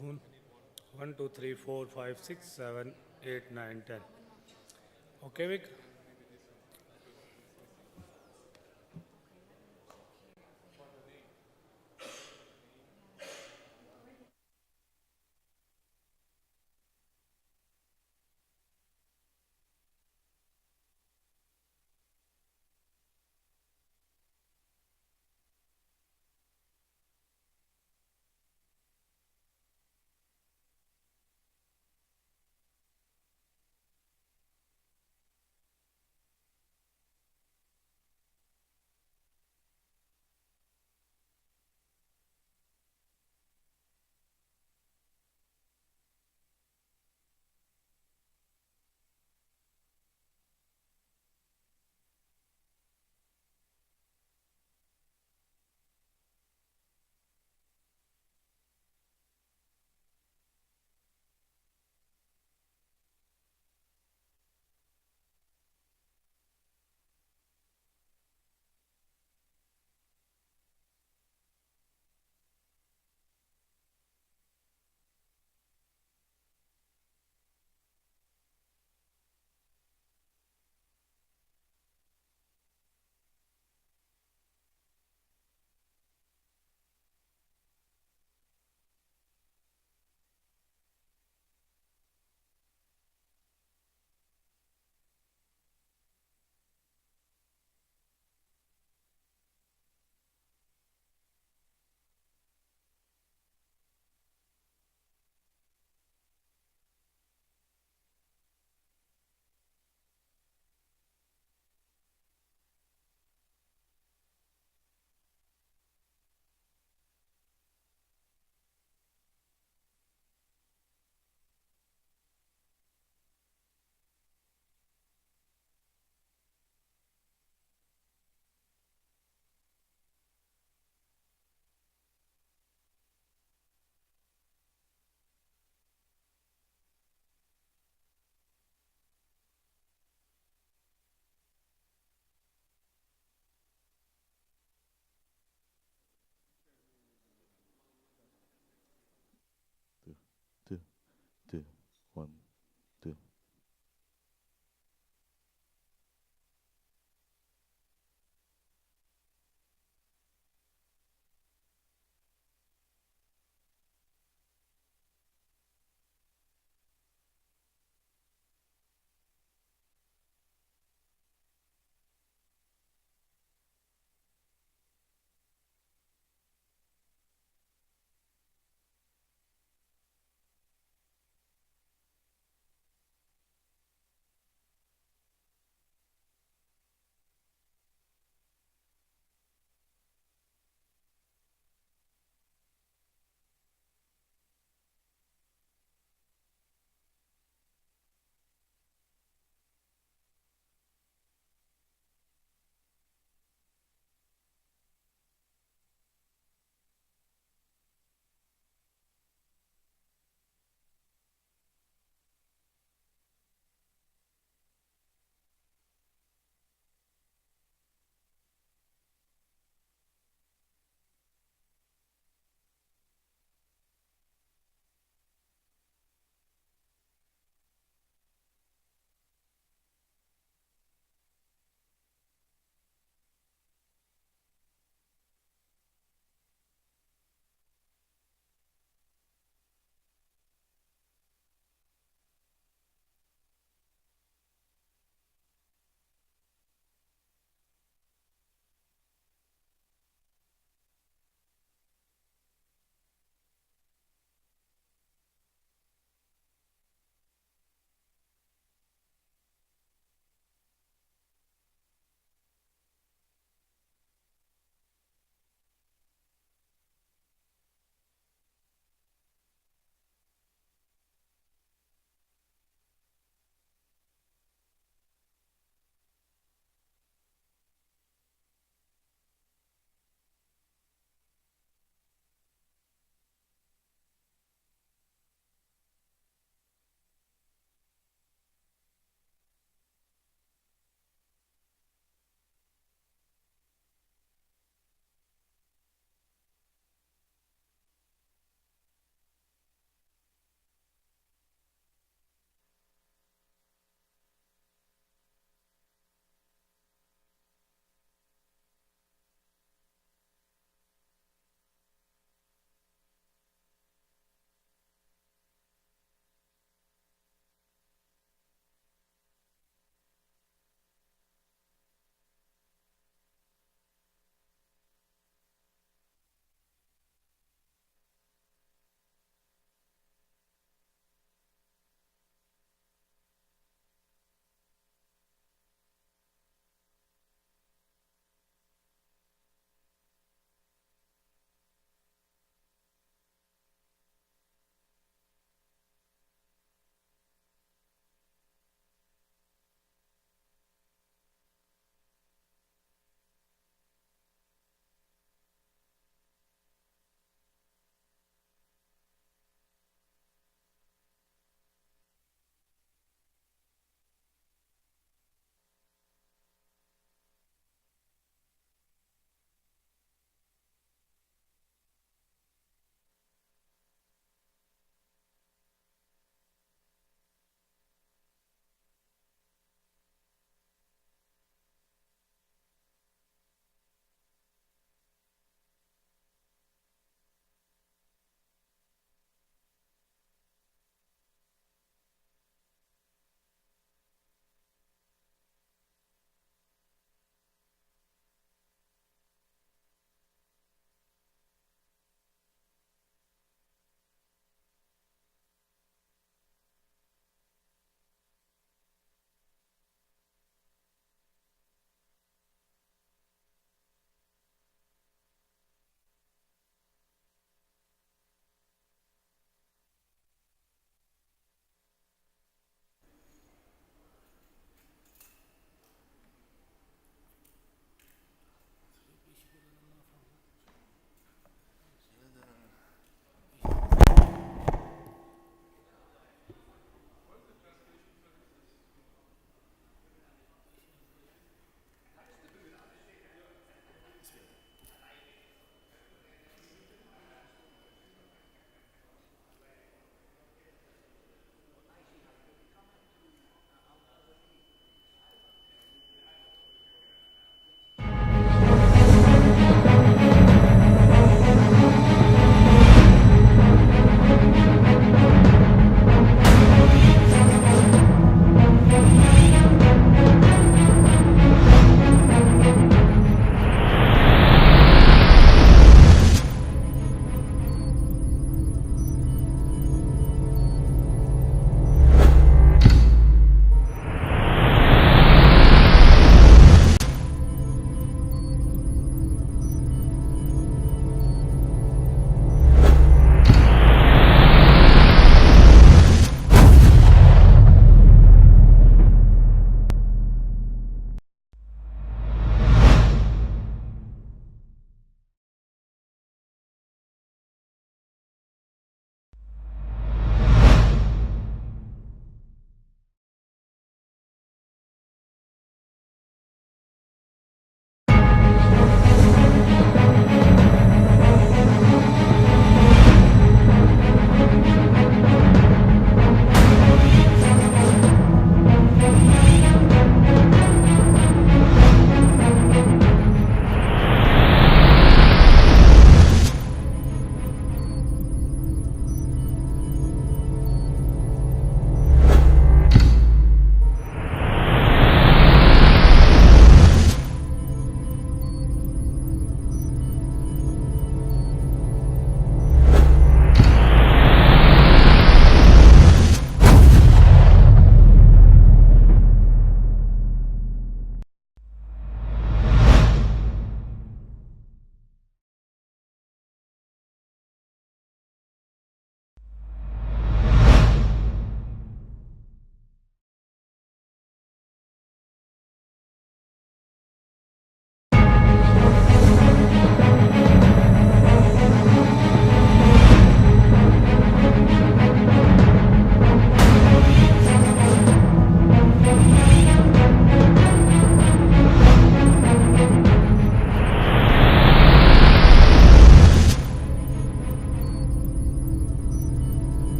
spoon. 1, 2, 3, 4, 5, 6, 7, 8, 9, 10. Okay, Vic? Two, two, two, one, two.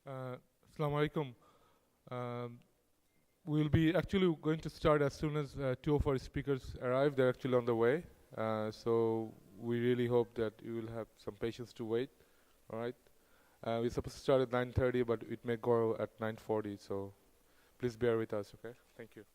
Assalamu alaikum. Um, we'll be actually going to start as soon as two of our speakers arrive. They're actually on the way. So we really hope that you will have some patience to wait. All right. We're supposed to start at 9:30, but it may go at 9:40. So please bear with us. Okay. Thank you.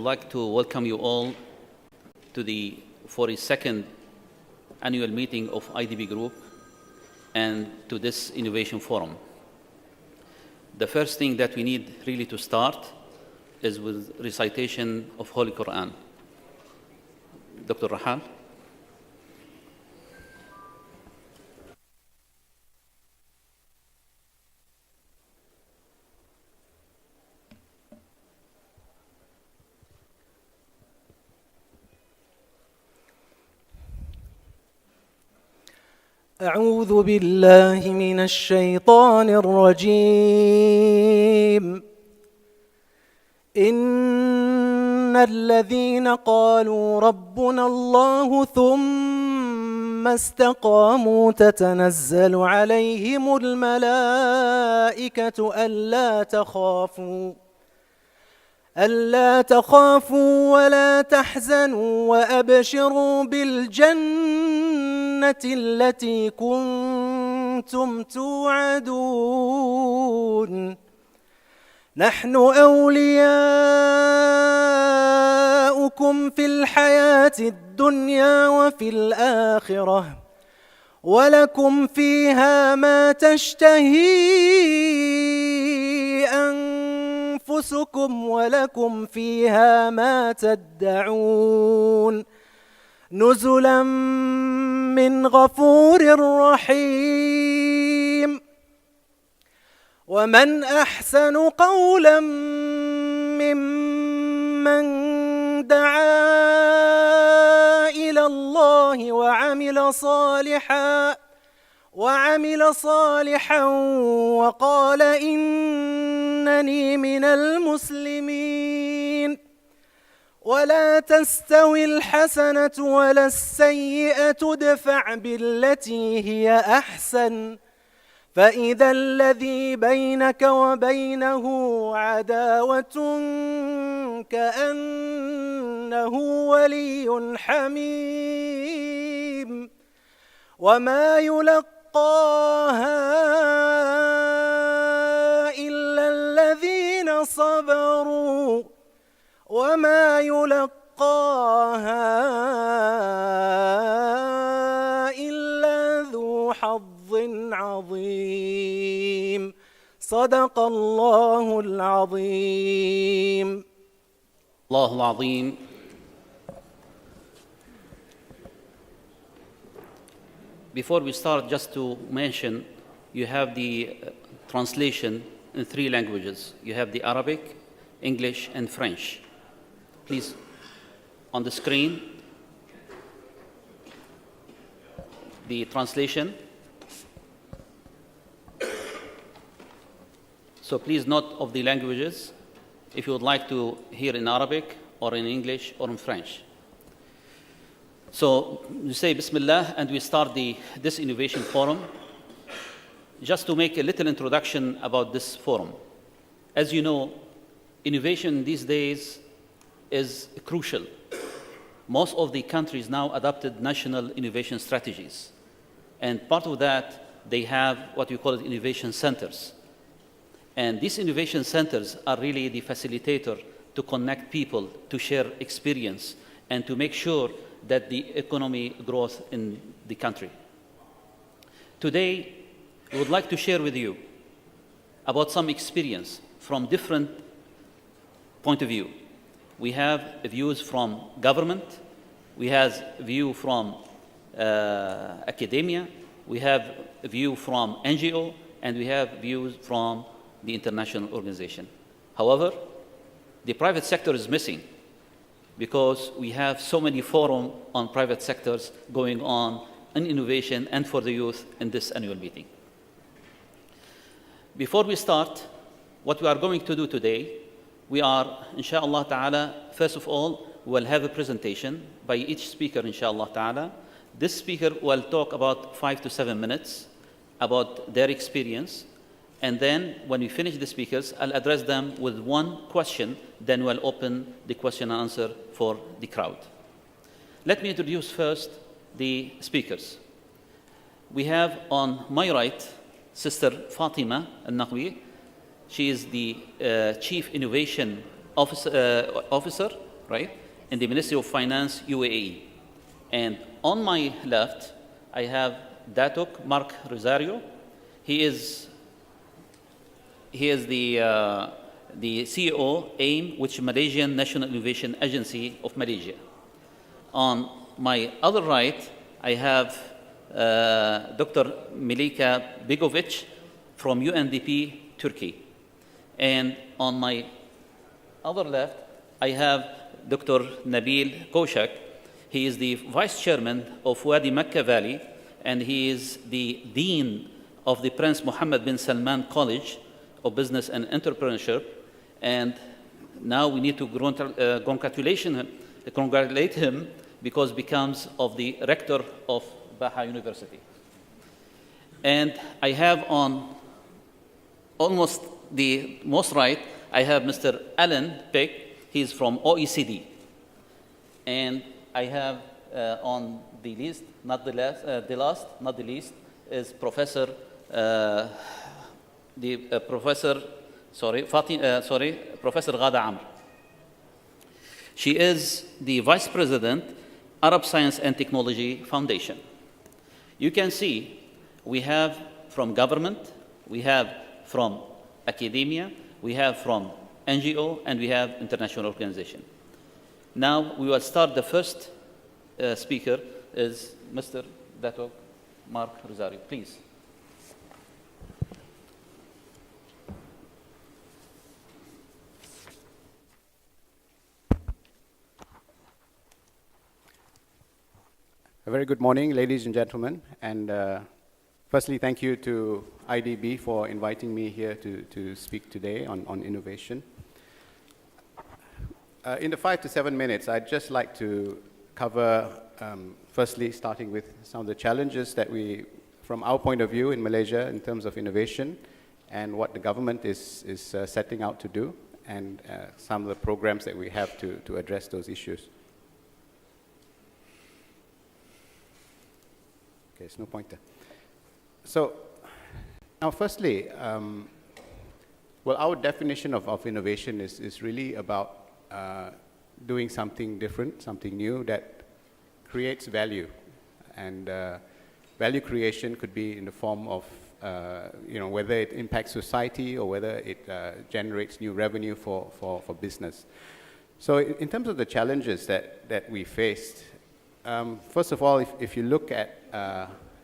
like to welcome you all to the 42nd annual meeting of IDB Group and to this Innovation Forum. The first thing that we need really to start is with recitation of Holy Quran. Dr. Rahal. أعوذ بالله من الشيطان الرجيم إن الذين قالوا ربنا الله ثم استقاموا تتنزل عليهم الملائكة ألا تخافوا ولا تحزنوا وأبشروا بالجنة التي كنتم توعدون نحن أولياؤكم في الحياة الدنيا وفي الآخرة ولكم فيها ما تشتهي أنفسكم ولكم فيها ما تدعون نزلا من غفور رحيم ومن أحسن قولا ممن دعا إلى الله وعمل صالحا وقال إنني من المسلمين ولا تستوي الحسنة ولا السيئة ادفع بالتي هي أحسن فإذا الذي بينك وبينه عداوة كأنه ولي حميم وما يلقاها إلا الذين صبروا وما يلقاها إلا ذو حظ عظيم صدق الله العظيم الله العظيم. Before we start, just to mention, you have the translation in 3 languages. You have the Arabic, English, and French. Please, on the screen, the translation. So please note of the languages if you would like to hear in Arabic or in English or in French. So we say Bismillah and we start this Innovation Forum. Just to make a little introduction about this forum. As you know, innovation these days is crucial. Most of the countries now adopted national innovation strategies. And part of that, they have what we call innovation centers. And these innovation centers are really the facilitator to connect people, to share experience, and to make sure that the economy grows in the country. Today, we would like to share with you about some experience from different point of view. We have views from government, we have view from academia, we have a view from NGO, and we have views from the international organization. However, the private sector is missing because we have so many forums on private sectors going on in innovation and for the youth in this annual meeting. Before we start, what we are going to do today, we are, inshallah ta'ala, first of all, we'll have a presentation by each speaker, inshallah ta'ala. This speaker will talk about 5 to 7 minutes about their experience. And then when we finish the speakers, I'll address them with one question, then we'll open the question and answer for the crowd. Let me introduce first the speakers. We have on my right, Sister Fatima Al-Naqwi. She is the Chief Innovation Officer right? In the Ministry of Finance, UAE. And on my left, I have Datuk Mark Rosario. He is the CEO, AIM, which is Malaysian National Innovation Agency of Malaysia. On my other right, I have Dr. Milika Begovic from UNDP, Turkey. And on my other left, I have Dr. Nabil Koshak. He is the Vice Chairman of Wadi Mecca Valley, and he is the Dean of the Prince Mohammed bin Salman College of Business and Entrepreneurship. And now we need to congratulate him because he becomes of the rector of Baha University. And I have on almost the most right, I have Mr. Alan Peck. He's from OECD. And I have on the list, not the least, is Professor Professor Ghada Amr. She is the Vice President, Arab Science and Technology Foundation. You can see we have from government, we have from academia, we have from NGO, and we have international organization. Now we will start. The first speaker is Mr. Datuk Mark Rosario. Please. A very good morning, ladies and gentlemen. And firstly, thank you to IDB for inviting me here to speak today on innovation. In the 5 to 7 minutes, I'd just like to cover, firstly, starting with some of the challenges that from our point of view in Malaysia in terms of innovation and what the government is setting out to do, and some of the programs that we have to address those issues. Okay, it's no pointer. So, now firstly, well, our definition of innovation is really about doing something different, something new that creates value. And value creation could be in the form of, whether it impacts society or whether it generates new revenue for business. So in terms of the challenges that we faced, first of all, if you look at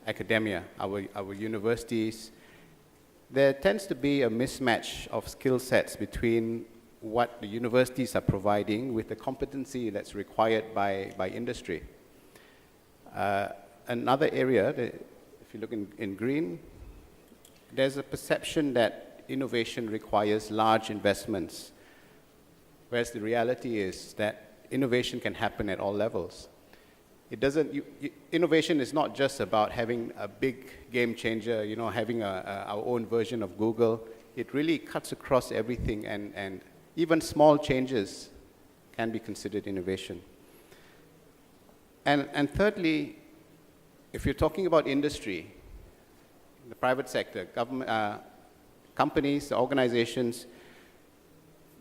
academia, our universities, there tends to be a mismatch of skill sets between what the universities are providing with the competency that's required by industry. Another area, if you look in green, there's a perception that innovation requires large investments, whereas the reality is that innovation can happen at all levels. It doesn't. Innovation is not just about having a big game changer, having our own version of Google. It really cuts across everything, and even small changes can be considered innovation. And thirdly, if you're talking about industry, the private sector, government, companies, organizations,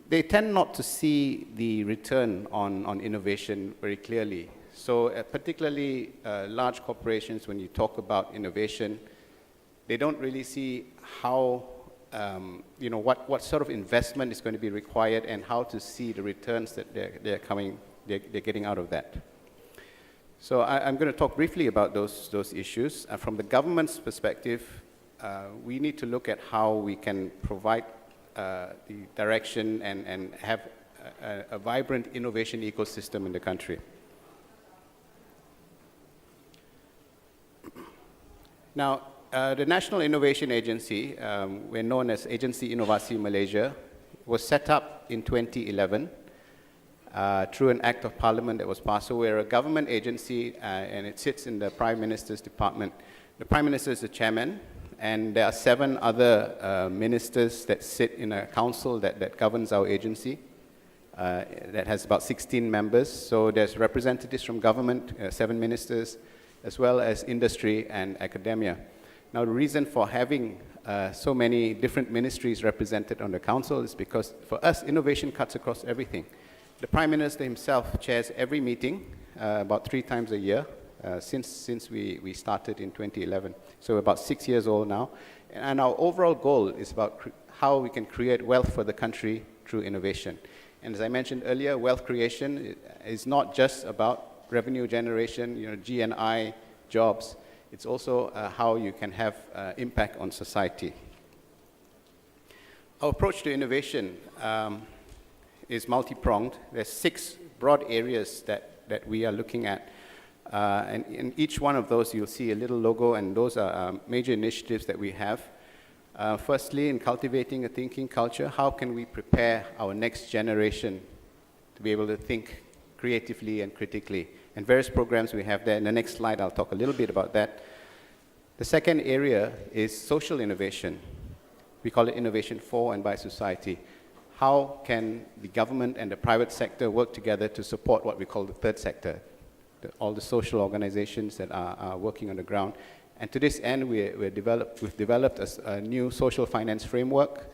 they tend not to see the return on innovation very clearly. So particularly large corporations, when you talk about innovation, they don't really see how, what sort of investment is going to be required and how to see the returns that they're getting out of that. So I'm going to talk briefly about those issues. From the government's perspective, we need to look at how we can provide the direction and have a vibrant innovation ecosystem in the country. Now, the National Innovation Agency, we're known as Agensi Inovasi Malaysia, was set up in 2011 through an act of parliament that was passed. So we're a government agency, and it sits in the Prime Minister's department. The Prime Minister is the chairman, and there are 7 other ministers that sit in a council that governs our agency. That has about 16 members. So there's representatives from government, 7 ministers, as well as industry and academia. Now, the reason for having so many different ministries represented on the council is because for us, innovation cuts across everything. The Prime Minister himself chairs every meeting, about 3 times a year, since we started in 2011. So we're about 6 years old now. And our overall goal is about how we can create wealth for the country through innovation. And as I mentioned earlier, wealth creation is not just about revenue generation, G&I, jobs. It's also how you can have impact on society. Our approach to innovation is multi-pronged. There's 6 broad areas that we are looking at. And in each one of those, you'll see a little logo, and those are major initiatives that we have. Firstly, in cultivating a thinking culture, how can we prepare our next generation to be able to think creatively and critically? And various programs we have there. In the next slide, I'll talk a little bit about that. The second area is social innovation. We call it innovation for and by society. How can the government and the private sector work together to support what we call the third sector, all the social organizations that are working on the ground? And to this end, we've developed a new social finance framework,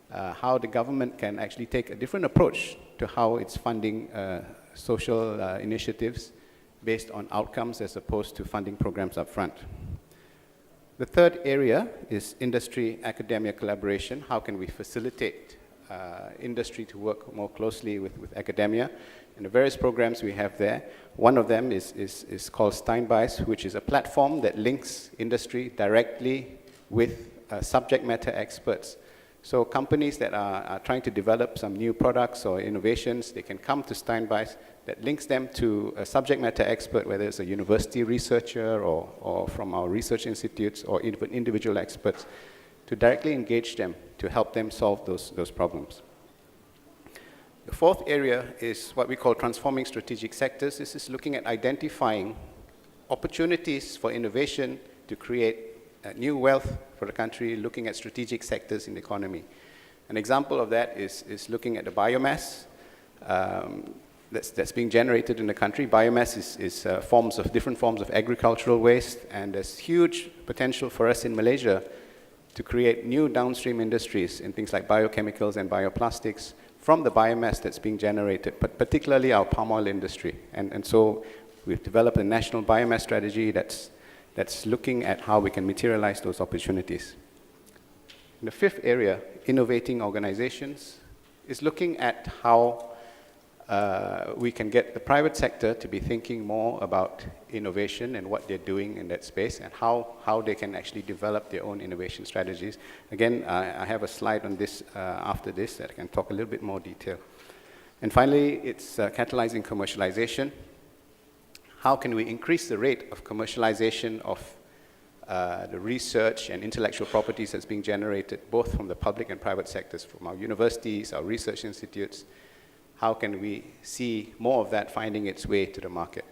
how the government can actually take a different approach to how it's funding social initiatives based on outcomes as opposed to funding programs up front. The third area is industry-academia collaboration. How can we facilitate industry to work more closely with academia? And the various programs we have there, one of them is called Steinbeis, which is a platform that links industry directly with subject matter experts. So companies that are trying to develop some new products or innovations, they can come to Steinbeis that links them to a subject matter expert, whether it's a university researcher or from our research institutes or even individual experts, to directly engage them to help them solve those problems. The fourth area is what we call transforming strategic sectors. This is looking at identifying opportunities for innovation to create new wealth for the country, looking at strategic sectors in the economy. An example of that is looking at the biomass that's being generated in the country. Biomass is different forms of agricultural waste, and there's huge potential for us in Malaysia to create new downstream industries in things like biochemicals and bioplastics from the biomass that's being generated, but particularly our palm oil industry. And so we've developed a national biomass strategy that's looking at how we can materialize those opportunities. And the fifth area, innovating organizations, is looking at how we can get the private sector to be thinking more about innovation and what they're doing in that space, and how they can actually develop their own innovation strategies. Again, I have a slide on this after this that I can talk a little bit more detail. And finally, it's catalyzing commercialization. How can we increase the rate of commercialization of the research and intellectual properties that's being generated both from the public and private sectors, from our universities, our research institutes? How can we see more of that finding its way to the market?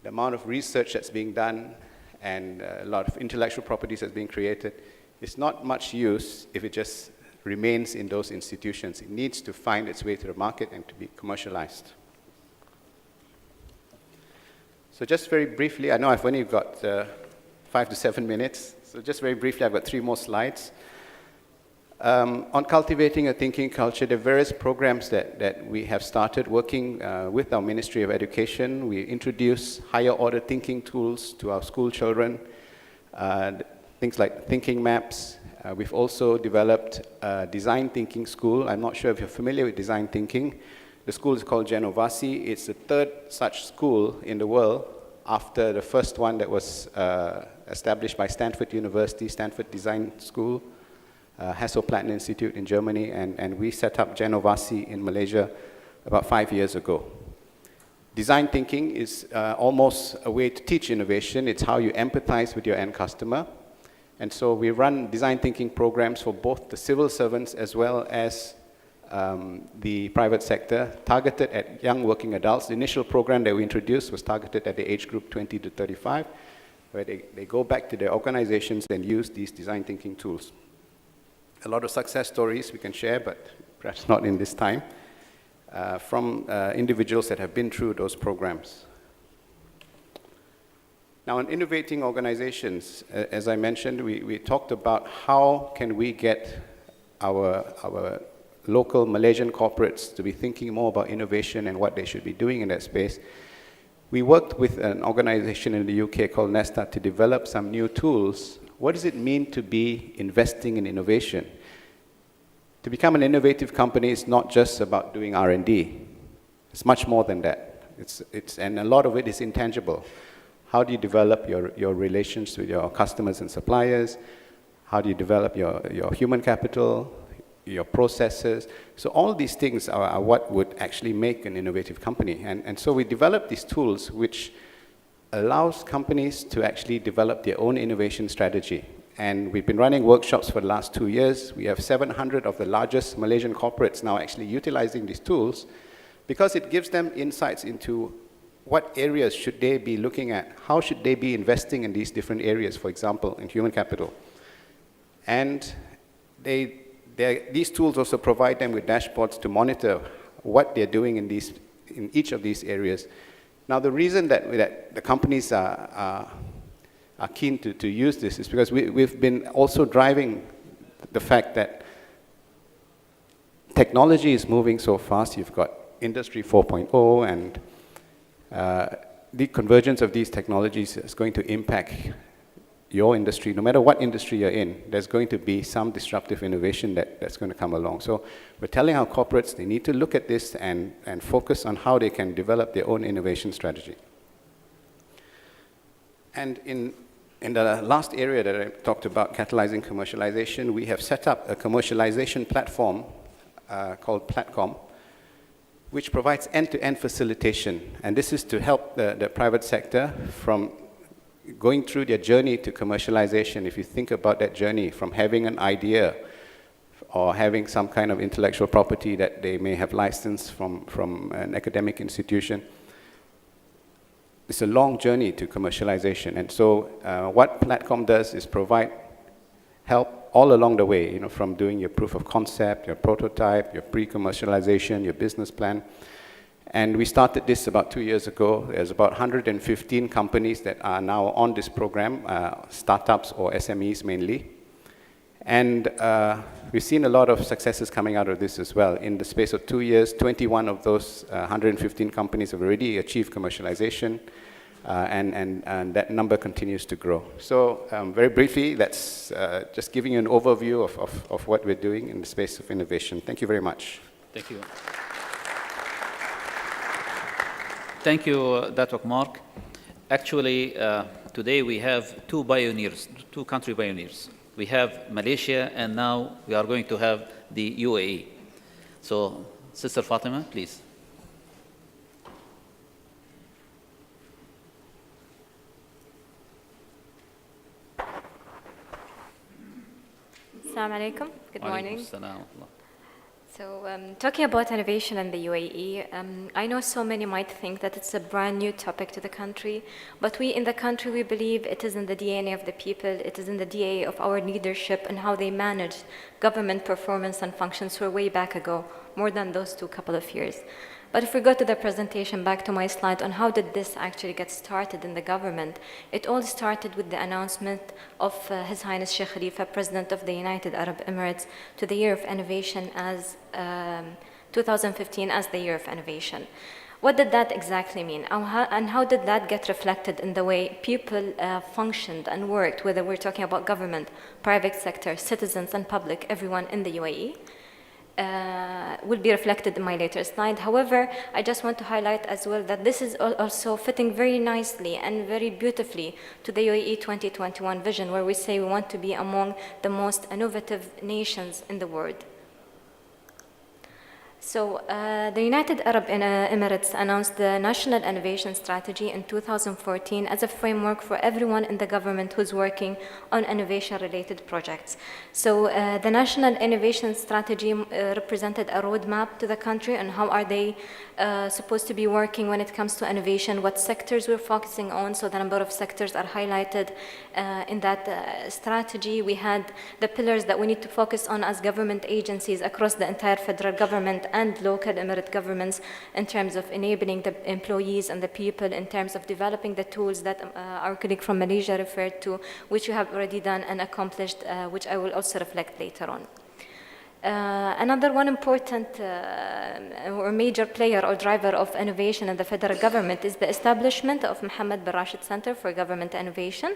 The amount of research that's being done and a lot of intellectual properties that's being created is not much use if it just remains in those institutions. It needs to find its way to the market and to be commercialized. So just very briefly, I know I've only got 5 to 7 minutes, so just very briefly, I've got 3 more slides. On cultivating a thinking culture, there are various programs that we have started working with our Ministry of Education. We introduce higher order thinking tools to our school children, things like thinking maps. We've also developed a design thinking school. I'm not sure if you're familiar with design thinking. The school is called Genovasi. It's the 3rd such school in the world after the first one that was established by Stanford University, Stanford Design School, Hasso-Plattner Institute in Germany, and we set up Genovasi in Malaysia about 5 years ago. Design thinking is almost a way to teach innovation. It's how you empathize with your end customer. And so we run design thinking programs for both the civil servants as well as the private sector, targeted at young working adults. The initial program that we introduced was targeted at the age group 20 to 35, where they go back to their organizations and use these design thinking tools. A lot of success stories we can share, but perhaps not in this time, from individuals that have been through those programs. Now, in innovating organizations, as I mentioned, we talked about how can we get our local Malaysian corporates to be thinking more about innovation and what they should be doing in that space, we worked with an organization in the UK called Nesta to develop some new tools. What does it mean to be investing in innovation? To become an innovative company is not just about doing R&D. It's much more than that. And a lot of it is intangible. How do you develop your relations with your customers and suppliers? How do you develop your human capital, your processes? So all these things are what would actually make an innovative company. And so we developed these tools which allows companies to actually develop their own innovation strategy. And we've been running workshops for the last 2 years. We have 700 of the largest Malaysian corporates now actually utilizing these tools because it gives them insights into what areas should they be looking at, how should they be investing in these different areas, for example, in human capital. And these tools also provide them with dashboards to monitor what they're doing in each of these areas. Now, the reason that the companies are keen to use this is because we've been also driving the fact that technology is moving so fast. You've got Industry 4.0 and the convergence of these technologies is going to impact your industry. No matter what industry you're in, there's going to be some disruptive innovation that's going to come along. So we're telling our corporates they need to look at this and focus on how they can develop their own innovation strategy. And in the last area that I talked about, catalyzing commercialization, we have set up a commercialization platform called Platcom, which provides end-to-end facilitation. And this is to help the private sector from going through their journey to commercialization. If you think about that journey from having an idea or having some kind of intellectual property that they may have licensed from an academic institution, it's a long journey to commercialization. And so what Platcom does is provide help all along the way, from doing your proof of concept, your prototype, your pre-commercialization, your business plan. And we started this about 2 years ago. There's about 115 companies that are now on this program, startups or SMEs mainly. And we've seen a lot of successes coming out of this as well. In the space of 2 years, 21 of those 115 companies have already achieved commercialization, and that number continues to grow. So very briefly, that's just giving you an overview of what we're doing in the space of innovation. Thank you very much. Thank you. Thank you, Datuk Mark. Actually, today we have two country pioneers. We have Malaysia, and now we are going to have the UAE. So, Sister Fatima, please. Assalamu alaikum. Good morning. Alaikum assalam. So, talking about innovation in the UAE, I know so many might think that it's a brand new topic to the country, but we in the country, we believe it is in the DNA of the people, it is in the DNA of our leadership and how they manage government performance and functions for way back ago, more than those couple of years. But if we go to the presentation, back to my slide on how did this actually get started in the government, it all started with the announcement of His Highness Sheikh Khalifa, President of the United Arab Emirates, to the Year of Innovation as 2015 as the Year of Innovation. What did that exactly mean? And how did that get reflected in the way people functioned and worked, whether we're talking about government, private sector, citizens and public, everyone in the UAE? Will be reflected in my later slide. However, I just want to highlight as well that this is also fitting very nicely and very beautifully to the UAE 2021 vision, where we say we want to be among the most innovative nations in the world. So the United Arab Emirates announced the National Innovation Strategy in 2014 as a framework for everyone in the government who's working on innovation-related projects. So the National Innovation Strategy represented a roadmap to the country and how are they supposed to be working when it comes to innovation, what sectors we're focusing on. So the number of sectors are highlighted in that strategy. We had the pillars that we need to focus on as government agencies across the entire federal government and local emirate governments in terms of enabling the employees and the people, in terms of developing the tools that our colleague from Malaysia referred to, which we have already done and accomplished, which I will also reflect later on. Another one important or major player or driver of innovation in the federal government is the establishment of Mohammed bin Rashid Center for Government Innovation.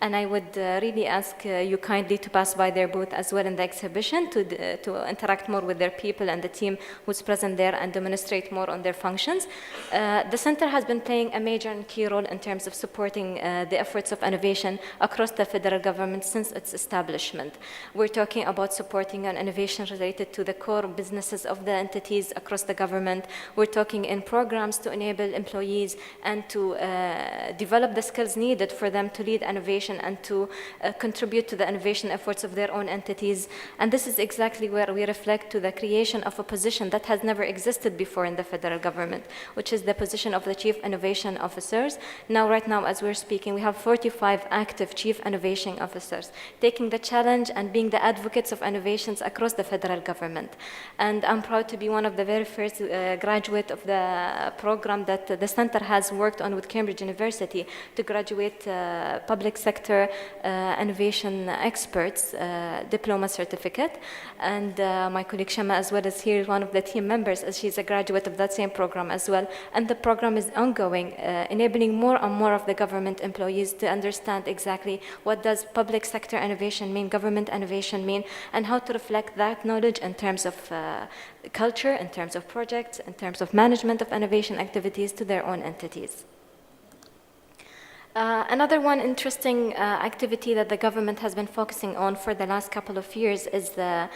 And I would really ask you kindly to pass by their booth as well in the exhibition to interact more with their people and the team who's present there and demonstrate more on their functions. The center has been playing a major and key role in terms of supporting the efforts of innovation across the federal government since its establishment. We're talking about supporting an innovation related to the core businesses of the entities across the government. We're talking in programs to enable employees and to develop the skills needed for them to lead innovation and to contribute to the innovation efforts of their own entities. And this is exactly where we reflect to the creation of a position that has never existed before in the federal government, which is the position of the Chief Innovation Officers. Now, right now, as we're speaking, we have 45 active Chief Innovation Officers, taking the challenge and being the advocates of innovations across the federal government. And I'm proud to be one of the very first graduate of the program that the center has worked on with Cambridge University to graduate public sector innovation experts diploma certificate. And my colleague Shama as well is here, one of the team members, as she's a graduate of that same program as well. And the program is ongoing, enabling more and more of the government employees to understand exactly what does public sector innovation mean, government innovation mean, and how to reflect that knowledge in terms of culture, in terms of projects, in terms of management of innovation activities to their own entities. Another one interesting activity that the government has been focusing on for the last couple of years is the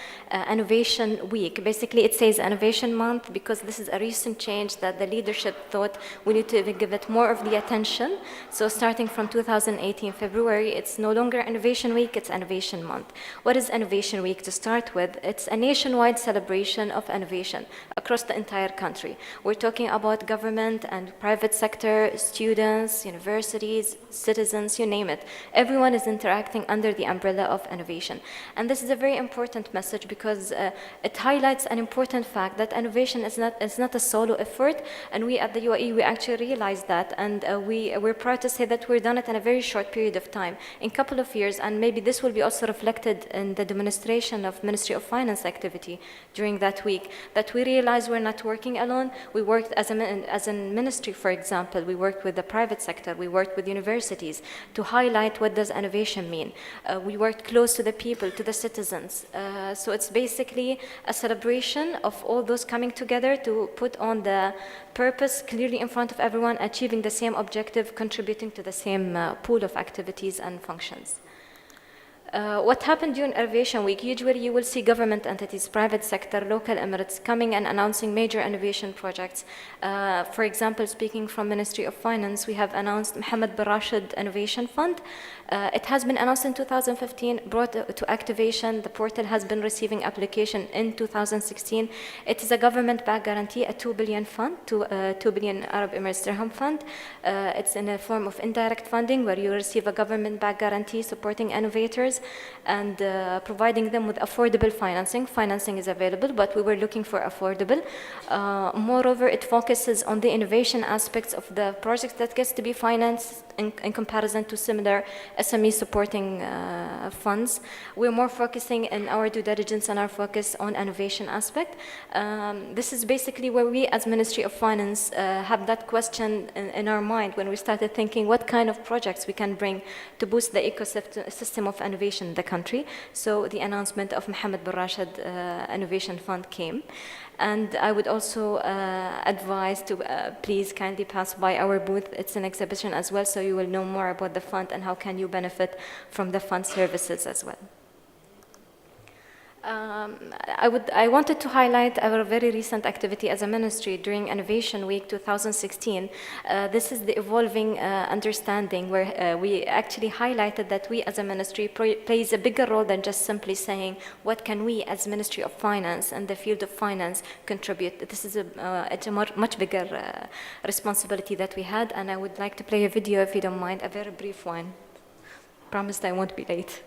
Innovation Week. Basically, it says Innovation Month because this is a recent change that the leadership thought we need to give it more of the attention. So starting from 2018 February, it's no longer Innovation Week, it's Innovation Month. What is Innovation Week to start with? It's a nationwide celebration of innovation across the entire country. We're talking about government and private sector, students, universities, citizens, you name it. Everyone is interacting under the umbrella of innovation. And this is a very important message because it highlights an important fact that innovation is not a solo effort. And we at the UAE, we actually realize that. And we're proud to say that we've done it in a very short period of time, in a couple of years. And maybe this will be also reflected in the demonstration of Ministry of Finance activity during that week, that we realize we're not working alone. We worked as a ministry, for example. We worked with the private sector. We worked with universities to highlight what does innovation mean. We worked close to the people, to the citizens. So it's basically a celebration of all those coming together to put on the purpose clearly in front of everyone, achieving the same objective, contributing to the same pool of activities and functions. What happened during Innovation Week? Usually you will see government entities, private sector, local emirates coming and announcing major innovation projects. For example, speaking from Ministry of Finance, we have announced Mohammed bin Rashid Innovation Fund. It has been announced in 2015, brought to activation. The portal has been receiving application in 2016. It is a government-backed guarantee, a 2 billion fund, 2 billion Arab Emirates Dirham fund. It's in a form of indirect funding where you receive a government-backed guarantee supporting innovators and providing them with affordable financing. Financing is available, but we were looking for affordable. Moreover, it focuses on the innovation aspects of the projects that gets to be financed in comparison to similar SME supporting funds. We're more focusing in our due diligence and our focus on innovation aspect. This is basically where we as Ministry of Finance have that question in our mind when we started thinking what kind of projects we can bring to boost the ecosystem of innovation in the country. So the announcement of Mohammed bin Rashid Innovation Fund came. And I would also advise to please kindly pass by our booth. It's an exhibition as well, so you will know more about the fund and how can you benefit from the fund services as well. I wanted to highlight our very recent activity as a ministry during Innovation Week 2016. This is the evolving understanding where we actually highlighted that we as a ministry plays a bigger role than just simply saying what can we as Ministry of Finance and the field of finance contribute. This is it's a much bigger responsibility that we had, and I would like to play a video if you don't mind, a very brief one. Promised I won't be late.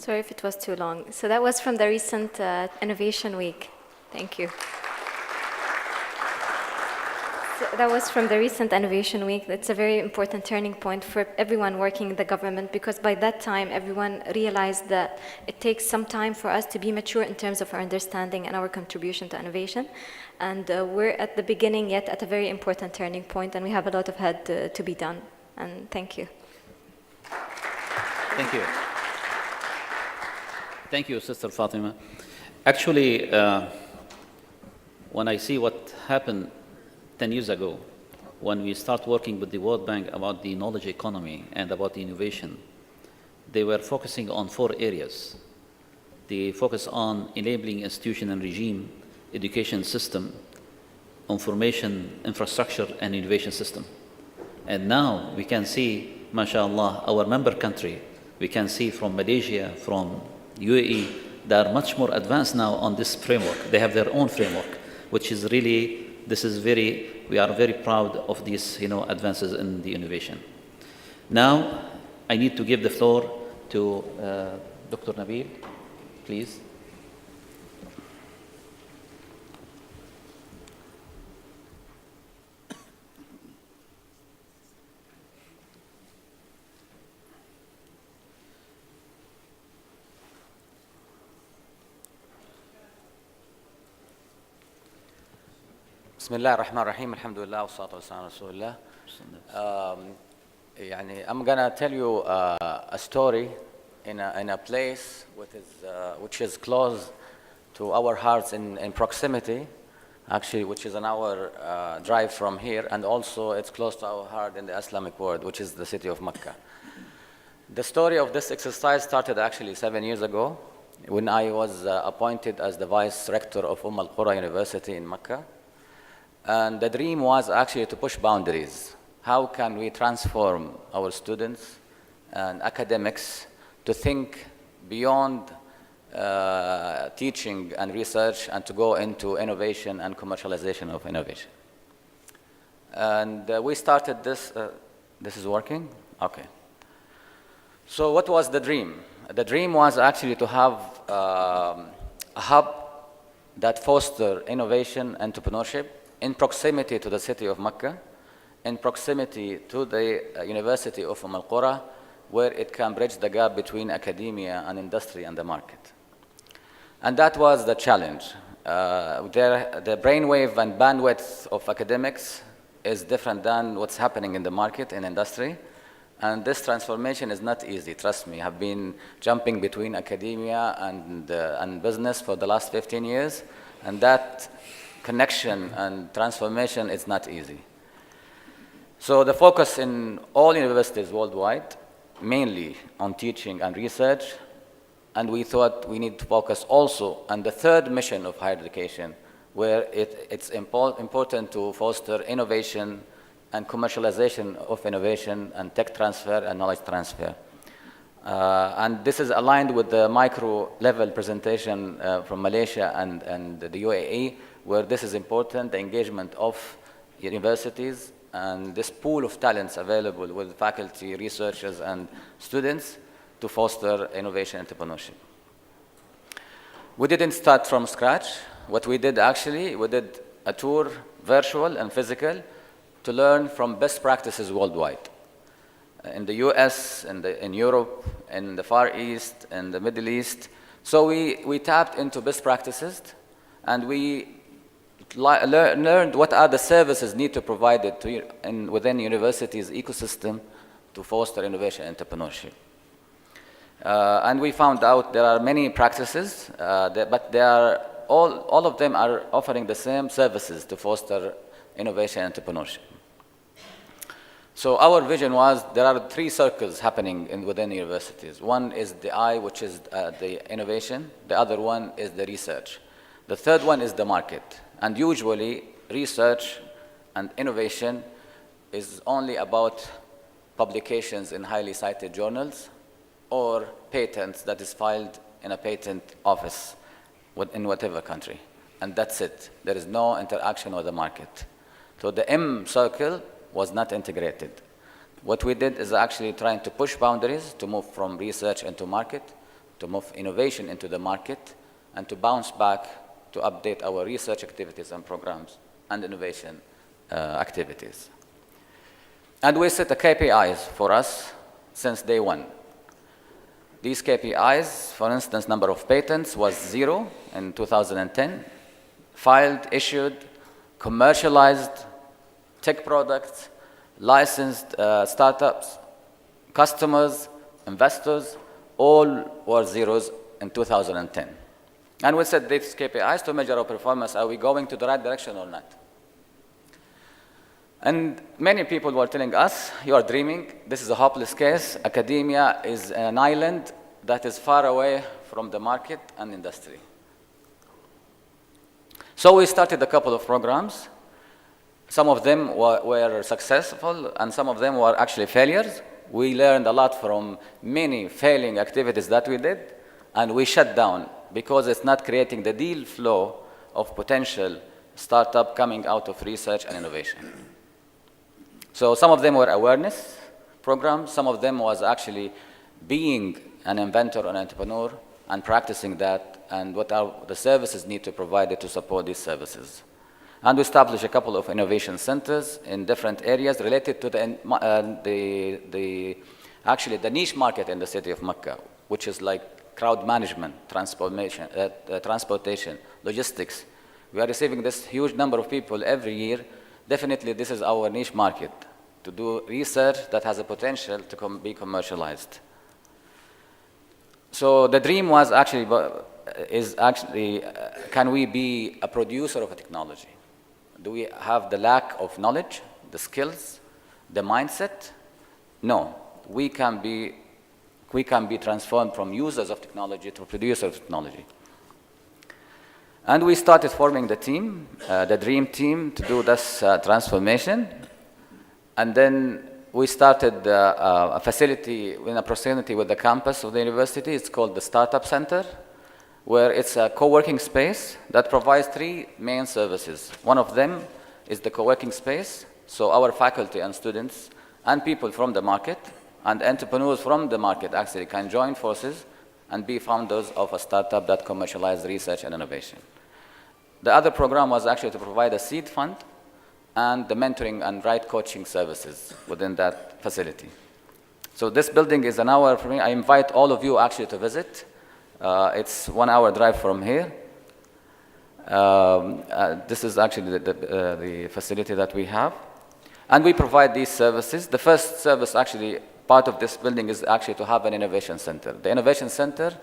Sorry if it was too long. So that was from the recent Innovation Week. Thank you. So that was from the recent Innovation Week. It's a very important turning point for everyone working in the government, because by that time, everyone realized that it takes some time for us to be mature in terms of our understanding and our contribution to innovation. And we're at the beginning, yet at a very important turning point, and we have a lot of head to be done. And thank you. Thank you. Thank you, Sister Fatima. Actually, when I see what happened 10 years ago, when we start working with the World Bank about the knowledge economy and about the innovation, they were focusing on 4 areas. They focus on enabling institution and regime, education system, information infrastructure, and innovation system. And now we can see, mashallah, our member country, we can see from Malaysia, from UAE, they are much more advanced now on this framework. They have their own framework, which is really, we are very proud of these advances in the innovation. Now, I need to give the floor to Dr. Nabil, please. بسم الله الرحمن الرحيم الحمد لله والصلاة والسلام على رسول الله. I'm gonna tell you a story in a place which is close to our hearts in proximity, actually, which is an hour drive from here, and also it's close to our heart in the Islamic world, which is the city of Mecca. The story of this exercise started actually 7 years ago when I was appointed as the vice rector of Al-Qura University in Mecca. And the dream was actually to push boundaries. How can we transform our students and academics to think beyond teaching and research and to go into innovation and commercialization of innovation? And we started this. This is working? Okay. So what was the dream? The dream was actually to have a hub that foster innovation, entrepreneurship, in proximity to the city of Mecca, in proximity to the University of Al-Qura, where it can bridge the gap between academia and industry and the market. And that was the challenge. The brainwave and bandwidth of academics is different than what's happening in the market, in industry. And this transformation is not easy, trust me. I've been jumping between academia and business for the last 15 years, and that connection and transformation is not easy. So the focus in all universities worldwide, mainly on teaching and research, and we thought we need to focus also on the third mission of higher education, where it's important to foster innovation and commercialization of innovation and tech transfer and knowledge transfer. And this is aligned with the micro-level presentation from Malaysia and the UAE, where this is important, the engagement of universities and this pool of talents available with faculty, researchers, and students to foster innovation entrepreneurship. We didn't start from scratch. What we did actually, we did a tour, virtual and physical, to learn from best practices worldwide. In the US, in Europe, in the Far East, in the Middle East. So we tapped into best practices, and we learned what are the services need to provide within universities' ecosystem to foster innovation and entrepreneurship. And we found out there are many practices, but they are all of them are offering the same services to foster innovation and entrepreneurship. So our vision was there are 3 circles happening within universities. One is the I, which is the innovation. The other one is the research. The third one is the market. And usually, research and innovation is only about publications in highly cited journals or patents that is filed in a patent office in whatever country. And that's it. There is no interaction with the market. So the M circle was not integrated. What we did is actually trying to push boundaries to move from research into market, to move innovation into the market, and to bounce back to update our research activities and programs and innovation activities. And we set the KPIs for us since day one. These KPIs, for instance, number of patents was 0 in 2010, filed, issued, commercialized tech products, licensed startups, customers, investors, all were zeros in 2010. And we set these KPIs to measure our performance. Are we going to the right direction or not? And many people were telling us, you are dreaming, this is a hopeless case. Academia is an island that is far away from the market and industry. So we started a couple of programs. Some of them were successful, and some of them were actually failures. We learned a lot from many failing activities that we did, and we shut down because it's not creating the deal flow of potential startup coming out of research and innovation. So some of them were awareness programs. Some of them was actually being an inventor or an entrepreneur and practicing that, and what are the services need to provide it to support these services. And we established a couple of innovation centers in different areas related to actually the niche market in the city of Mecca, which is like crowd management, transportation, logistics. We are receiving this huge number of people every year. Definitely, this is our niche market, to do research that has a potential to be commercialized. So the dream was actually, can we be a producer of a technology? Do we have the lack of knowledge, the skills, the mindset? No, we can be transformed from users of technology to producers of technology. And we started forming the team, the dream team, to do this transformation. And then we started a facility in a proximity with the campus of the university. It's called the Startup Center, where it's a co-working space that provides 3 main services. One of them is the co-working space, so our faculty and students and people from the market and entrepreneurs from the market actually can join forces and be founders of a startup that commercializes research and innovation. The other program was actually to provide a seed fund and the mentoring and right coaching services within that facility. So this building is an hour from me. I invite all of you actually to visit. It's 1 hour drive from here. This is actually the facility that we have. And we provide these services. The first service, actually, part of this building is actually to have an innovation center. The innovation center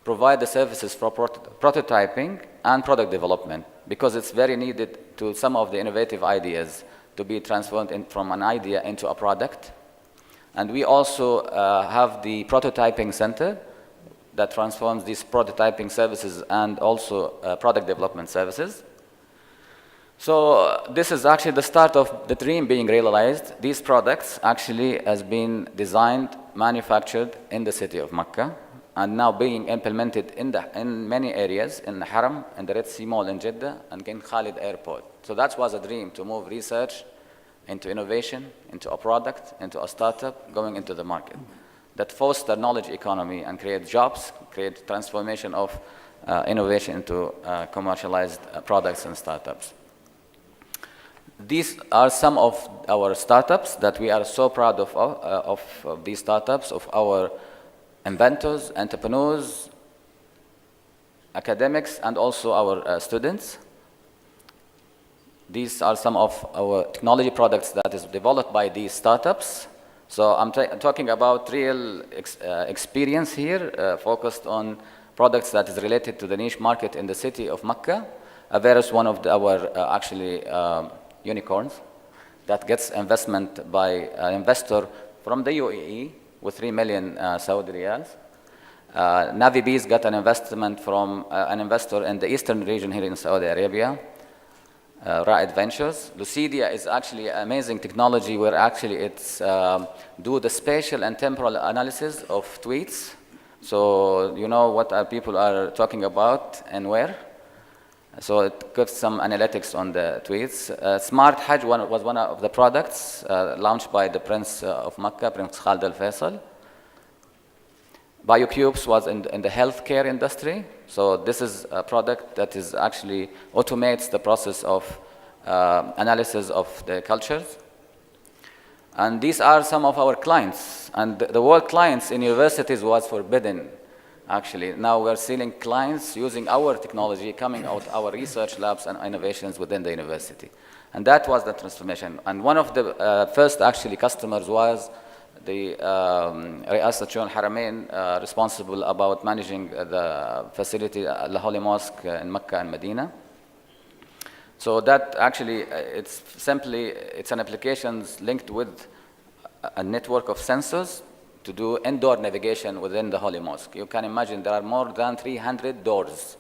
provides the services for prototyping and product development, because it's very needed to some of the innovative ideas to be transformed from an idea into a product. And we also have the prototyping center that transforms these prototyping services and also product development services. So this is actually the start of the dream being realized. These products actually has been designed, manufactured in the city of Mecca, and now being implemented in many areas, in the Haram, in the Red Sea Mall in Jeddah, and in Khalid Airport. So that was a dream, to move research into innovation, into a product, into a startup, going into the market, that foster knowledge economy and create jobs, create transformation of innovation into commercialized products and startups. These are some of our startups that we are so proud of these startups, of our inventors, entrepreneurs, academics, and also our students. These are some of our technology products that is developed by these startups. So I'm talking about real experience here, focused on products that is related to the niche market in the city of Mecca. Avera is one of our actually unicorns that gets investment by an investor from the UAE with 3 million Saudi riyals. NaviBees got an investment from an investor in the eastern region here in Saudi Arabia, Ra'id Ventures. Lucidia is actually an amazing technology where actually it's do the spatial and temporal analysis of tweets. So you know what people are talking about and where. So it gives some analytics on the tweets. Smart Hajj was one of the products launched by the Prince of Mecca, Prince Khalid Al Faisal. BioCubes was in the healthcare industry. So this is a product that is actually automates the process of analysis of the cultures. And these are some of our clients. And the word clients in universities was forbidden, actually. Now we're seeing clients using our technology coming out our research labs and innovations within the university. And that was the transformation. And one of the first actually customers was the Riasat Shu'un Haramain, responsible about managing the facility, the Holy Mosque in Mecca and Medina. So that actually, it's an application linked with a network of sensors to do indoor navigation within the Holy Mosque. You can imagine there are more than 300 doors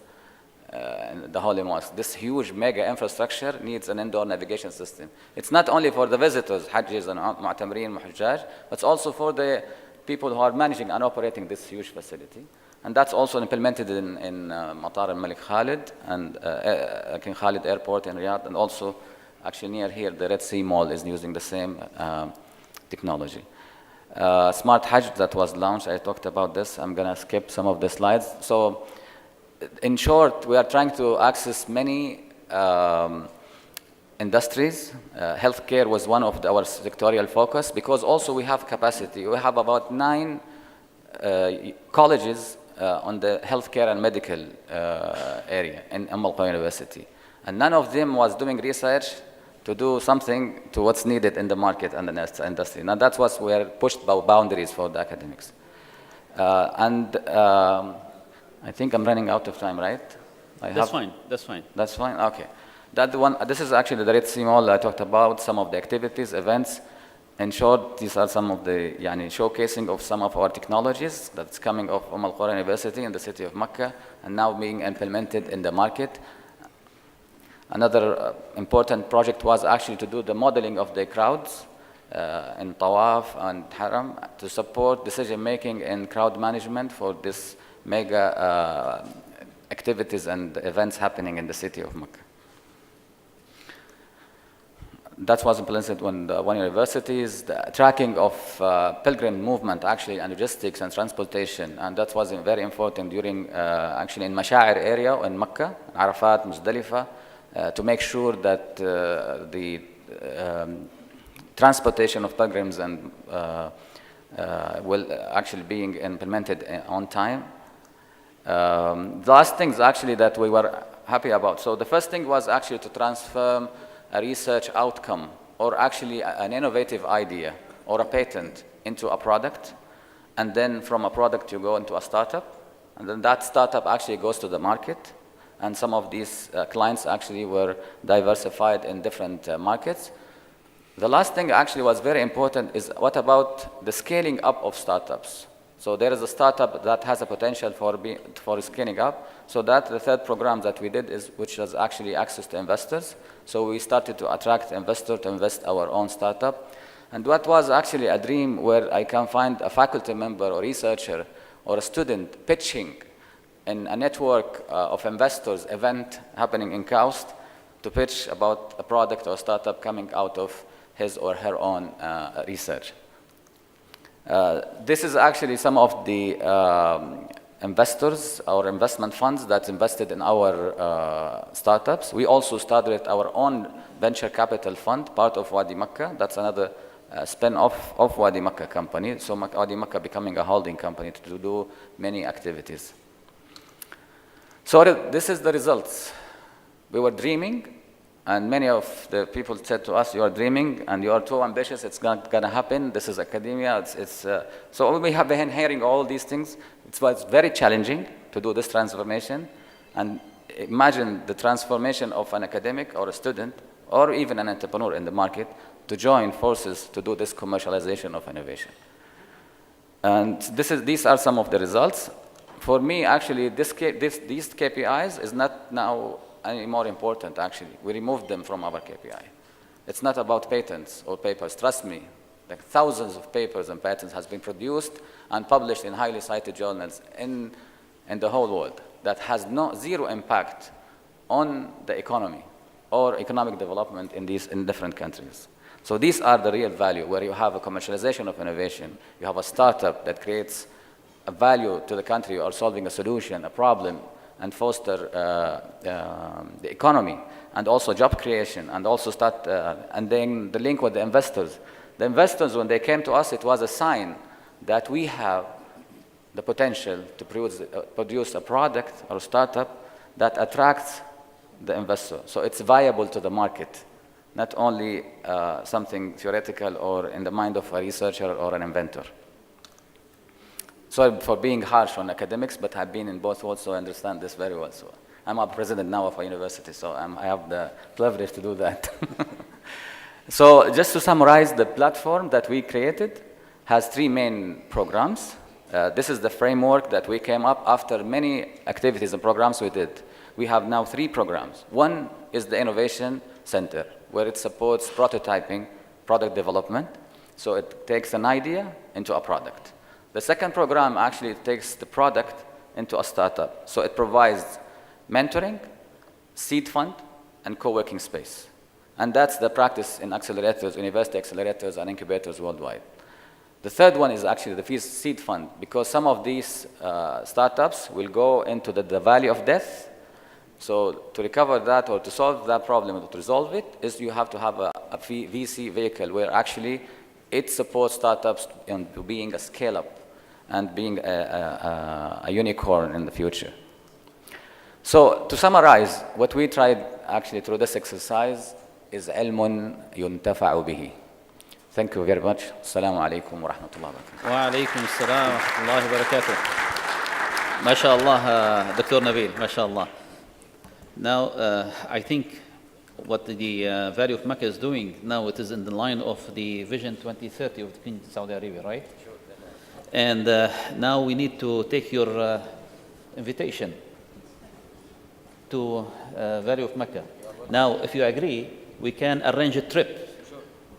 in the Holy Mosque. This huge mega infrastructure needs an indoor navigation system. It's not only for the visitors, Hajjis and Mu'tamirin, Muhajjaj, but it's also for the people who are managing and operating this huge facility. And that's also implemented in Matar al-Malik Khalid and King Khalid Airport in Riyadh, and also actually near here, the Red Sea Mall is using the same technology. Smart Hajj that was launched, I talked about this. I'm going to skip some of the slides. So in short, we are trying to access many industries. Healthcare was one of our sectorial focus because also we have capacity. We have about 9 colleges on the healthcare and medical area in Al University. And none of them was doing research to do something to what's needed in the market and the industry. Now that's what we are pushed by boundaries for the academics. I think I'm running out of time, right? That's fine. That's fine. That's fine. Okay. This is actually the Red Sea Mall. I talked about some of the activities, events. In short, these are some of the showcasing of some of our technologies that's coming off Al University in the city of Mecca and now being implemented in the market. Another important project was actually to do the modeling of the crowds in Tawaf and Haram to support decision-making in crowd management for this mega activities and events happening in the city of Mecca. That was implemented when the one universities, the tracking of pilgrim movement actually and logistics and transportation, and that was very important during actually in Masha'ir area in Mecca, Arafat, Muzdalifah, to make sure that the transportation of pilgrims and will actually being implemented on time. The last things actually that we were happy about. So the first thing was actually to transform a research outcome or actually an innovative idea or a patent into a product. And then from a product you go into a startup. And then that startup actually goes to the market. And some of these clients actually were diversified in different markets. The last thing actually was very important is what about the scaling up of startups? So there is a startup that has a potential for scaling up. So that the third program that we did which was actually access to investors. So we started to attract investors to invest our own startup. And what was actually a dream where I can find a faculty member or researcher or a student pitching in a network of investors event happening in KAUST to pitch about a product or startup coming out of his or her own research. This is actually some of the investors, our investment funds that invested in our startups. We also started our own venture capital fund, part of Wadi Mecca. That's another spin-off of Wadi Mecca company. So Wadi Mecca becoming a holding company to do many activities. So this is the results. We were dreaming, and many of the people said to us, you are dreaming and you are too ambitious, it's not going to happen, this is academia. So we have been hearing all these things. It was very challenging to do this transformation. And imagine the transformation of an academic or a student or even an entrepreneur in the market to join forces to do this commercialization of innovation. And these are some of the results. For me, actually, these KPIs is not now any more important, actually. We removed them from our KPI. It's not about patents or papers. Trust me, like thousands of papers and patents has been produced and published in highly cited journals in the whole world that has zero impact on the economy or economic development in different countries. So these are the real value, where you have a commercialization of innovation. You have a startup that creates a value to the country or solving a solution, a problem, and foster the economy, and also job creation, and also start, and then the link with the investors. The investors, when they came to us, it was a sign that we have the potential to produce a product or a startup that attracts the investor. So it's viable to the market, not only something theoretical or in the mind of a researcher or an inventor. Sorry for being harsh on academics, but I've been in both worlds, so I understand this very well. So I'm a president now of a university, so I have the privilege to do that. So just to summarize, the platform that we created has 3 main programs. This is the framework that we came up after many activities and programs we did. We have now 3 programs. One is the Innovation Center, where it supports prototyping, product development. So it takes an idea into a product. The second program actually takes the product into a startup. So it provides mentoring, seed fund, and co-working space. And that's the practice in accelerators, university accelerators, and incubators worldwide. The third one is actually the seed fund, because some of these startups will go into the valley of death. So to recover that or to solve that problem or to resolve it, is you have to have a VC vehicle where actually it supports startups into being a scale-up and being a unicorn in the future. So to summarize, what we tried actually through this exercise is علم ينتفع به. Thank you very much. Assalamu alaikum wa rahmatullahi wa barakatuh. وعليكم السلام ورحمة الله وبركاته. ما شاء الله دكتور نبيل, ما شاء الله. Now, I think what the Valley of Mecca is doing now, it is in the line of the Vision 2030 of the King of Saudi Arabia, right? And now we need to take your invitation to Valley of Mecca. Now, if you agree, we can arrange a trip.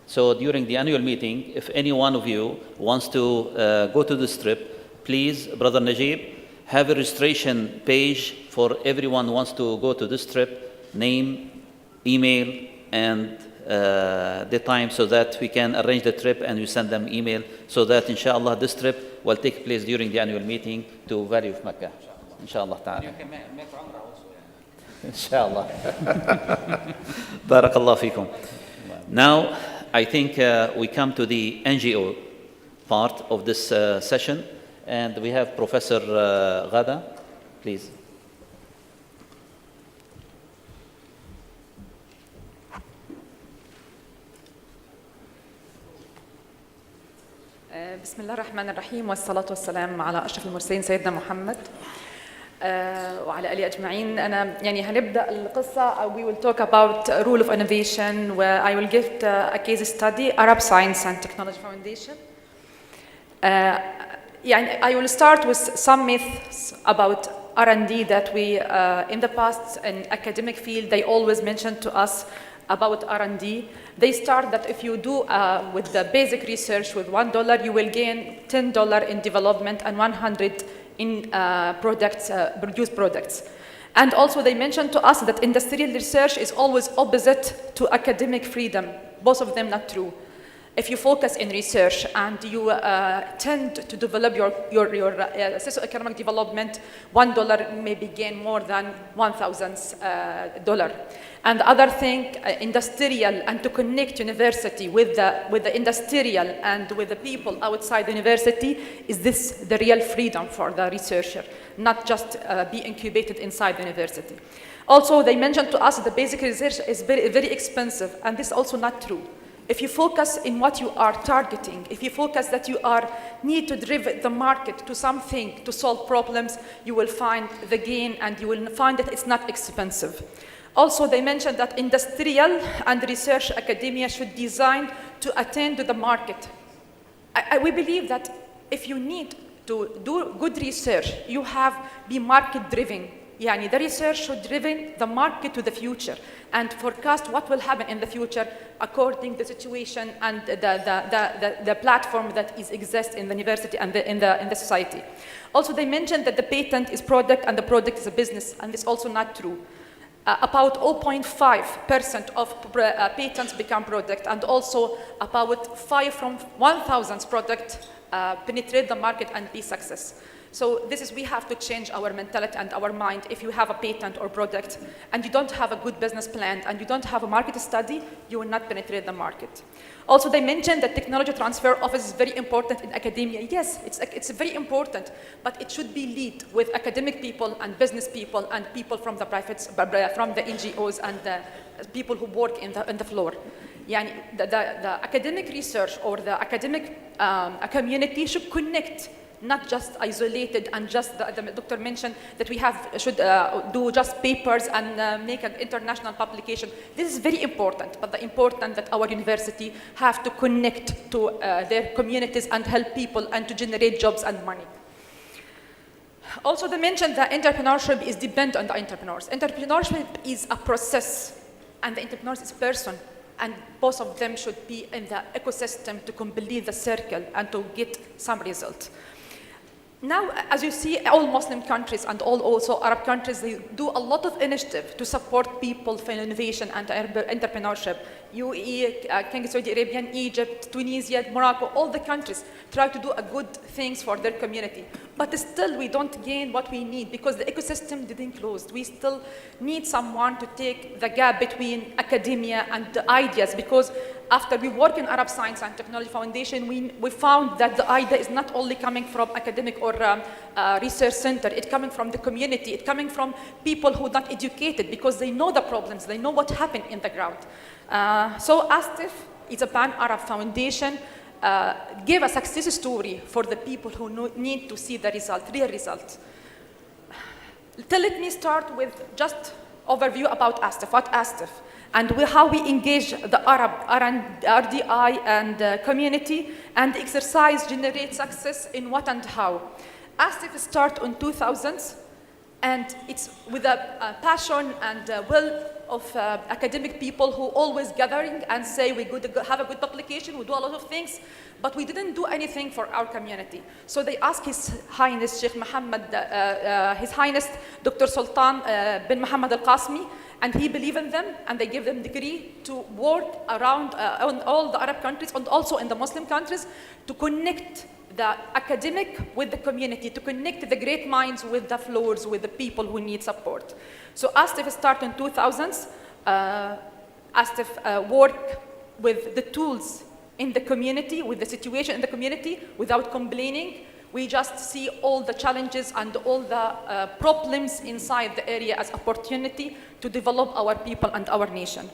So during the annual meeting, if any one of you wants to go to this trip, please, Brother Najib, have a registration page for everyone who wants to go to this trip, name, email, and the time, so that we can arrange the trip and we send them email, so that inshallah this trip will take place during the annual meeting to Valley of Mecca. Inshallah ta'ala. You can make Umrah also. Inshallah. Barakallah fikum. Now, I think we come to the NGO part of this session, and we have Professor Ghada, please. بسم الله الرحمن الرحيم والصلاة والسلام على أشرف المرسلين سيدنا محمد وعلى آله أجمعين. أنا يعني هنبدأ القصة. We will talk about rule of innovation, where I will give a case study, Arab Science and Technology Foundation. يعني I will start with some myths about R&D that we in the past in academic field they always mention to us about R&D. They start that if you do with the basic research with $1, you will gain $10 in development and 100 in produced products. And also they mentioned to us that industrial research is always opposite to academic freedom. Both of them not true. If you focus in research and you tend to develop your socioeconomic development, $1 maybe gain more than $1,000. And the other thing, industrial, and to connect university with the industrial and with the people outside the university, is this the real freedom for the researcher, not just be incubated inside the university. Also, they mentioned to us that the basic research is very, very expensive, and this is also not true. If you focus in what you are targeting, if you focus that you need to drive the market to something to solve problems, you will find the gain and you will find that it's not expensive. Also, they mentioned that industrial and research academia should design to attend to the market. We believe that if you need to do good research, you be market-driven. Yani the research should driven the market to the future and forecast what will happen in the future according to the situation and the platform that exists in the university and in the society. Also, they mentioned that the patent is product and the product is a business, and it's also not true. About 0.5% of patents become product, and also about 5 from 1,000 product penetrate the market and be success. So we have to change our mentality and our mind. If you have a patent or product and you don't have a good business plan and you don't have a market study, you will not penetrate the market. Also, they mentioned that technology transfer office is very important in academia. Yes, it's very important, but it should be led with academic people and business people and people from the from the NGOs and the people who work in the floor. Yani the academic research or the academic community should connect, not just isolated and just the doctor mentioned that we should do just papers and make an international publication. This is very important, but the important that our university have to connect to their communities and help people and to generate jobs and money. Also, they mentioned that entrepreneurship is dependent on the entrepreneurs. Entrepreneurship is a process, and the entrepreneurs is a person. And both of them should be in the ecosystem to complete the circle and to get some result. Now, as you see, all Muslim countries and all also Arab countries, they do a lot of initiative to support people for innovation and entrepreneurship. UAE, King Saudi Arabia, Egypt, Tunisia, Morocco, all the countries try to do a good things for their community. But still, we don't gain what we need because the ecosystem didn't close. We still need someone to take the gap between academia and the ideas, because after we work in Arab Science and Technology Foundation, we found that the idea is not only coming from academic or research center, it's coming from the community, it's coming from people who are not educated because they know the problems, they know what happened in the ground. So ASTIF is a Pan-Arab Foundation, gave a success story for the people who need to see the result, real results. Let me start with just overview about ASTIF, what ASTIF, and how we engage the Arab RDI and community, and exercise generate success in what and how. ASTIF started in 2000s, and it's with a passion and will of academic people who always gathering and say we could have a good publication, we do a lot of things, but we didn't do anything for our community. So they asked His Highness Sheikh Mohammed, His Highness Dr. Sultan bin Mohammed Al-Qasmi, and he believed in them, and they gave them degree to work around on all the Arab countries and also in the Muslim countries to connect the academic with the community, to connect the great minds with the floors, with the people who need support. So ASTIF started in 2000s. ASTIF work with the tools in the community, with the situation in the community, without complaining. We just see all the challenges and all the problems inside the area as opportunity to develop our people and our nation.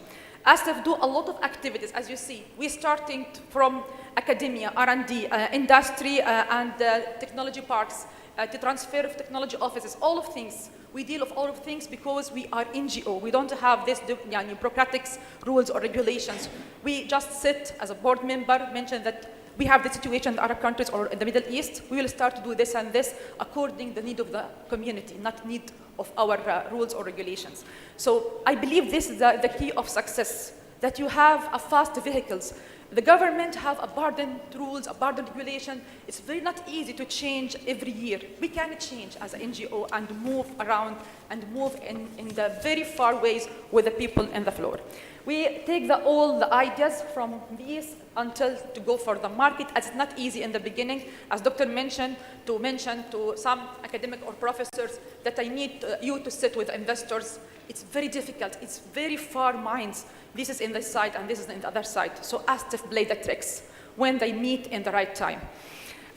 ASTIF do a lot of activities, as you see. We're starting from academia, R&D, industry, and technology parks, to transfer of technology offices, all of things. We deal with all of things because we are NGO. We don't have this bureaucratic rules or regulations. We just sit as a board member, mention that we have the situation in the Arab countries or in the Middle East. We will start to do this and this according to the need of the community, not need of our rules or regulations. So I believe this is the key of success, that you have a fast vehicles. The government have a burden rules, a burden regulation. It's very not easy to change every year. We can change as an NGO and move around and move in the very far ways with the people in the floor. We take all the ideas from these until to go for the market, as it's not easy in the beginning. As Dr. mentioned to some academic or professors that I need you to sit with investors. It's very difficult. It's very far minds. This is in this side and this is in the other side. So ASTIF play the tricks when they meet in the right time.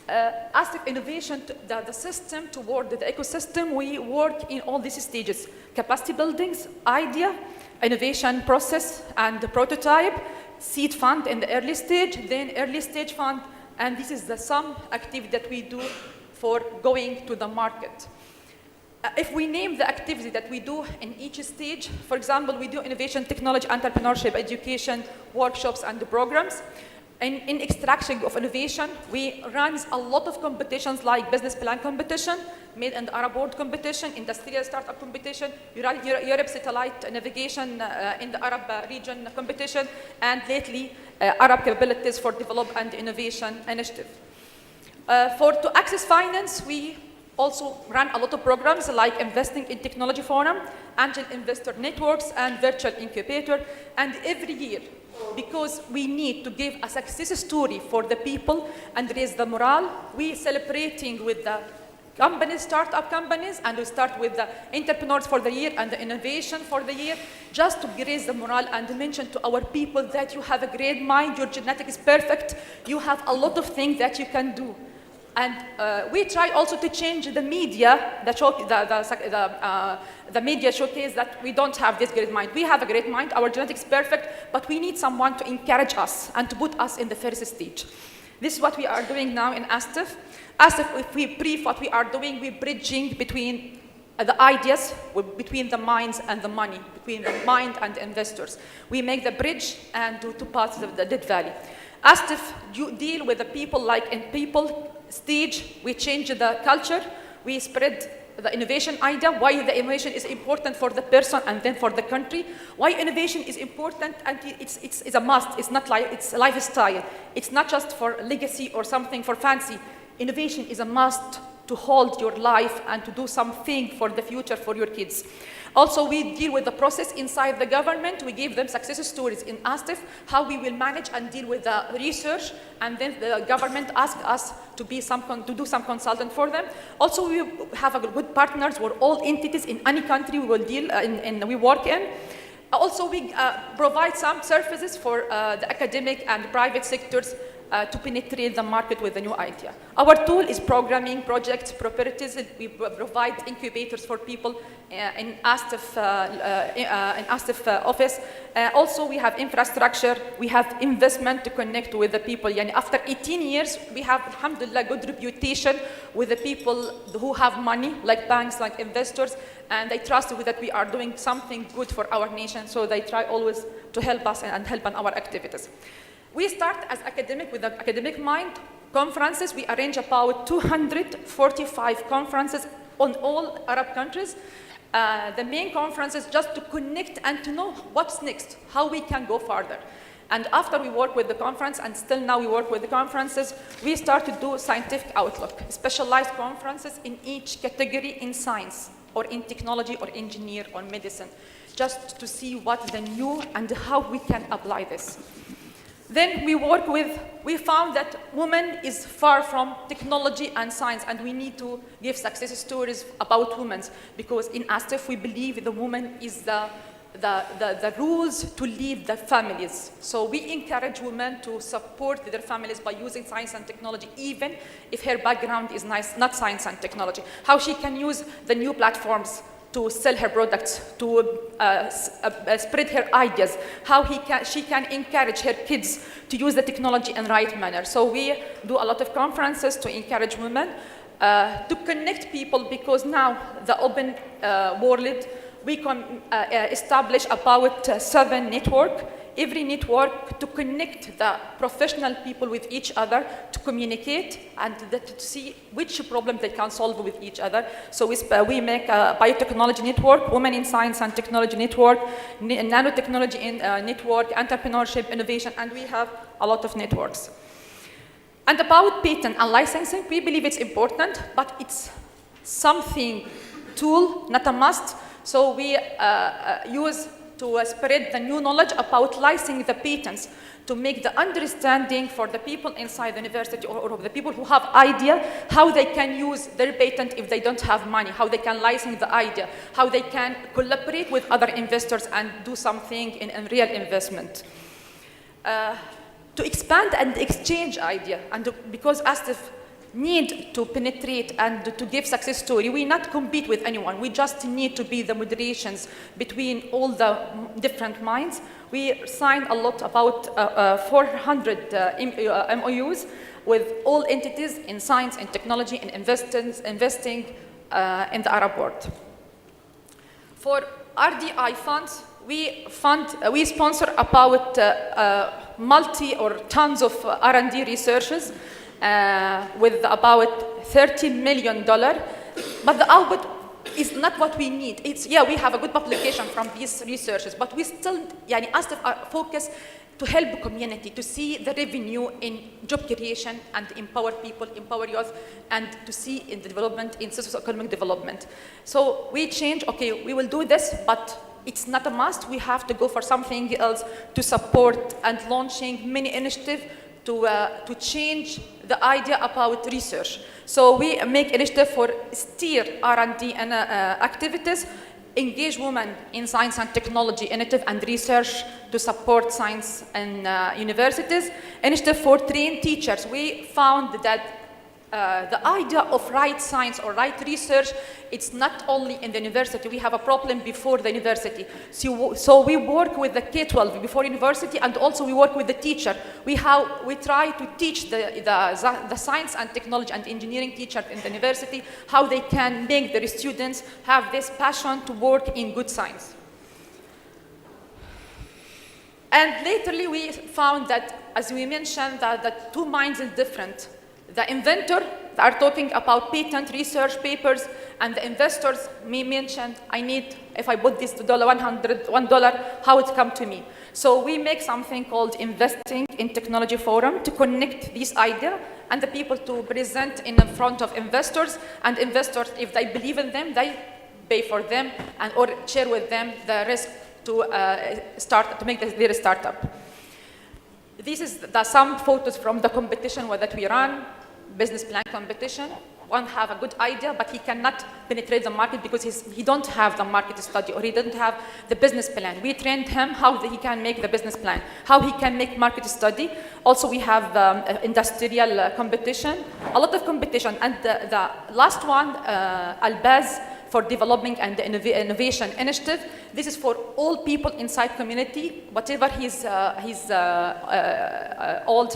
ASTIF innovation, the system toward the ecosystem, we work in all these stages: capacity buildings, idea, innovation process, and the prototype, seed fund in the early stage, then early stage fund, and this is the some activity that we do for going to the market. If we name the activity that we do in each stage, for example, we do innovation, technology, entrepreneurship, education, workshops, and the programs. In extraction of innovation, we run a lot of competitions like business plan competition, made in the Arab world competition, industrial startup competition, Europe satellite navigation in the Arab region competition, and lately Arab capabilities for development and innovation initiative. To access finance, we also run a lot of programs like Investing in Technology Forum, Angel Investor Networks, and Virtual Incubator. And every year, because we need to give a success story for the people and raise the morale, we celebrating with the companies, startup companies, and we start with the entrepreneurs for the year and the innovation for the year, just to raise the morale and to mention to our people that you have a great mind, your genetic is perfect, you have a lot of things that you can do. And we try also to change the media, the media showcase that we don't have this great mind. We have a great mind, our genetics is perfect, but we need someone to encourage us and to put us in the first stage. This is what we are doing now in ASTIF. ASTIF, if we brief what we are doing, we're bridging between the ideas, between the minds and the money, between the mind and the investors. We make the bridge and do two parts of the dead valley. ASTIF, you deal with the people like in people stage, we change the culture, we spread the innovation idea, why the innovation is important for the person and then for the country, why innovation is important and it's a must, it's not like, it's a lifestyle. It's not just for legacy or something for fancy. Innovation is a must to hold your life and to do something for the future for your kids. Also, we deal with the process inside the government. We give them success stories in ASTIF, how we will manage and deal with the research, and then the government asks us to do some consultant for them. Also, we have a good partners with all entities in any country we will deal we work in. Also, we provide some services for the academic and private sectors to penetrate the market with a new idea. Our tool is programming, projects, properties. We provide incubators for people in ASTIF office. Also, we have infrastructure. We have investment to connect with the people. Yani after 18 years, we have, alhamdulillah, good reputation with the people who have money, like banks, like investors, and they trust that we are doing something good for our nation, so they try always to help us and help on our activities. We start as academic with the academic mind. Conferences, we arrange about 245 conferences on all Arab countries. The main conferences just to connect and to know what's next, how we can go further. And after we work with the conference, and still now we work with the conferences, we start to do scientific outlook, specialized conferences in each category in science, or in technology, or engineer, or medicine, just to see what's the new and how we can apply this. Then we found that women is far from technology and science, and we need to give success stories about women, because in ASTIF we believe the woman is the rules to lead the families. So we encourage women to support their families by using science and technology, even if her background is not science and technology. How she can use the new platforms to sell her products, to spread her ideas, how she can encourage her kids to use the technology in the right manner. So we do a lot of conferences to encourage women, to connect people, because now the open world, we can establish about 7 networks. Every network to connect the professional people with each other, to communicate and to see which problem they can solve with each other. So we make a biotechnology network, women in science and technology network, nanotechnology network, entrepreneurship, innovation, and we have a lot of networks. And about patent and licensing, we believe it's important, but it's something tool, not a must. So we use to spread the new knowledge about licensing the patents, to make the understanding for the people inside the university or the people who have idea, how they can use their patent if they don't have money, how they can license the idea, how they can collaborate with other investors and do something in real investment. To expand and exchange idea, and because ASTIF need to penetrate and to give success story. We not compete with anyone. We just need to be the moderations between all the different minds. We signed a lot, about 400 MOUs with all entities in science and technology and investing in the Arab world. For RDI funds, we sponsor about multi or tons of R&D researches with about $30 million, but the output is not what we need. We have a good publication from these researchers, but we still, ASTIF are focused to help the community, to see the revenue in job creation and empower people, empower youth, and to see in the development, in socio-economic development. So we change, okay, we will do this, but it's not a must. We have to go for something else to support and launching many initiatives to change the idea about research. So we make initiative for steer R&D and activities, engage women in science and technology initiative and research to support science and universities. Initiative for trained teachers. We found that the idea of right science or right research, it's not only in the university. We have a problem before the university. So we work with the K-12 before university, and also we work with the teacher. We try to teach the science and technology and engineering teachers in the university how they can make their students have this passion to work in good science. And lately we found that, as we mentioned, that the two minds are different. The inventor are talking about patent research papers, and the investors may mention, I need, if I put this $100, how it come to me. So we make something called Investing in Technology Forum to connect this idea and the people to present in front of investors, and investors, if they believe in them, they pay for them and or share with them the risk to make their startup. This is some photos from the competition that we run, business plan competition. One have a good idea, but he cannot penetrate the market because he don't have the market study or he doesn't have the business plan. We trained him how he can make the business plan, how he can make market study. Also, we have industrial competition, a lot of competition. And the last one, Albaz, for development and the innovation initiative. This is for all people inside community, whatever his old,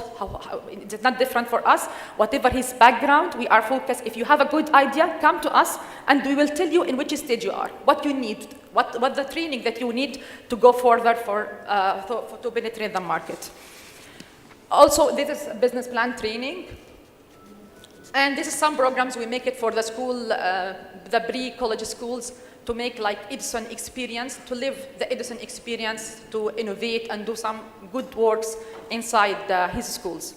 it's not different for us, whatever his background, we are focused. If you have a good idea, come to us and we will tell you in which stage you are, what you need, what the training that you need to go further to penetrate the market. Also, this is business plan training. And this is some programs we make it for the school, the pre-college schools, to make like Edison experience, to live the Edison experience, to innovate and do some good works inside his schools.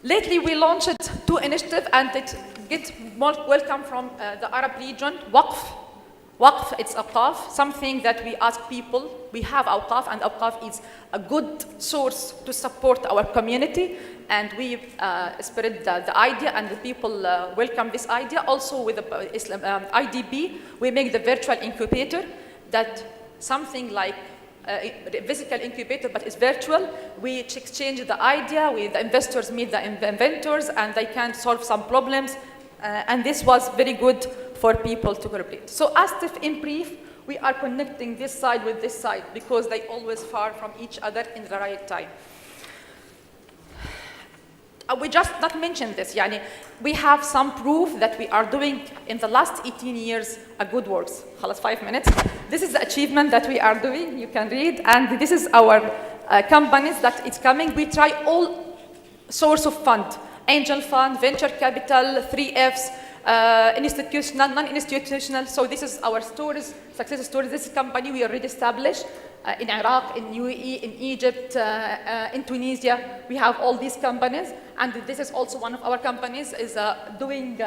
Lately, we launched two initiatives, and it gets more welcome from the Arab region. Waqf, it's awqaf, something that we ask people. We have awqaf, and awqaf is a good source to support our community, and we spread the idea, and the people welcome this idea. Also with the IDB, we make the virtual incubator, that something like physical incubator, but it's virtual. We exchange the idea, the investors meet the inventors, and they can solve some problems. And this was very good for people to cooperate. So ASTIF, in brief, we are connecting this side with this side because they always far from each other in the right time. We just not mentioned this. Yani, we have some proof that we are doing in the last 18 years a good works. 5 minutes. This is the achievement that we are doing. You can read. And this is our companies that it's coming. We try all source of fund. Angel fund, venture capital, 3Fs, institutional, non-institutional. So this is our stories, success stories. This company we already established in Iraq, in UAE, in Egypt, in Tunisia. We have all these companies. And this is also one of our companies is doing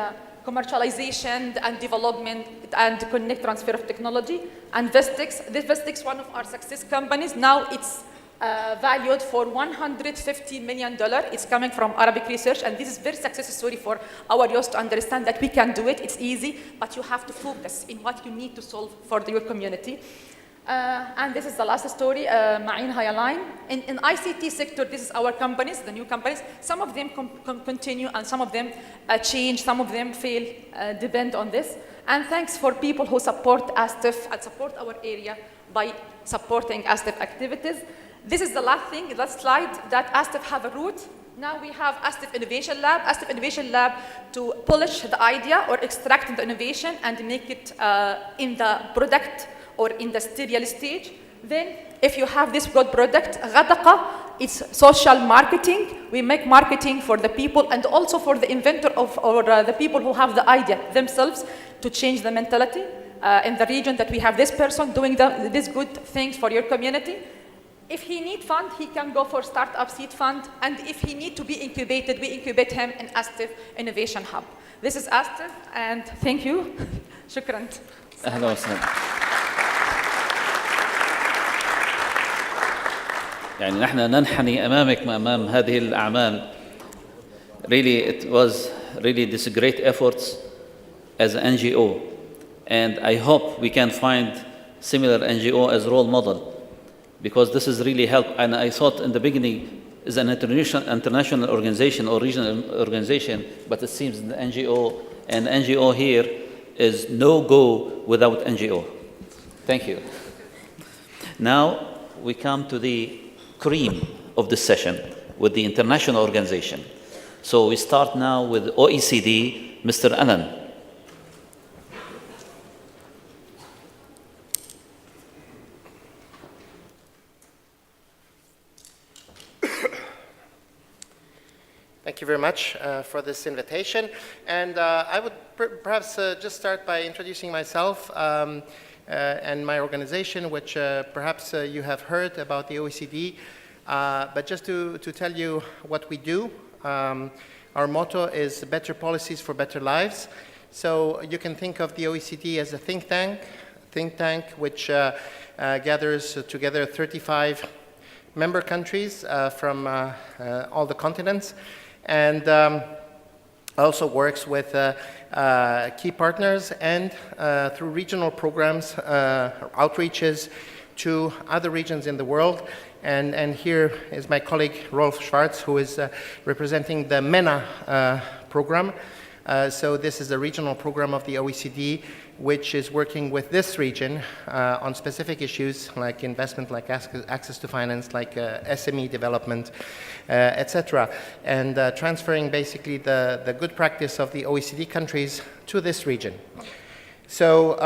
commercialization and development and connect transfer of technology. And Vestix, this Vestix, one of our success companies. Now it's valued for $150 million. It's coming from Arabic research, and this is very success story for our youth to understand that we can do it. It's easy, but you have to focus in what you need to solve for your community. And this is the last story, Ma'in High Line. In ICT sector, this is our companies, the new companies. Some of them continue, and some of them change, some of them fail, depend on this. And thanks for people who support ASTIF and support our area by supporting ASTIF activities. This is the last thing, last slide, that ASTIF have a root. Now we have ASTIF Innovation Lab. ASTIF Innovation Lab to polish the idea or extract the innovation and make it in the product or industrial stage. Then, if you have this good product, Ghadaqa, it's social marketing. We make marketing for the people and also for the inventor or the people who have the idea themselves to change the mentality. In the region that we have this person doing these good things for your community. If he need fund, he can go for startup seed fund. And if he need to be incubated, we incubate him in ASTIF Innovation Hub. This is ASTIF, and thank you. Shukran. يعني نحن ننحني أمامك أمام هذه الأعمال. Really, it was really this great efforts as an NGO, and I hope we can find similar NGO as role model, because this is really help. And I thought in the beginning is an international organization or regional organization, but it seems the NGO and NGO here is no go without NGO. Thank you. Now we come to the cream of this session with the international organization. So we start now with OECD, Mr. Alan. Thank you very much for this invitation. And I would perhaps just start by introducing myself and my organization, which perhaps you have heard about the OECD. But just to tell you what we do, our motto is better policies for better lives. So you can think of the OECD as a think tank which gathers together 35 member countries from all the continents, and also works with key partners and through regional programs, outreaches to other regions in the world. And here is my colleague Rolf Schwarz, who is representing the MENA program. So this is a regional program of the OECD, which is working with this region on specific issues like investment, like access to finance, like SME development, etc. And transferring basically the good practice of the OECD countries to this region. So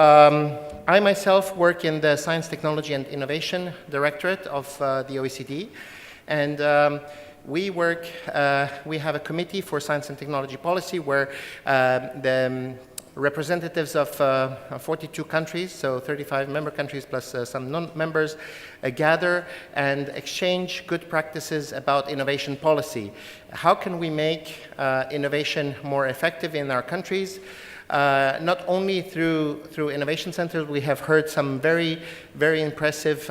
I myself work in the Science, Technology and Innovation Directorate of the OECD. And we work, we have a committee for science and technology policy where the representatives of 42 countries, so 35 member countries plus some non-members, gather and exchange good practices about innovation policy. How can we make innovation more effective in our countries? Not only through innovation centers. We have heard some very, very impressive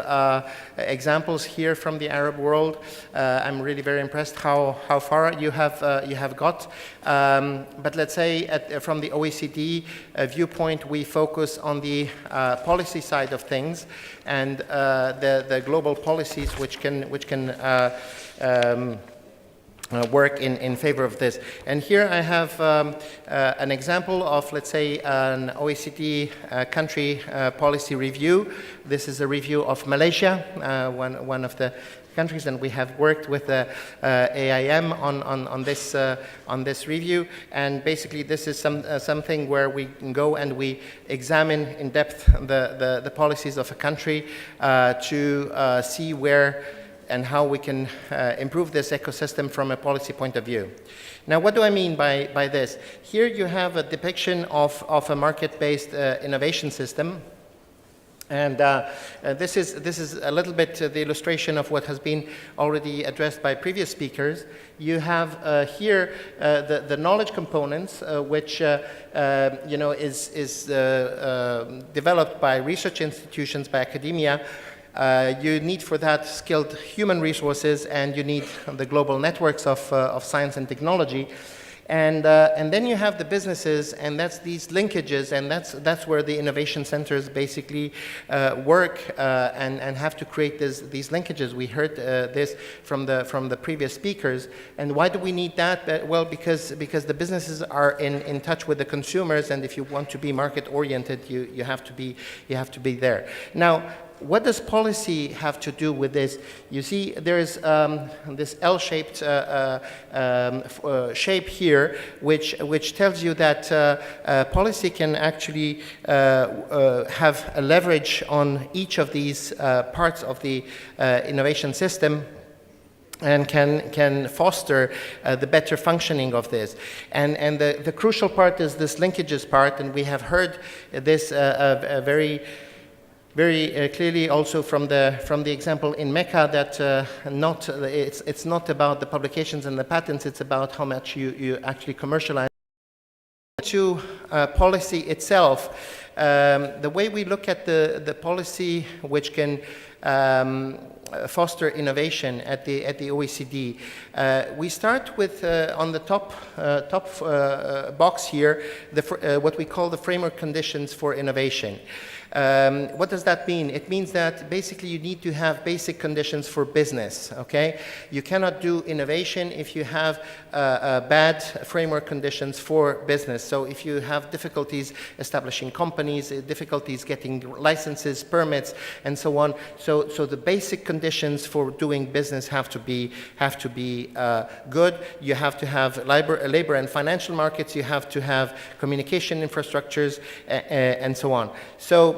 examples here from the Arab world. I'm really very impressed how far you have got. But let's say from the OECD viewpoint, we focus on the policy side of things and the global policies which can work in favor of this. And here I have an example of, let's say, an OECD country policy review. This is a review of Malaysia, one of the countries, and we have worked with the AIM on this review. And basically, this is something where we go and we examine in depth the policies of a country to see where and how we can improve this ecosystem from a policy point of view. Now, what do I mean by this? Here you have a depiction of a market-based innovation system. And this is a little bit the illustration of what has been already addressed by previous speakers. You have here the knowledge components, which is developed by research institutions, by academia. You need for that skilled human resources, and you need the global networks of science and technology. And then you have the businesses, and that's these linkages, and that's where the innovation centers basically work and have to create these linkages. We heard this from the previous speakers. And why do we need that? Well, because the businesses are in touch with the consumers, and if you want to be market oriented, you have to be there. Now, what does policy have to do with this? You see, there is this L-shaped shape here, which tells you that policy can actually have a leverage on each of these parts of the innovation system, and can foster the better functioning of this. And the crucial part is this linkages part, and we have heard this very clearly also from the example in Mecca, that it's not about the publications and the patents, it's about how much you actually commercialize. To policy itself, the way we look at the policy which can foster innovation at the OECD. We start with, on the top box here, what we call the framework conditions for innovation. What does that mean? It means that basically you need to have basic conditions for business, okay? You cannot do innovation if you have bad framework conditions for business. So if you have difficulties establishing companies, difficulties getting licenses, permits, and so on, so the basic conditions for doing business have to be good. You have to have labor and financial markets, you have to have communication infrastructures, and so on. So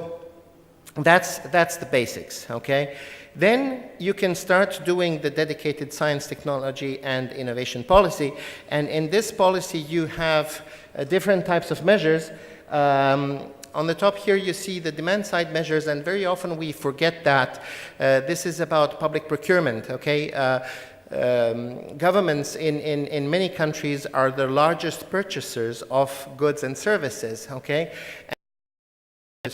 that's the basics, okay? Then you can start doing the dedicated science, technology, and innovation policy. And in this policy, you have different types of measures. On the top here, you see the demand-side measures, and very often we forget that this is about public procurement, okay? Governments in many countries are the largest purchasers of goods and services, okay?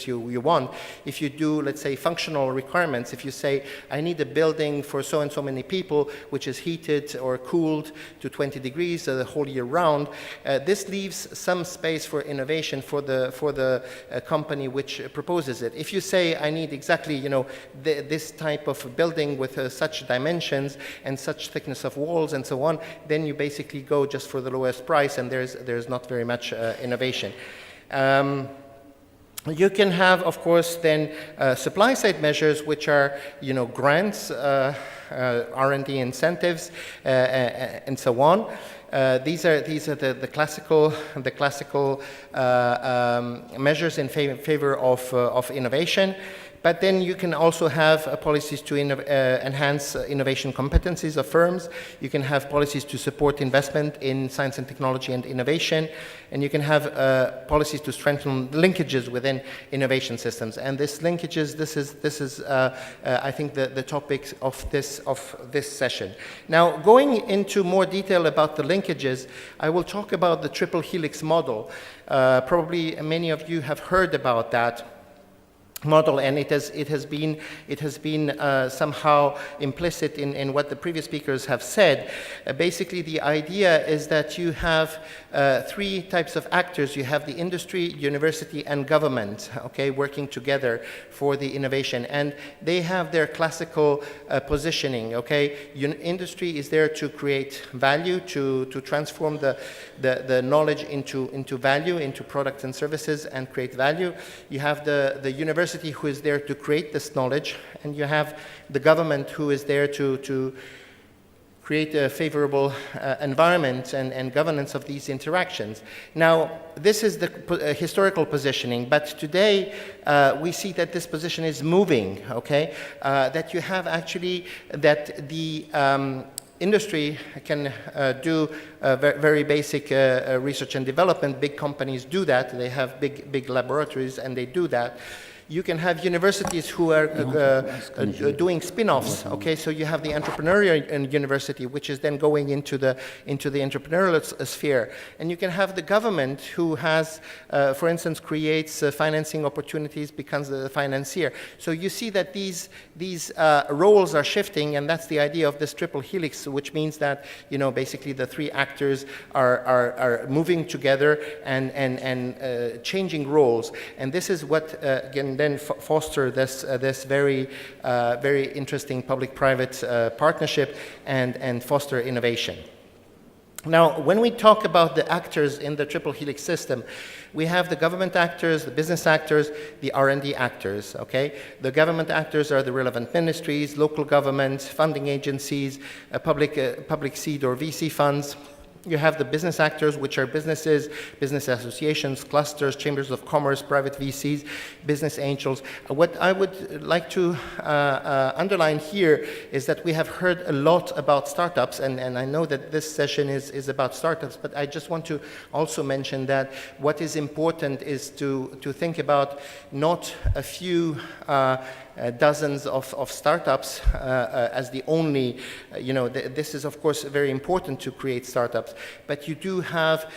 You want. If you do, let's say, functional requirements, if you say, I need a building for so and so many people, which is heated or cooled to 20 degrees the whole year round, this leaves some space for innovation for the company which proposes it. If you say, I need exactly, you know, this type of building with such dimensions and such thickness of walls and so on, then you basically go just for the lowest price, and there's not very much innovation. You can have, of course, then supply-side measures, which are, you know, grants, R&D incentives, and so on. These are the classical measures in favor of innovation. But then you can also have policies to enhance innovation competencies of firms. You can have policies to support investment in science and technology and innovation. And you can have policies to strengthen linkages within innovation systems. And this linkages, this is I think, the topic of this session. Now, going into more detail about the linkages, I will talk about the triple helix model. Probably many of you have heard about that model, and it has been somehow implicit in what the previous speakers have said. Basically, the idea is that you have three types of actors. You have the industry, university, and government, okay, working together for the innovation, and they have their classical positioning, okay? Industry is there to create value, to transform the knowledge into value, into products and services, and create value. You have the university who is there to create this knowledge, and you have the government who is there to create a favorable environment and governance of these interactions. Now, this is the historical positioning, but today we see that this position is moving, okay? That you have actually, that the industry can do very basic research and development. Big companies do that. They have big laboratories, and they do that. You can have universities who are doing spin-offs, okay? So you have the entrepreneurial university, which is then going into the entrepreneurial sphere. And you can have the government who has, for instance, creates financing opportunities, becomes the financier. So you see that these roles are shifting, and that's the idea of this triple helix, which means that, you know, basically the three actors are moving together and changing roles. And this is what can then foster this very interesting public-private partnership and foster innovation. Now, when we talk about the actors in the triple helix system, we have the government actors, the business actors, the R&D actors, okay? The government actors are the relevant ministries, local governments, funding agencies, public seed or VC funds. You have the business actors, which are businesses, business associations, clusters, chambers of commerce, private VCs, business angels. What I would like to underline here is that we have heard a lot about startups, and I know that this session is about startups, but I just want to also mention that what is important is to think about not a few dozens of startups as the only, this is of course very important to create startups, but you do have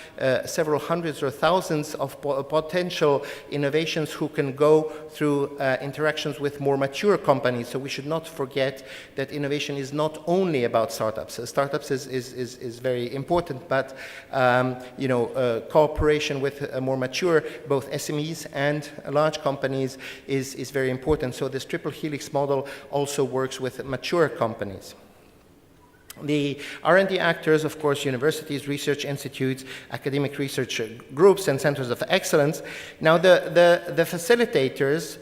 several hundreds or thousands of potential innovations who can go through interactions with more mature companies. So we should not forget that innovation is not only about startups. Startups is very important, but cooperation with more mature, both SMEs and large companies is very important. So this triple helix model also works with mature companies. The R&D actors, of course, universities, research institutes, academic research groups, and centers of excellence. Now, the facilitators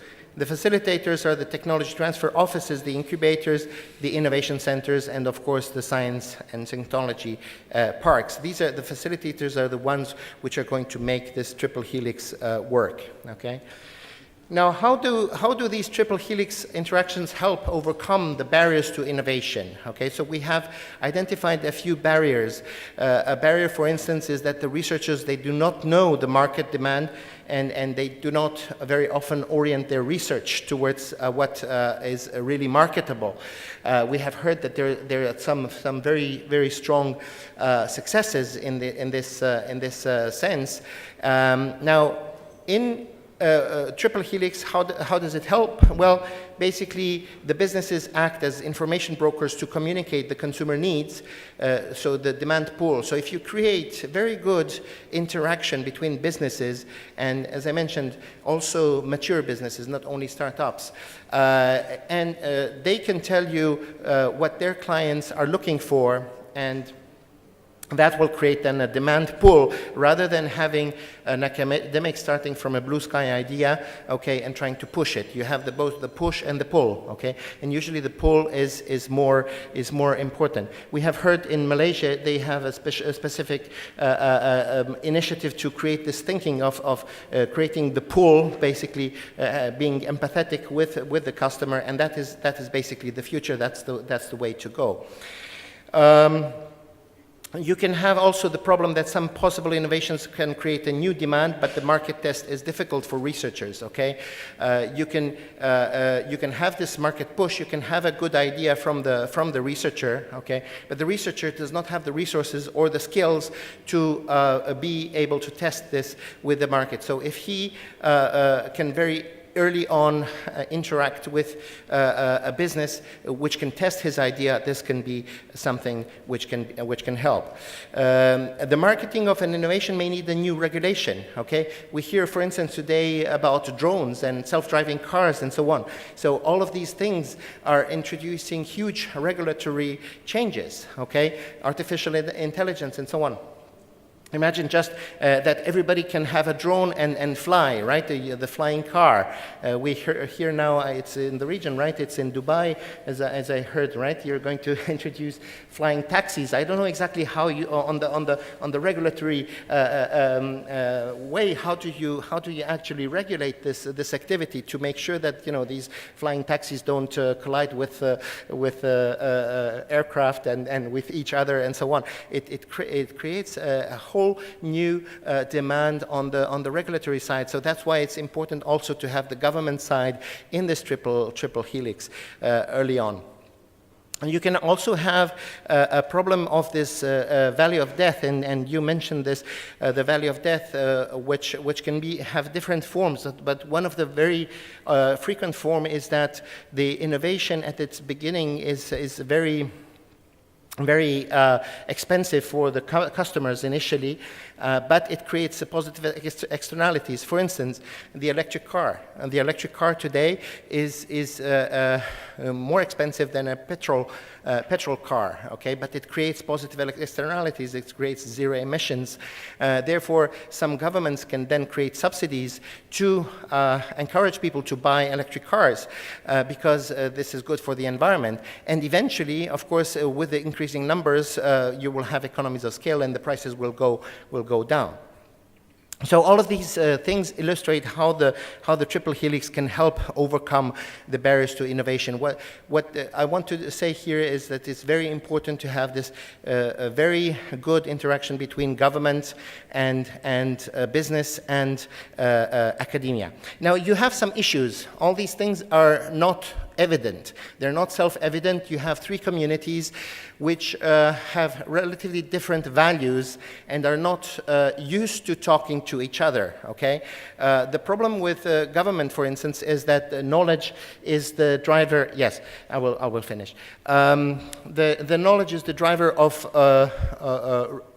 are the technology transfer offices, the incubators, the innovation centers, and of course the science and technology parks. These are the facilitators are the ones which are going to make this triple helix work. Okay. Now, how do these triple helix interactions help overcome the barriers to innovation? Okay, so we have identified a few barriers. A barrier, for instance, is that the researchers, they do not know the market demand, and they do not very often orient their research towards what is really marketable. We have heard that there are some very, very strong successes in this sense. Now, in triple helix, how does it help? Well, basically, the businesses act as information brokers to communicate the consumer needs, so the demand pool. So if you create very good interaction between businesses, and as I mentioned, also mature businesses, not only startups, and they can tell you what their clients are looking for, and that will create then a demand pull, rather than having an academic starting from a blue sky idea, okay, and trying to push it. You have both the push and the pull, okay, and usually the pull is more important. We have heard in Malaysia they have a specific initiative to create this thinking of creating the pull, basically being empathetic with the customer, and that is basically the future. That's the way to go. You can have also the problem that some possible innovations can create a new demand, but the market test is difficult for researchers, okay? You can have this market push, you can have a good idea from the researcher, okay? But the researcher does not have the resources or the skills to be able to test this with the market. So if he can very early on interact with a business which can test his idea, this can be something which can help. The marketing of an innovation may need a new regulation, okay? We hear, for instance, today about drones and self-driving cars and so on. So all of these things are introducing huge regulatory changes, okay? Artificial intelligence and so on. Imagine just that everybody can have a drone and fly, right? The flying car. We hear now, it's in the region, right? It's in Dubai, as I heard, right? You're going to introduce flying taxis. I don't know exactly how you on the regulatory way. How do you actually regulate this activity to make sure that these flying taxis don't collide with aircraft and with each other and so on? It creates a whole new demand on the regulatory side. So that's why it's important also to have the government side in this triple helix early on. And you can also have a problem of this valley of death, and you mentioned this, the valley of death, which can have different forms. But one of the very frequent form is that the innovation at its beginning is very expensive for the customers initially, but it creates positive externalities. For instance, the electric car. And the electric car today is more expensive than a petrol car, okay? But it creates positive externalities. It creates zero emissions. Therefore, some governments can then create subsidies to encourage people to buy electric cars because this is good for the environment. And eventually, of course, with the increasing numbers, you will have economies of scale, and the prices will go down. So all of these things illustrate how the triple helix can help overcome the barriers to innovation. What I want to say here is that it's very important to have this a very good interaction between government and business and academia. Now you have some issues. All these things are not evident. They're not self-evident. You have three communities which have relatively different values and are not used to talking to each other, okay? The problem with government, for instance, is that knowledge is the driver. Yes, I will finish. The knowledge is the driver of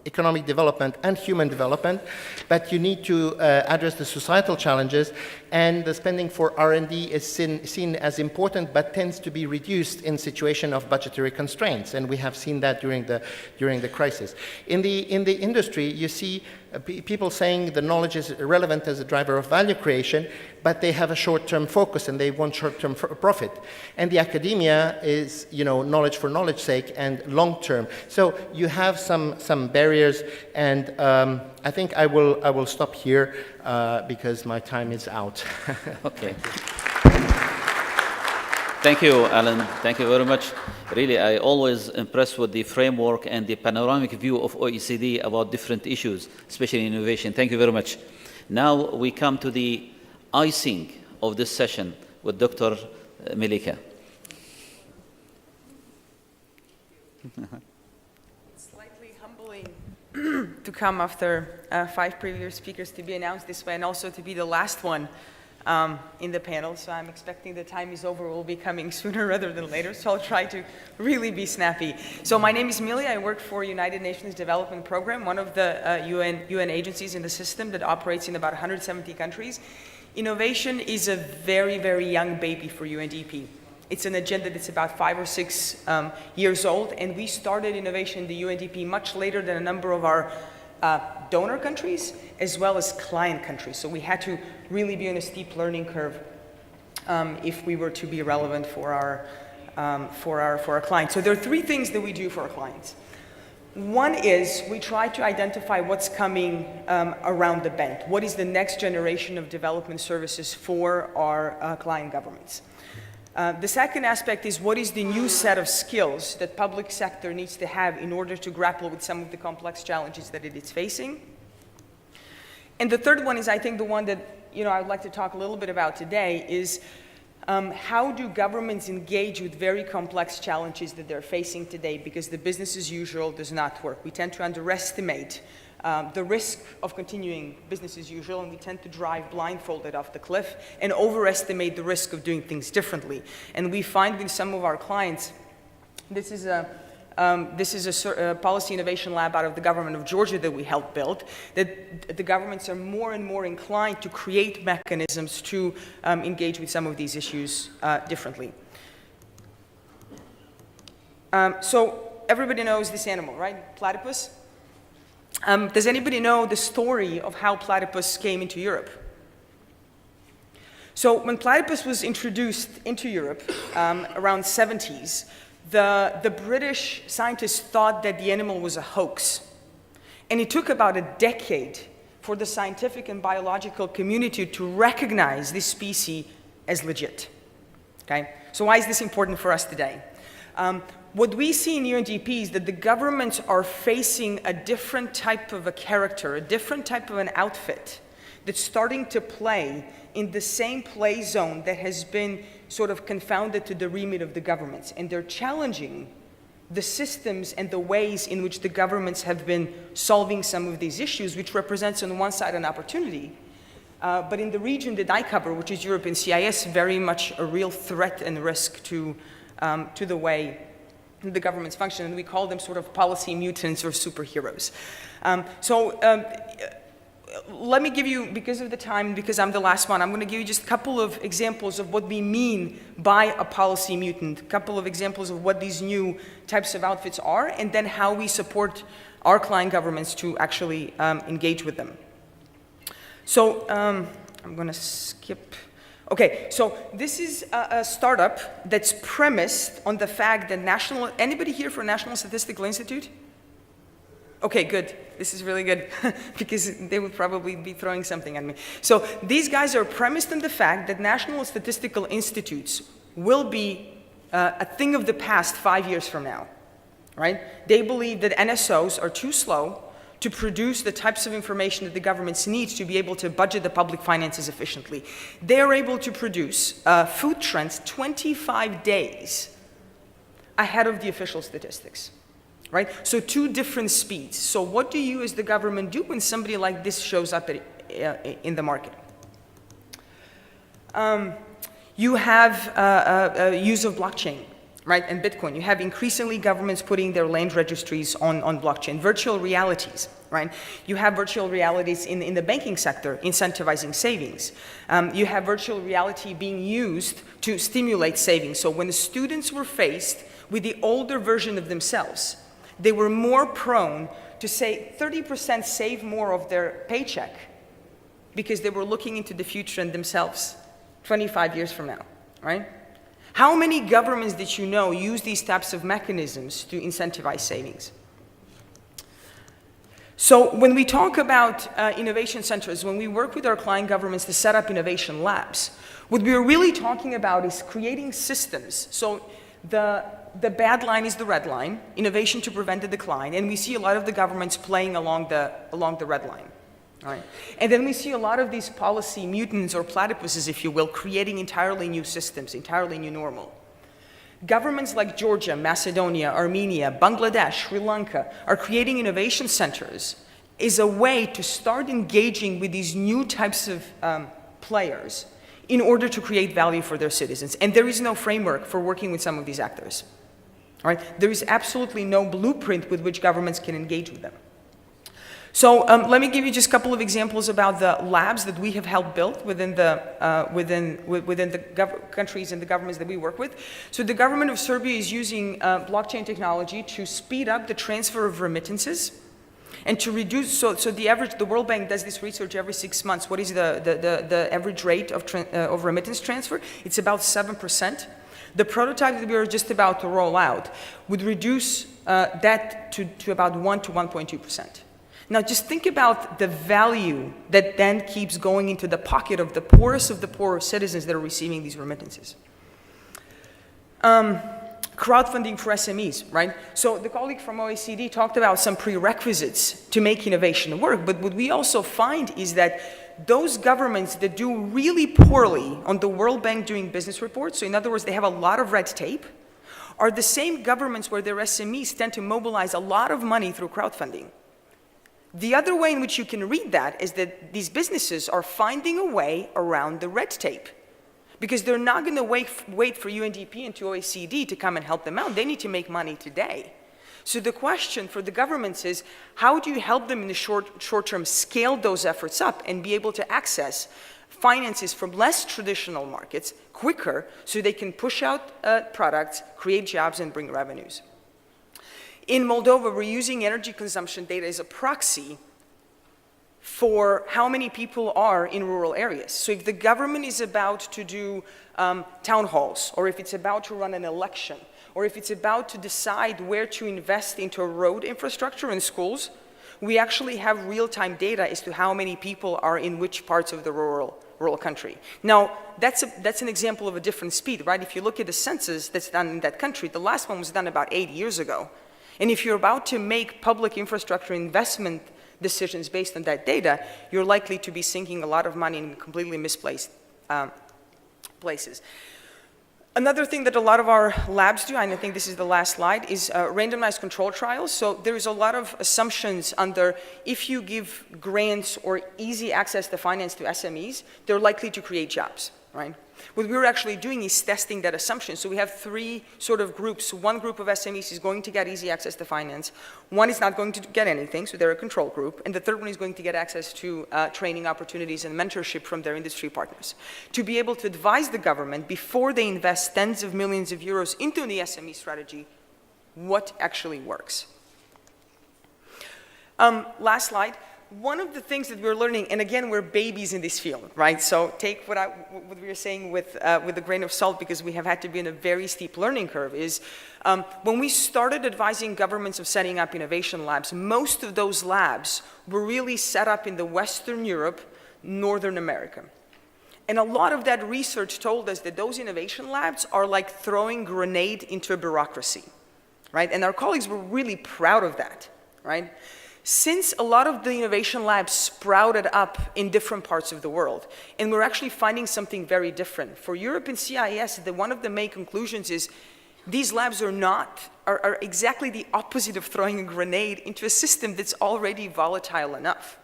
economic development and human development, but you need to address the societal challenges, and the spending for R&D is seen as important, but tends to be reduced in situation of budgetary constraints, and we have seen that during the crisis. In the industry, you see people saying the knowledge is relevant as a driver of value creation, but they have a short-term focus and they want short-term profit. And the academia is, knowledge for knowledge's sake and long-term. So you have some barriers, and I think I will stop here because my time is out. Okay. Thank you, Alan. Thank you very much. Really, I always impressed with the framework and the panoramic view of OECD about different issues, especially innovation. Thank you very much. Now we come to the icing of this session with Dr. Melika. It's slightly humbling to come after 5 previous speakers to be announced this way, and also to be the last one in the panel. So I'm expecting the time is over. We'll be coming sooner rather than later, so I'll try to really be snappy. So my name is Millie. I work for United Nations Development Program, one of the UN agencies in the system that operates in about 170 countries. Innovation is a very, very young baby for UNDP. It's an agenda that's about 5 or 6 years old, and we started innovation in the UNDP much later than a number of our donor countries as well as client countries. So we had to really be on a steep learning curve if we were to be relevant for our clients. So there are 3 things that we do for our clients. One is we try to identify what's coming around the bend. What is the next generation of development services for our client governments? The second aspect is what is the new set of skills that public sector needs to have in order to grapple with some of the complex challenges that it is facing. And the third one is, I think, the one that I'd like to talk a little bit about today is how do governments engage with very complex challenges that they're facing today, because the business as usual does not work. We tend to underestimate the risk of continuing business as usual, and we tend to drive blindfolded off the cliff and overestimate the risk of doing things differently. And we find with some of our clients, this is a policy innovation lab out of the government of Georgia that we helped build, that the governments are more and more inclined to create mechanisms to engage with some of these issues differently. So everybody knows this animal, right? Platypus. Does anybody know the story of how platypus came into Europe? So when platypus was introduced into Europe around 70s, the British scientists thought that the animal was a hoax. And it took about a decade for the scientific and biological community to recognize this species as legit. Okay? So why is this important for us today? What we see in UNDP is that the governments are facing a different type of a character, a different type of an outfit that's starting to play in the same play zone that has been sort of confounded to the remit of the governments. And they're challenging the systems and the ways in which the governments have been solving some of these issues, which represents on one side an opportunity, but in the region that I cover, which is Europe and CIS, very much a real threat and risk to the way the governments function, and we call them sort of policy mutants or superheroes. Let me give you, because of the time, because I'm the last one, I'm going to give you just a couple of examples of what we mean by a policy mutant, a couple of examples of what these new types of outfits are, and then how we support our client governments to actually engage with them. So I'm going to skip. Okay, so this is a startup that's premised on the fact that anybody here for National Statistical Institute? Okay, good. This is really good because they would probably be throwing something at me. So these guys are premised on the fact that national statistical institutes will be a thing of the past 5 years from now, right? They believe that NSOs are too slow to produce the types of information that the governments need to be able to budget the public finances efficiently. They are able to produce food trends 25 days ahead of the official statistics. Right? So 2 different speeds. So what do you as the government do when somebody like this shows up in the market? You have use of blockchain, right, and Bitcoin. You have increasingly governments putting their land registries on blockchain. Virtual realities, right? You have virtual realities in the banking sector, incentivizing savings. You have virtual reality being used to stimulate savings. So when the students were faced with the older version of themselves, they were more prone to say 30% save more of their paycheck because they were looking into the future and themselves 25 years from now, right? How many governments did you know use these types of mechanisms to incentivize savings? So when we talk about innovation centers, when we work with our client governments to set up innovation labs, what we're really talking about is creating systems. So the bad line is the red line, innovation to prevent the decline, and we see a lot of the governments playing along the red line. Right? And then we see a lot of these policy mutants or platypuses, if you will, creating entirely new systems, entirely new normal. Governments like Georgia, Macedonia, Armenia, Bangladesh, Sri Lanka are creating innovation centers as a way to start engaging with these new types of players in order to create value for their citizens. And there is no framework for working with some of these actors. Right? There is absolutely no blueprint with which governments can engage with them. So let me give you just a couple of examples about the labs that we have helped build within the countries and the governments that we work with. So the government of Serbia is using blockchain technology to speed up the transfer of remittances and to reduce, so the World Bank does this research every 6 months. What is the average rate of remittance transfer? It's about 7%. The prototype that we are just about to roll out would reduce that to about 1 to 1.2%. Now just think about the value that then keeps going into the pocket of the poorest of the poor citizens that are receiving these remittances. Crowdfunding for SMEs, right? So the colleague from OECD talked about some prerequisites to make innovation work, but what we also find is that those governments that do really poorly on the World Bank doing business reports, so in other words, they have a lot of red tape, are the same governments where their SMEs tend to mobilize a lot of money through crowdfunding. The other way in which you can read that is that these businesses are finding a way around the red tape because they're not going to wait for UNDP and to OECD to come and help them out. They need to make money today. So the question for the governments is, how do you help them in the short term scale those efforts up and be able to access finances from less traditional markets quicker so they can push out products, create jobs, and bring revenues? In Moldova, we're using energy consumption data as a proxy for how many people are in rural areas. So if the government is about to do town halls, or if it's about to run an election, or if it's about to decide where to invest into road infrastructure and schools, we actually have real-time data as to how many people are in which parts of the rural country. Now, that's an example of a different speed, right? If you look at the census that's done in that country, the last one was done about 8 years ago. And if you're about to make public infrastructure investment decisions based on that data, you're likely to be sinking a lot of money in completely misplaced places. Another thing that a lot of our labs do, and I think this is the last slide, is randomized control trials. So there's a lot of assumptions under if you give grants or easy access to finance to SMEs, they're likely to create jobs, right? What we're actually doing is testing that assumption. So we have 3 sort of groups. One group of SMEs is going to get easy access to finance. One is not going to get anything, so they're a control group. And the third one is going to get access to training opportunities and mentorship from their industry partners. To be able to advise the government before they invest tens of millions of euros into the SME strategy, what actually works. Last slide. one of the things that we're learning, and again, we're babies in this field, right? So take what we were saying with a grain of salt, because we have had to be in a very steep learning curve, is when we started advising governments of setting up innovation labs, most of those labs were really set up in the Western Europe, Northern America. And a lot of that research told us that those innovation labs are like throwing a grenade into a bureaucracy, right? And our colleagues were really proud of that, right? Since a lot of the innovation labs sprouted up in different parts of the world, and we're actually finding something very different. For Europe and CIS, one of the main conclusions is these labs are exactly the opposite of throwing a grenade into a system that's already volatile enough,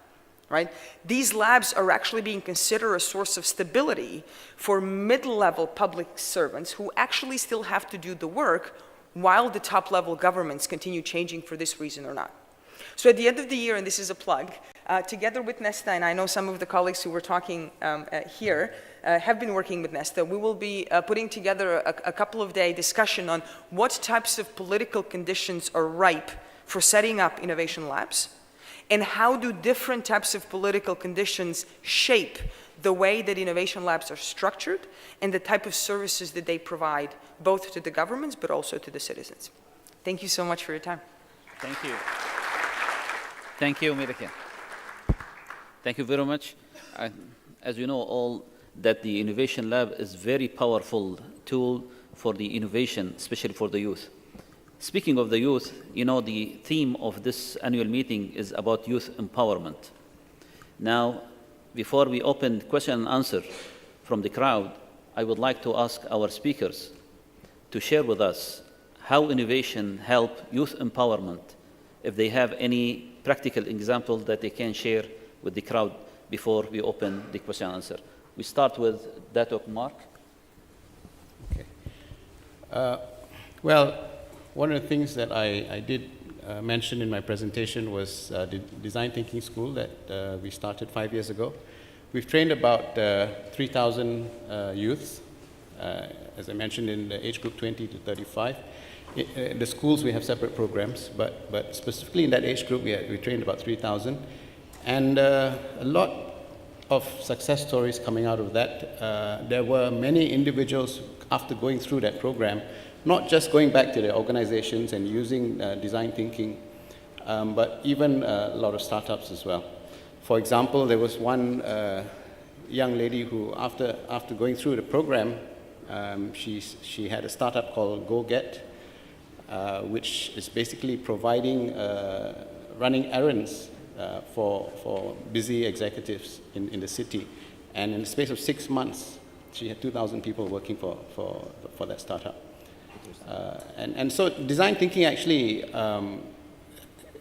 right? These labs are actually being considered a source of stability for mid-level public servants who actually still have to do the work while the top-level governments continue changing for this reason or not. So at the end of the year, and this is a plug, together with Nesta, and I know some of the colleagues who were talking here have been working with Nesta, we will be putting together a couple of day discussion on what types of political conditions are ripe for setting up innovation labs, and how do different types of political conditions shape the way that innovation labs are structured and the type of services that they provide both to the governments but also to the citizens. Thank you so much for your time. Thank you. Thank you, Mirke. Thank you very much. As you know all, that the Innovation Lab is a very powerful tool for the innovation, especially for the youth. Speaking of the youth, you know, the theme of this annual meeting is about youth empowerment. Now, before we open question and answer from the crowd, I would like to ask our speakers to share with us how innovation help youth empowerment, if they have any practical example that they can share with the crowd before we open the question and answer. We start with Dato Mark. Okay. Well, one of the things that I did mention in my presentation was the Design Thinking School that we started 5 years ago. We've trained about 3,000 youths, as I mentioned, in the age group 20 to 35. The schools, we have separate programs, but specifically in that age group, we trained about 3,000. And a lot of success stories coming out of that. There were many individuals, after going through that program, not just going back to their organizations and using design thinking, but even a lot of startups as well. For example, there was one young lady who, after going through the program, she had a startup called GoGet, which is basically providing, running errands for busy executives in the city. And in the space of 6 months, she had 2,000 people working for that startup. And so design thinking actually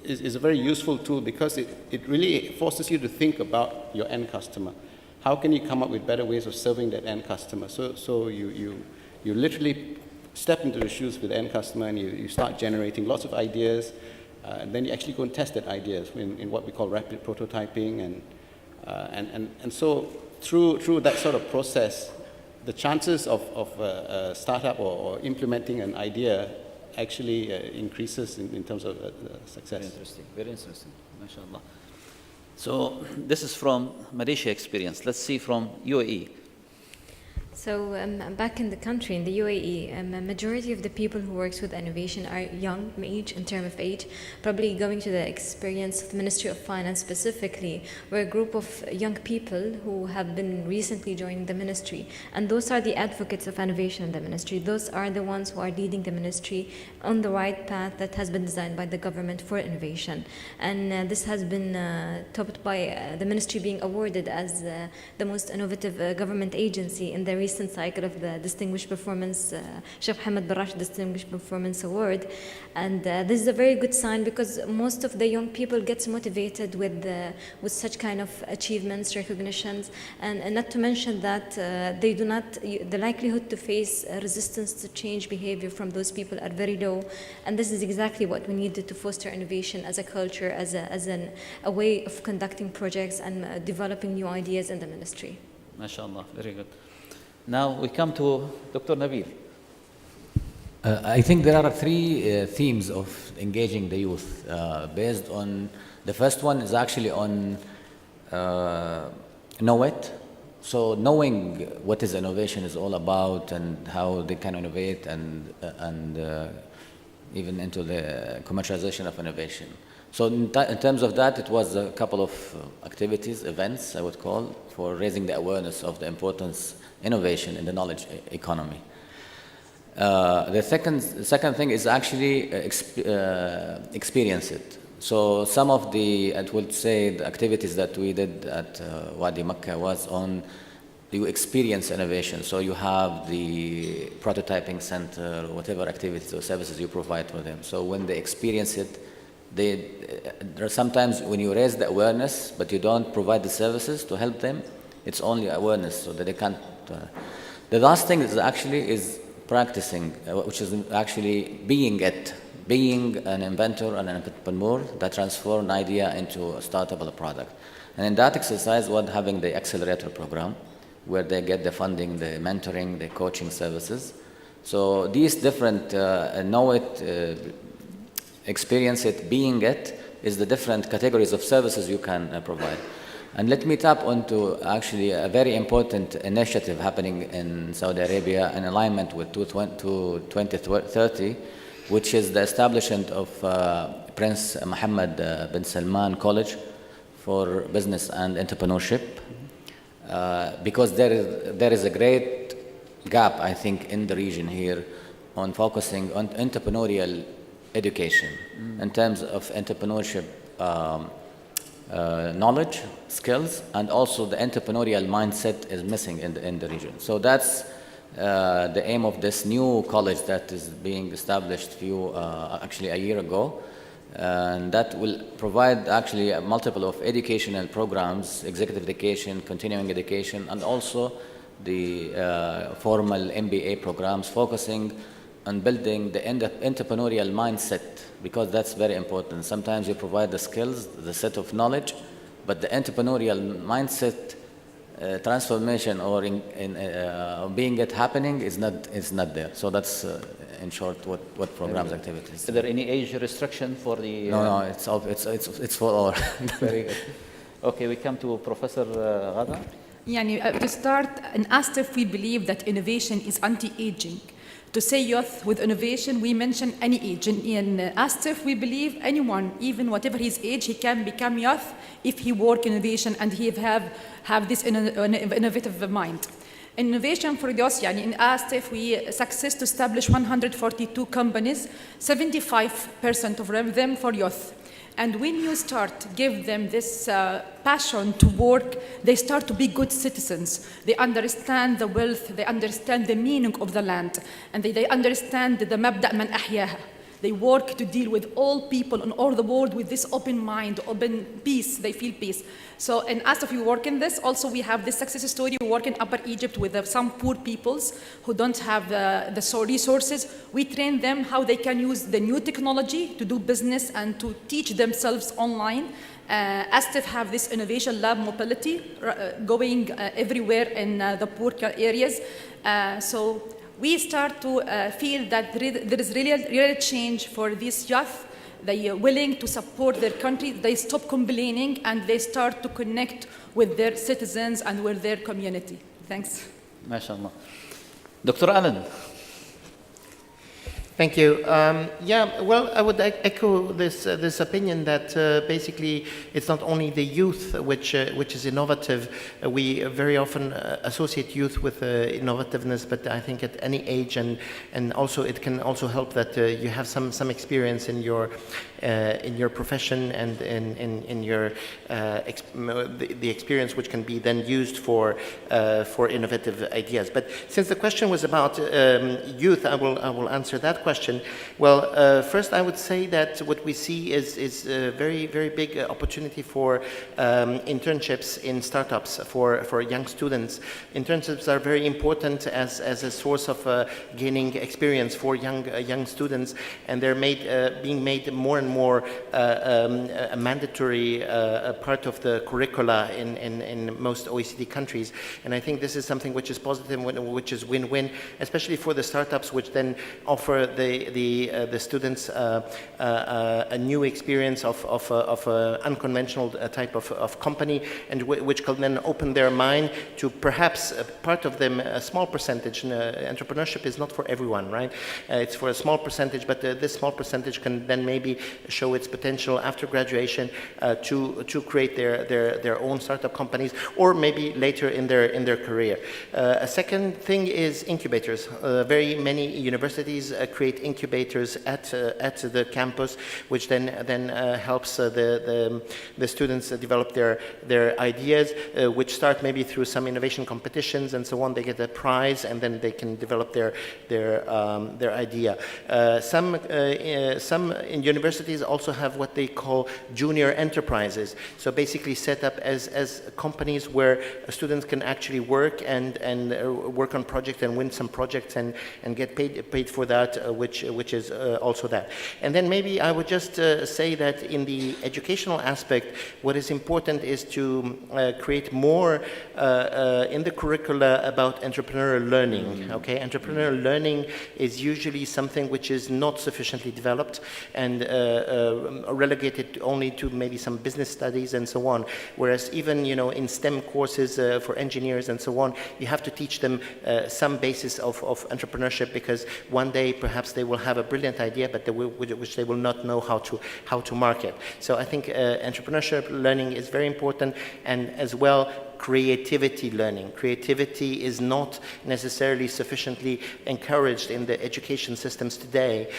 is a very useful tool because it really forces you to think about your end customer. How can you come up with better ways of serving that end customer? So you literally step into the shoes with the end customer and you start generating lots of ideas, and then you actually go and test that ideas in what we call rapid prototyping, and so through that sort of process, the chances of a startup or implementing an idea actually increases in terms of success. Very interesting, very interesting, mashallah. So this is from Malaysia experience. Let's see from UAE. So back in the country, in the UAE, a majority of the people who works with innovation are young age, in terms of age. Probably going to the experience of the Ministry of Finance specifically, we're a group of young people who have been recently joining the ministry. And those are the advocates of innovation in the ministry. Those are the ones who are leading the ministry on the right path that has been designed by the government for innovation. And this has been topped by the ministry being awarded as the most innovative government agency in the recent cycle of the Distinguished Performance, Sheikh Mohammed bin Rashid Distinguished Performance Award. And this is a very good sign because most of the young people get motivated with such kind of achievements, recognitions, and not to mention that they do not, the likelihood to face resistance to change behavior from those people are very low. And this is exactly what we needed to foster innovation as a culture, as a way of conducting projects and developing new ideas in the ministry. MashaAllah, very good. Now we come to Dr. Nabil. I think there are three themes of engaging the youth. Based on the first one is actually on know it. So knowing what is innovation is all about and how they can innovate and even into the commercialization of innovation. So in terms of that, it was a couple of activities, events, I would call, for raising the awareness of the importance of innovation in the knowledge economy. The second thing is actually experience it. So some of the, I would say, the activities that we did at Wadi Makkah was on you experience innovation. So you have the prototyping center, whatever activities or services you provide for them. So when they experience it, there are sometimes when you raise the awareness, but you don't provide the services to help them, it's only awareness, so that they can't. The last thing is actually practicing, which is actually being an inventor and an entrepreneur that transform an idea into a startup or a product. And in that exercise, we're having the accelerator program, where they get the funding, the mentoring, the coaching services. So these different know it, experience it, being it, is the different categories of services you can provide. And let me tap onto actually a very important initiative happening in Saudi Arabia in alignment with 2030, which is the establishment of Prince Mohammed bin Salman College for Business and Entrepreneurship. Because there is a great gap, I think, in the region here on focusing on entrepreneurial education in terms of entrepreneurship knowledge, skills, and also the entrepreneurial mindset is missing in the region. So that's the aim of this new college that is being established actually a year ago. And that will provide actually a multiple of educational programs, executive education, continuing education, and also the formal MBA programs focusing on building the entrepreneurial mindset, because that's very important. Sometimes you provide the skills, the set of knowledge, but the entrepreneurial mindset transformation or being it happening is not there. So that's in short what programs, activities. Is there any age restriction for the? No, it's for all. Very good. Okay, we come to Professor Ghada. To start, in ASTIF, we believe that innovation is anti-aging. To say youth with innovation, we mention any age. In ASTIF, we believe anyone, even whatever his age, he can become youth if he work innovation and he have this innovative mind. Innovation for youth, in ASTIF, we success to establish 142 companies, 75% of them for youth. And when you start give them this passion to work, they start to be good citizens. They understand the wealth, they understand the meaning of the land, and they understand the mabda' man ahyaha. They work to deal with all people in all the world with this open mind, open peace. They feel peace. So, and as if you work in this, also we have this success story. We work in Upper Egypt with some poor peoples who don't have the resources. We train them how they can use the new technology to do business and to teach themselves online. ASTIF have this innovation lab mobility going everywhere in the poor areas. So we start to feel that there is real change for these youth. They are willing to support their country. They stop complaining and they start to connect with their citizens and with their community. Thanks. MashaAllah. Dr. Allen. Thank you. Well, I would echo this opinion that basically it's not only the youth which is innovative. We very often associate youth with innovativeness, but I think at any age, and also it can also help that you have some experience in your profession and in your the experience which can be then used for innovative ideas. But since the question was about youth, I will answer that question. Well, first I would say that what we see is a very big opportunity for internships in startups for young students. Internships are very important as a source of gaining experience for young students, and they're being made more and more a mandatory part of the curricula in most OECD countries. And I think this is something which is positive, which is win-win, especially for the startups which then offer the students a new experience of an unconventional type of company, and which can then open their mind to perhaps part of them, a small percentage. Entrepreneurship is not for everyone, right? It's for a small percentage, but this small percentage can then maybe show its potential after graduation to create their own startup companies, or maybe later in their career. A second thing is incubators. Very many universities create incubators at the campus, which then helps the students develop their ideas, which start maybe through some innovation competitions and so on. They get a prize, and then they can develop their idea. Some universities also have what they call junior enterprises. So basically set up as companies where students can actually work and work on projects and win some projects and get paid for that, which is also that. And then maybe I would just say that in the educational aspect, what is important is to create more in the curricula about entrepreneurial learning. Okay, entrepreneurial learning is usually something which is not sufficiently developed and relegated only to maybe some business studies and so on. Whereas even in STEM courses for engineers and so on, you have to teach them some basis of entrepreneurship, because one day perhaps they will have a brilliant idea, but which they will not know how to market. So I think entrepreneurship learning is very important, and as well creativity learning. Creativity is not necessarily sufficiently encouraged in the education systems today,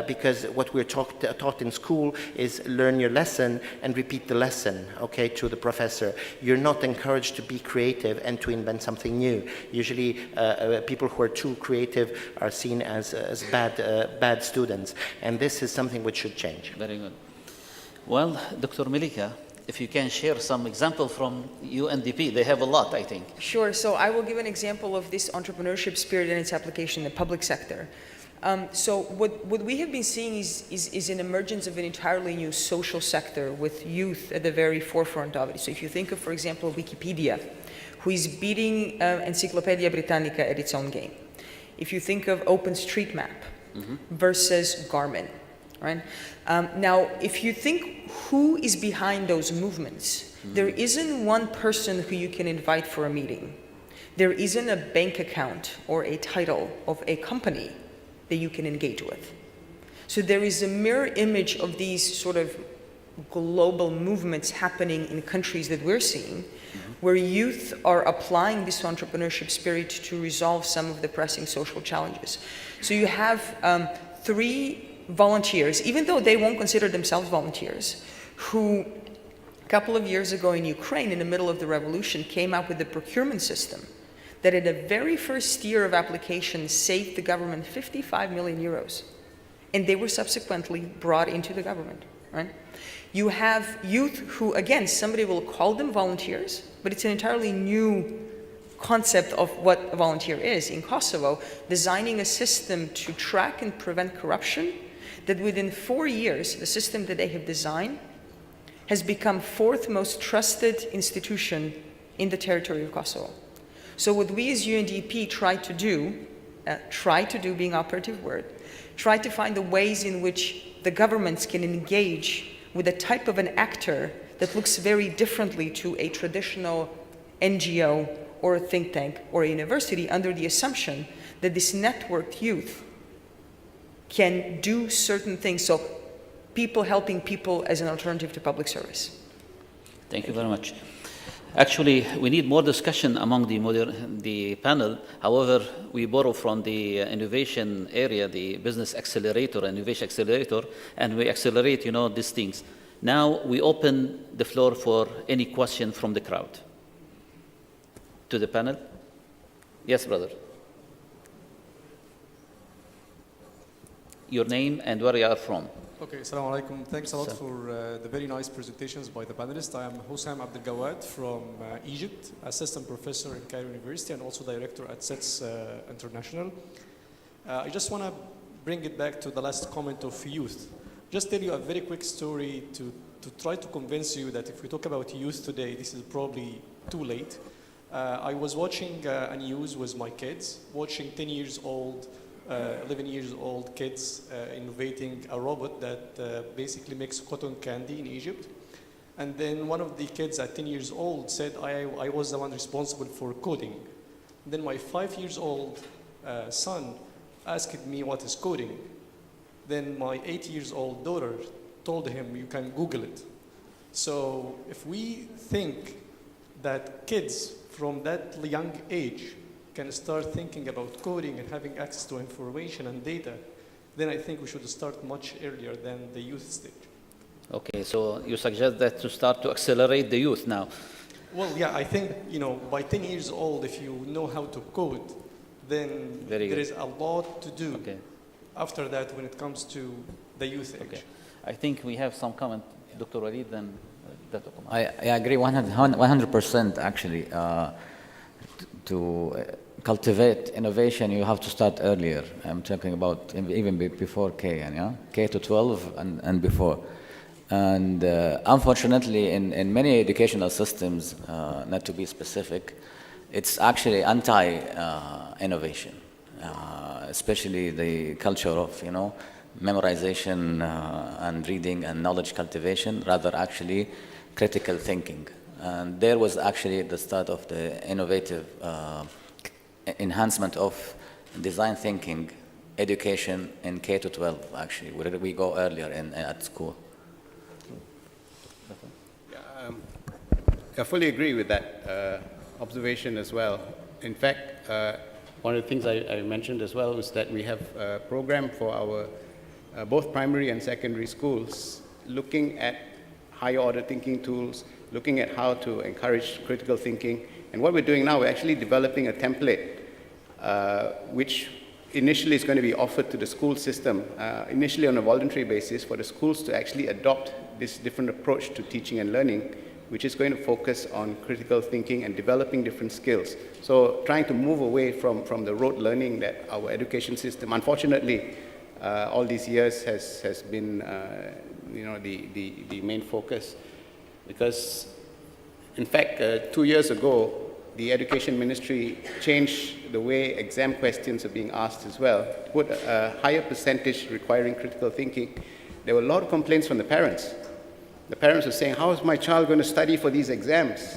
because what we're taught in school is learn your lesson and repeat the lesson, okay, to the professor. You're not encouraged to be creative and to invent something new. Usually people who are too creative are seen as bad students, and this is something which should change. Very good. Well, Dr. Melika, if you can share some example from UNDP. They have a lot, I think. Sure. So I will give an example of this entrepreneurship spirit and its application in the public sector. So what we have been seeing is an emergence of an entirely new social sector with youth at the very forefront of it. So if you think of, for example, Wikipedia, who is beating Encyclopedia Britannica at its own game. If you think of OpenStreetMap versus Garmin, right? Now, if you think who is behind those movements, there isn't one person who you can invite for a meeting. There isn't a bank account or a title of a company that you can engage with. So there is a mirror image of these sort of global movements happening in countries that we're seeing, where youth are applying this entrepreneurship spirit to resolve some of the pressing social challenges. So you have 3 volunteers, even though they won't consider themselves volunteers, who a couple of years ago in Ukraine, in the middle of the revolution, came up with a procurement system that in the very first year of application saved the government 55 million euros. And they were subsequently brought into the government, right? You have youth who, again, somebody will call them volunteers, but it's an entirely new concept of what a volunteer is in Kosovo, designing a system to track and prevent corruption that within 4 years, the system that they have designed has become 4th most trusted institution in the territory of Kosovo. So what we as UNDP try to do being operative word, try to find the ways in which the governments can engage with a type of an actor that looks very differently to a traditional NGO or a think tank or a university, under the assumption that this networked youth can do certain things. So people helping people as an alternative to public service. Thank you very much. Actually, we need more discussion among the panel. However, we borrow from the innovation area, the business accelerator, innovation accelerator, and we accelerate, these things. Now we open the floor for any question from the crowd. To the panel. Yes, brother. Your name and where you are from. Okay, assalamu alaikum. Thanks a lot for the very nice presentations by the panelists. I am Hussam Abdel Gawad from Egypt, assistant professor in Cairo University and also director at SETS International. I just want to bring it back to the last comment of youth. Just tell you a very quick story to try to convince you that if we talk about youth today, this is probably too late. I was watching a news with my kids, watching 10 years old 11 years old kids innovating a robot that basically makes cotton candy in Egypt. And then one of the kids at 10 years old said, I was the one responsible for coding. Then my 5 years old son asked me what is coding. Then my 8 years old daughter told him, you can Google it. So if we think that kids from that young age can start thinking about coding and having access to information and data, then I think we should start much earlier than the youth stage. Okay, so you suggest that to start to accelerate the youth now. Well, yeah, I think, by 10 years old, if you know how to code, then there is a lot to do after that when it comes to the youth age. Okay. I think we have some comment, Dr. Walid, then Dr. Kumar. I agree 100% actually. To cultivate innovation, you have to start earlier. I'm talking about even before K, K to 12 and before. And unfortunately, in many educational systems, not to be specific, it's actually anti-innovation, especially the culture of, memorization and reading and knowledge cultivation, rather actually critical thinking. And there was actually the start of the innovative enhancement of design thinking education in K to 12, actually, where we go earlier at school. I fully agree with that observation as well. In fact, one of the things I mentioned as well is that we have a program for our both primary and secondary schools looking at higher order thinking tools, looking at how to encourage critical thinking. And what we're doing now, we're actually developing a template which initially is going to be offered to the school system, initially on a voluntary basis, for the schools to actually adopt this different approach to teaching and learning, which is going to focus on critical thinking and developing different skills. So trying to move away from the rote learning that our education system, unfortunately, all these years has been the main focus. Because, in fact, 2 years ago, the Education Ministry changed the way exam questions are being asked as well, to put a higher percentage requiring critical thinking. There were a lot of complaints from the parents. The parents were saying, how is my child going to study for these exams?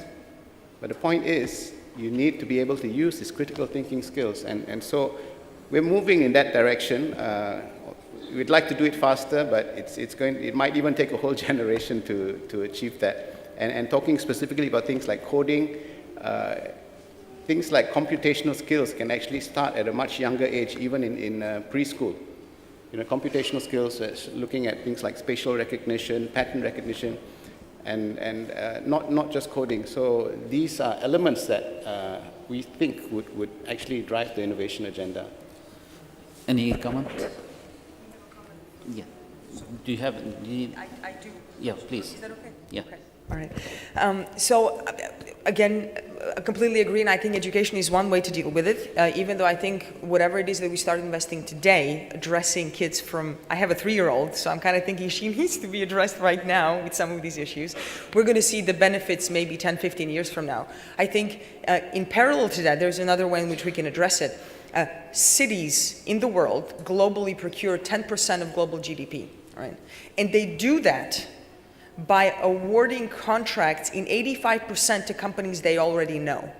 But the point is, you need to be able to use these critical thinking skills. And so we're moving in that direction. We'd like to do it faster, but it might even take a whole generation to achieve that. And talking specifically about things like coding, things like computational skills can actually start at a much younger age, even in preschool. Computational skills, looking at things like spatial recognition, pattern recognition, and not just coding. So these are elements that we think would actually drive the innovation agenda. Any comment? Yeah. Do you have? I do. Yeah, please. Is that okay? Yeah. Okay. All right. So again, I completely agree, and I think education is one way to deal with it, even though I think whatever it is that we start investing today, addressing kids from, I have a 3-year-old, so I'm kind of thinking she needs to be addressed right now with some of these issues. We're going to see the benefits maybe 10, 15 years from now. I think in parallel to that, there's another way in which we can address it. Cities in the world globally procure 10% of global GDP, right? And they do that by awarding contracts in 85% to companies they already know.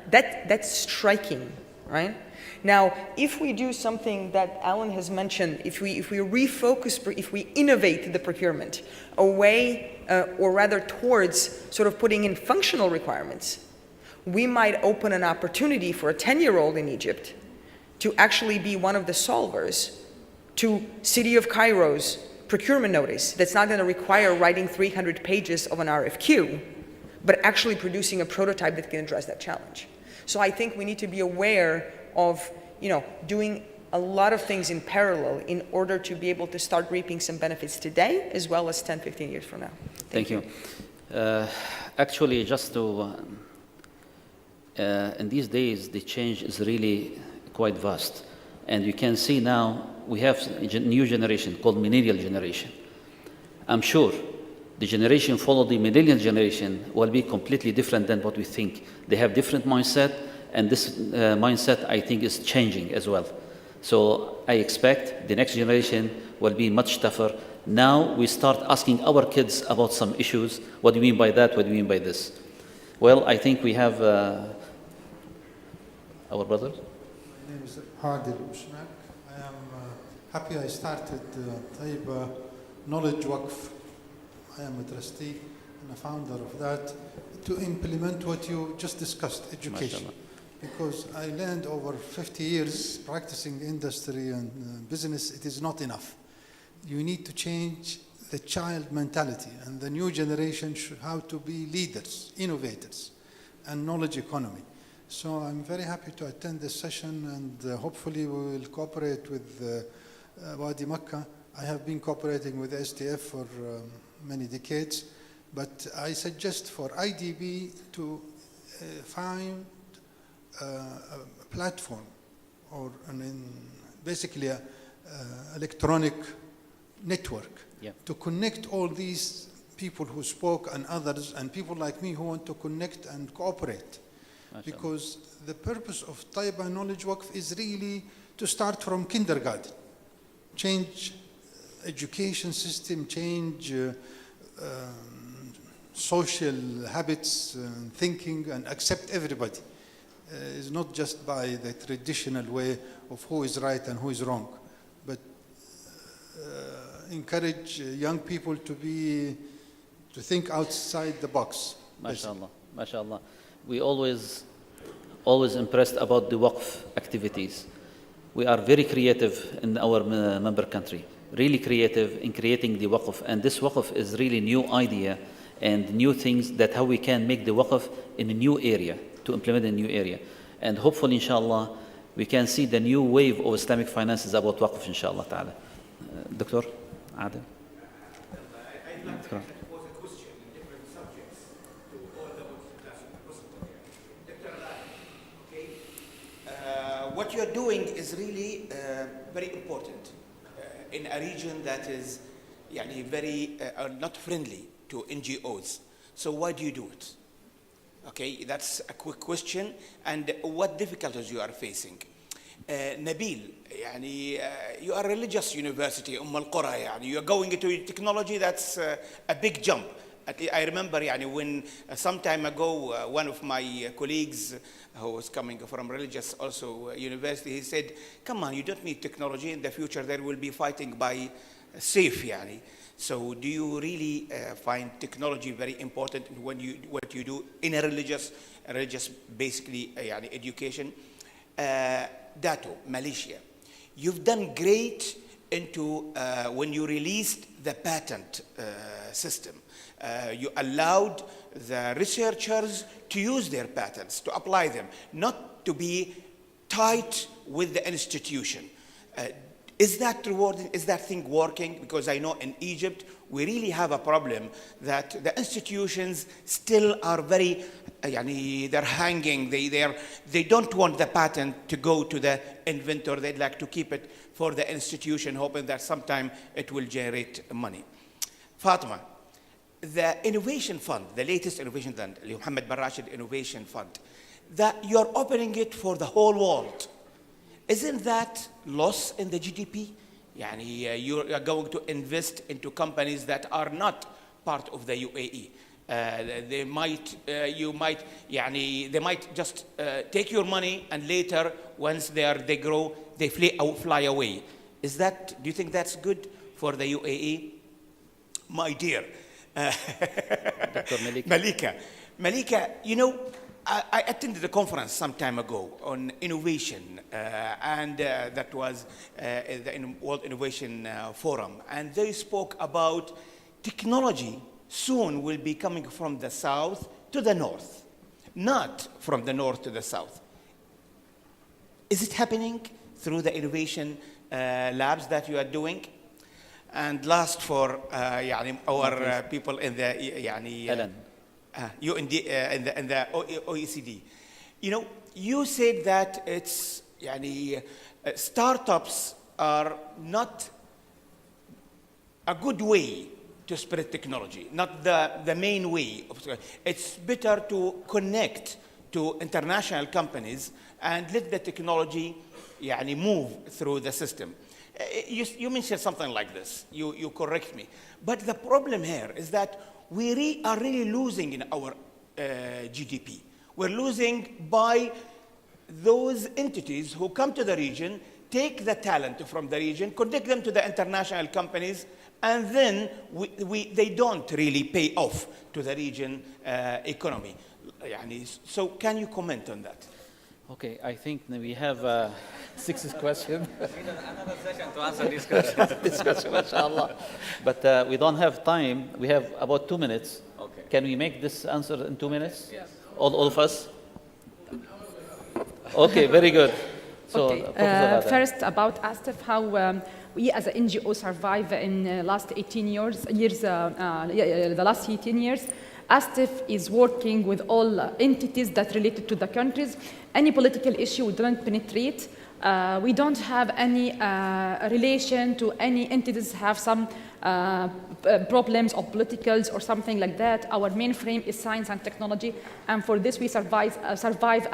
That's striking, right? Now, if we do something that Alan has mentioned, if we refocus, if we innovate the procurement away, or rather towards sort of putting in functional requirements, we might open an opportunity for a 10-year-old in Egypt to actually be one of the solvers to City of Cairo's procurement notice that's not going to require writing 300 pages of an RFQ, but actually producing a prototype that can address that challenge. So I think we need to be aware of, doing a lot of things in parallel in order to be able to start reaping some benefits today as well as 10, 15 years from now. Thank you. Actually, just to, in these days, the change is really quite vast. And you can see now we have a new generation called millennial generation. I'm sure the generation following the millennial generation will be completely different than what we think. They have different mindset, And this mindset, I think, is changing as well. So I expect the next generation will be much tougher. Now we start asking our kids about some issues. What do you mean by that? What do you mean by this? Well, I think we have our brother. My name is Hadi Ushnak. I am happy I started Taiba Knowledge Waqf. I am a trustee and a founder of that to implement what you just discussed, education. Because I learned over 50 years practicing the industry and business, it is not enough. You need to change the child mentality, and the new generation should how to be leaders, innovators, and knowledge economy. So I'm very happy to attend this session, and hopefully we will cooperate with Wadi Makkah. I have been cooperating with STF for many decades, but I suggest for IDB to find a platform or basically an electronic network to connect all these people who spoke and others and people like me who want to connect and cooperate. Because the purpose of Taiba Knowledge Waqf is really to start from kindergarten, change education system, change social habits and thinking, and accept everybody. It's not just by the traditional way of who is right and who is wrong, but encourage young people to think outside the box. MashaAllah, MashaAllah. We always impressed about the Waqf activities. We are very creative in our member country, really creative in creating the Waqf. And this Waqf is really new idea and new things that how we can make the Waqf in a new area, to implement in a new area. And hopefully, inshallah, we can see the new wave of Islamic finances about Waqf, inshallah ta'ala. Dr. Adel. I'd like to pose a question in different subjects to all the participants. Dr. Okay? What you're doing is really very important in a region that is very not friendly to NGOs. So why do you do it? Okay, that's a quick question. And what difficulties you are facing? Nabil, you are a religious university, Al-Qura, you are going into technology, that's a big jump. I remember when some time ago, one of my colleagues who was coming from religious also university, he said, come on, you don't need technology. In the future, there will be fighting by safe. So do you really find technology very important in what you do in a religious basically education? Dato, Malaysia. You've done great into when you released the patent system. You allowed the researchers to use their patents, to apply them, not to be tight with the institution. Is that rewarding? Is that thing working? Because I know in Egypt, we really have a problem that the institutions still are very, they're hanging. They don't want the patent to go to the inventor. They'd like to keep it for the institution, hoping that sometime it will generate money. Fatima, the innovation fund, the latest innovation fund, Mohammed bin Rashid Innovation Fund, that you're opening it for the whole world. Isn't that loss in the GDP? You are going to invest into companies that are not part of the UAE. They might just take your money, and later, once they grow, they fly away. Do you think that's good for the UAE? My dear, Dr. Malika, I attended a conference some time ago on innovation, and that was the World Innovation Forum. And they spoke about technology soon will be coming from the south to the north, not from the north to the south. Is it happening through the innovation labs that you are doing? And last for our people in the you in the OECD. You said that it's startups are not a good way to spread technology, not the main way. It's better to connect to international companies and let the technology يعني, move through the system. You mentioned something like this. You correct me. But the problem here is that we are really losing in our GDP. We're losing by those entities who come to the region, take the talent from the region, connect them to the international companies, and then they don't really pay off to the region economy. So can you comment on that? Okay, I think we have 6 questions. Another session to answer these questions. This question, mashallah. But we don't have time. We have about 2 minutes. Okay. Can we make this answer in 2 minutes? Yes. All of us? Okay, very good. So, okay. First, about ASTIF, how we as an NGO survive in the last 18 years. The last 18 years. ASTIF is working with all entities that related to the countries. Any political issue we don't penetrate. We don't have any relation to any entities have some problems or politicals or something like that. Our mainframe is science and technology, and for this we survive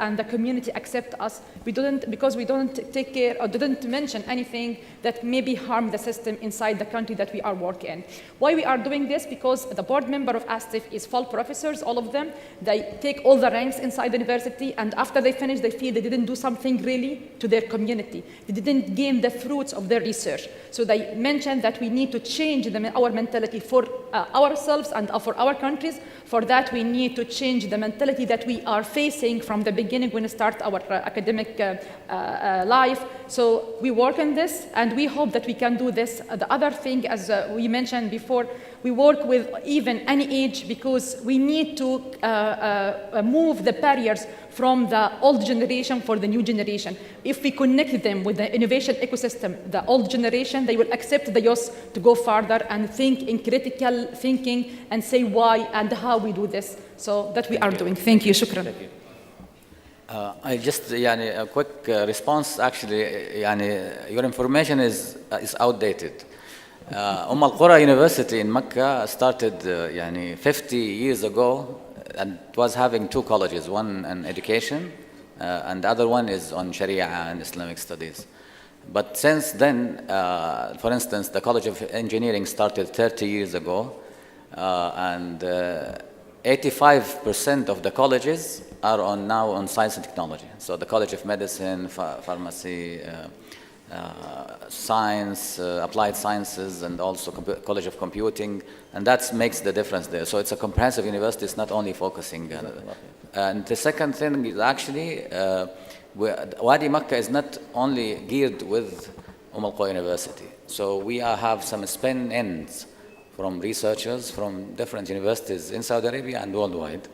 and the community accept us. Because we don't take care or didn't mention anything that maybe harm the system inside the country that we are working in. Why we are doing this? Because the board member of ASTIF is full professors, all of them. They take all the ranks inside the university, and after they finish, they feel they didn't do something really to their community. They didn't gain the fruits of their research. So they mentioned that we need to change our mentality for ourselves and for our countries. For that, we need to change the mentality that we are facing from the beginning when we start our academic life. So we work on this, and we hope that we can do this. The other thing, as we mentioned before, we work with even any age because we need to move the barriers from the old generation for the new generation. If we connect them with the innovation ecosystem, the old generation, they will accept the youth to go further and think in critical thinking and say why and how we do this. So that we are doing. Thank you. Shukran. Thank you. I just a quick response. Actually, your information is outdated. Al Qura University in Mecca started 50 years ago, and it was having 2 colleges, one in education and the other one is on Sharia and Islamic studies. But since then, for instance, the College of Engineering started 30 years ago, and 85% of the colleges are now on science and technology. So the College of Medicine, Pharmacy, Science, Applied Sciences, and also College of Computing, and that makes the difference there. So it's a comprehensive university, it's not only focusing. And the second thing is actually, Wadi Makkah is not only geared with Al Qura University. So we have some spin-ins from researchers from different universities in Saudi Arabia and worldwide.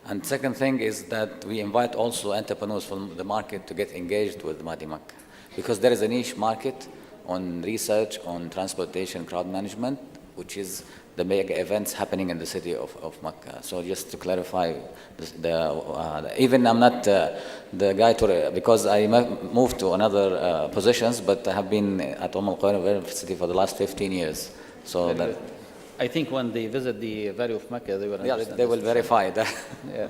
And second thing is that we invite also entrepreneurs from the market to get engaged with Wadi Makkah, because there is a niche market on research, on transportation, crowd management, which is the mega events happening in the city of Makkah. So just to clarify, even I'm not the guy to, because I moved to another positions, but I have been at Al Qura University for the last 15 years. So that, I think when they visit the Valley of Mecca, they will verify that. Yeah.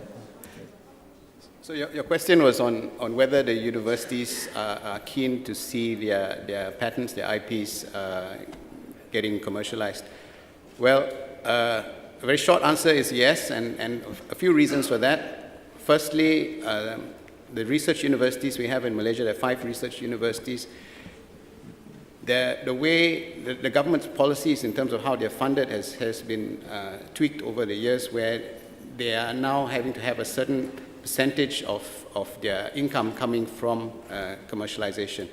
So your question was on whether the universities are keen to see their patents, their IPs getting commercialized. Well, a very short answer is yes, and a few reasons for that. Firstly, the research universities we have in Malaysia, there are 5 research universities. The way the government's policies in terms of how they're funded has been tweaked over the years, where they are now having to have a certain percentage of their income coming from commercialization.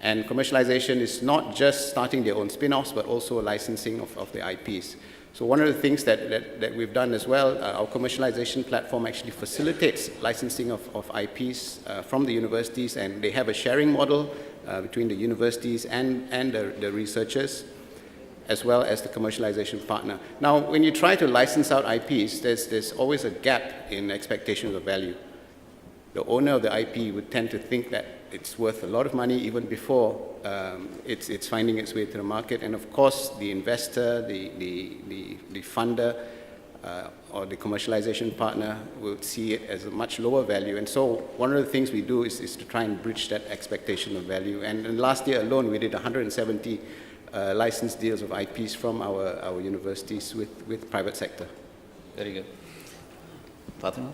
And commercialization is not just starting their own spin-offs, but also licensing of the IPs. So one of the things that we've done as well, our commercialization platform actually facilitates licensing of IPs from the universities, and they have a sharing model between the universities and the researchers, as well as the commercialization partner. Now, when you try to license out IPs, there's always a gap in expectations of value. The owner of the IP would tend to think that it's worth a lot of money even before it's finding its way to the market. And of course, the investor, the funder, or the commercialization partner will see it as a much lower value. And so one of the things we do is to try and bridge that expectation of value. And last year alone, we did 170 license deals of IPs from our universities with private sector. Very good. Fatima?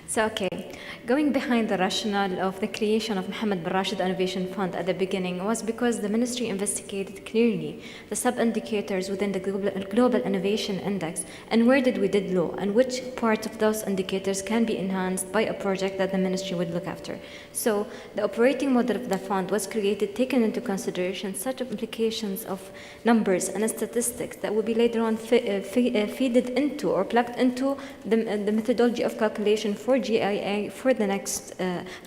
So, okay, going behind the rationale of the creation of Mohammed bin Rashid Innovation Fund at the beginning was because the ministry investigated clearly the sub-indicators within the Global Innovation Index and where did we did low and which parts of those indicators can be enhanced by a project that the ministry would look after. So, the operating model of the fund was created taking into consideration such implications of numbers and statistics that would be later on feeded into or plugged into the methodology of calculation for GIA for the next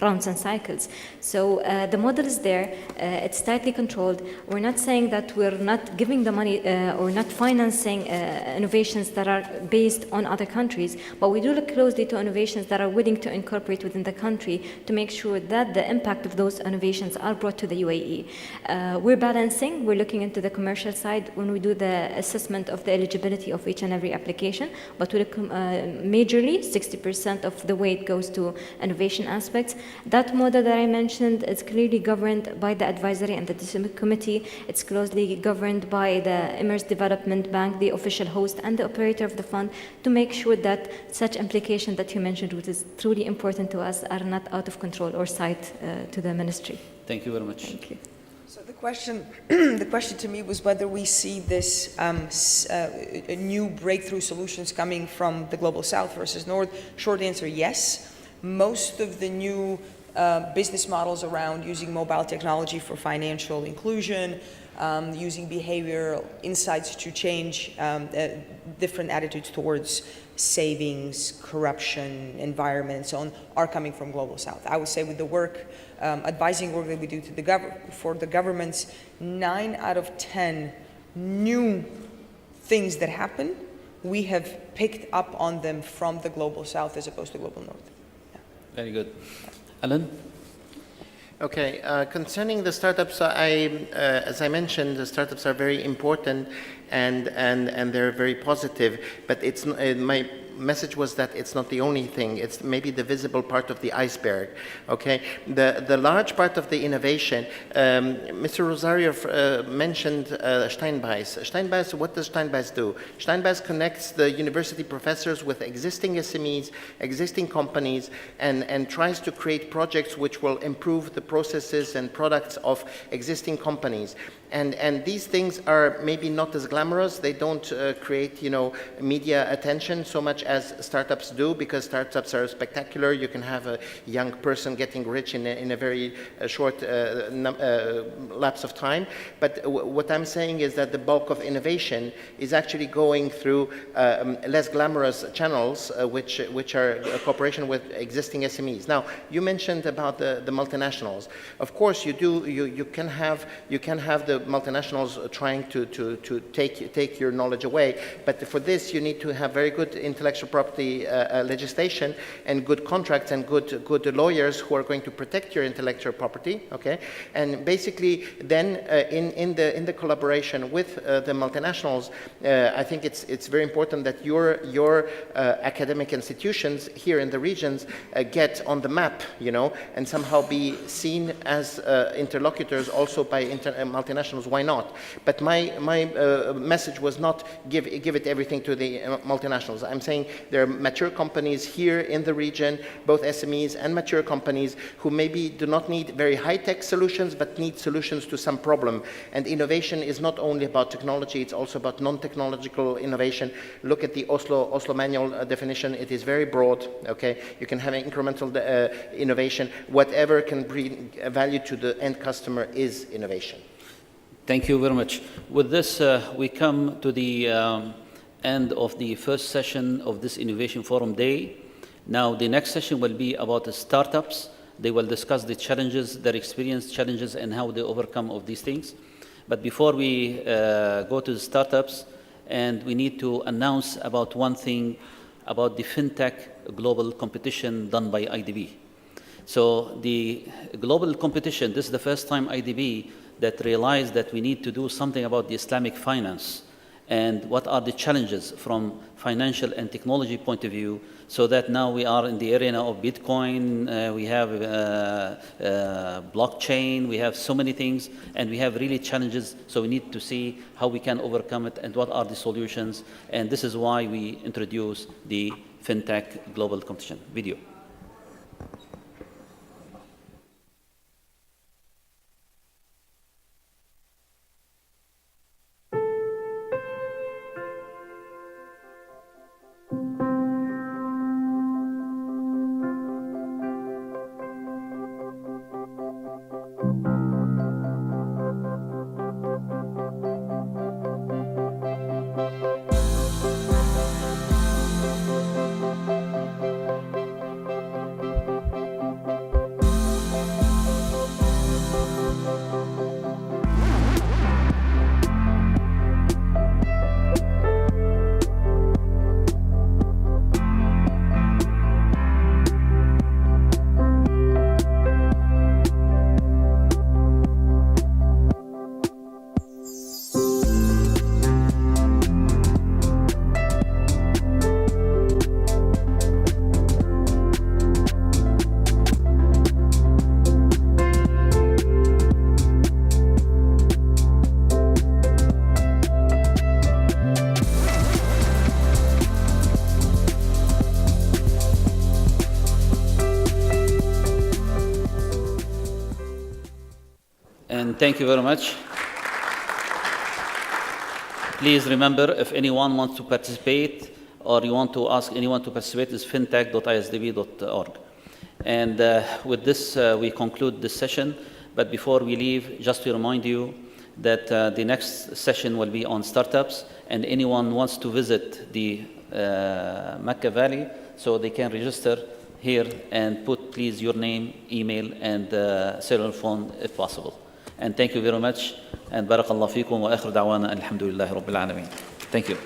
rounds and cycles. So the model is there, it's tightly controlled. We're not saying that we're not giving the money or not financing innovations that are based on other countries, but we do look closely to innovations that are willing to incorporate within the country to make sure that the impact of those innovations are brought to the UAE. We're balancing, we're looking into the commercial side when we do the assessment of the eligibility of each and every application, but we look majorly 60% of the weight goes to innovation aspects. That model that I mentioned is clearly governed by the advisory and the decision committee. It's closely governed by the Emirates Development Bank, the official host and the operator of the fund, to make sure that such implications that you mentioned, which is truly important to us, are not out of control or sight to the ministry. Thank you very much. Thank you. So the question, the question to me was whether we see this new breakthrough solutions coming from the Global South versus North. Short answer, yes. Most of the new business models around using mobile technology for financial inclusion, using behavioral insights to change different attitudes towards savings, corruption, environment, and so on, are coming from Global South. I would say with the work, advising work that we do to for the governments, 9 out of 10 new things that happen, we have picked up on them from the Global South as opposed to Global North. Yeah. Very good. Alan? Okay, concerning the startups, as I mentioned, the startups are very important and they're very positive, but it's my message was that it's not the only thing. It's maybe the visible part of the iceberg. Okay, the large part of the innovation. Mr. Rosario mentioned Steinbeis. Steinbeis. What does Steinbeis do? Steinbeis connects the university professors with existing SMEs, existing companies, and tries to create projects which will improve the processes and products of existing companies. And these things are maybe not as glamorous. They don't create, media attention so much as startups do, because startups are spectacular. You can have a young person getting rich in a very short lapse of time. But what I'm saying is that the bulk of innovation is actually going through less glamorous channels, which are a cooperation with existing SMEs. Now, you mentioned about the multinationals. Of course, you do. You can have the multinationals trying to take your knowledge away, but for this you need to have very good intellectual property legislation and good contracts and good lawyers who are going to protect your intellectual property. Okay, and basically then in the collaboration with the multinationals, I think it's very important that your academic institutions here in the regions get on the map, and somehow be seen as interlocutors also by multinationals. Why not? But my message was not give it everything to the multinationals. I'm saying there are mature companies here in the region, both SMEs and mature companies, who maybe do not need very high-tech solutions, but need solutions to some problem. And innovation is not only about technology, it's also about non-technological innovation. Look at the Oslo manual definition. It is very broad. Okay, you can have an incremental innovation. Whatever can bring value to the end customer is innovation. Thank you very much. With this, we come to the end of the first session of this Innovation Forum Day. Now, the next session will be about the startups. They will discuss the challenges, their experience challenges, and how they overcome of these things. But before we go to the startups, and we need to announce about one thing about the FinTech global competition done by IDB. So the global competition, this is the first time IDB that realized that we need to do something about the Islamic finance. and what are the challenges from financial and technology point of view, so that now we are in the arena of Bitcoin, we have blockchain, we have so many things, and we have really challenges, so we need to see how we can overcome it and what are the solutions, and this is why we introduce the FinTech Global Competition video. And thank you very much. Please remember, if anyone wants to participate or you want to ask anyone to participate, it's fintech.isdb.org. And with this, we conclude this session. But before we leave, just to remind you that the next session will be on startups, and anyone wants to visit the Mecca Valley, so they can register here and put please your name, email, and cellular phone if possible. And thank you very much, and barakallahu feekum wa akhir da'wana alhamdulillahi rabbil alameen. Thank you.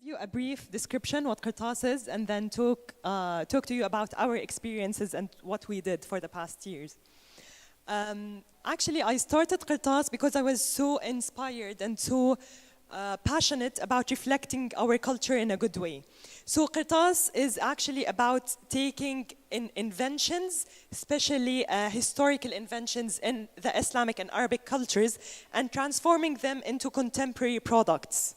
you a brief description what Qirtas is, and then talk to you about our experiences and what we did for the past years. Actually, I started Qirtas because I was so inspired and so passionate about reflecting our culture in a good way. So Qirtas is actually about taking inventions, especially historical inventions in the Islamic and Arabic cultures, and transforming them into contemporary products.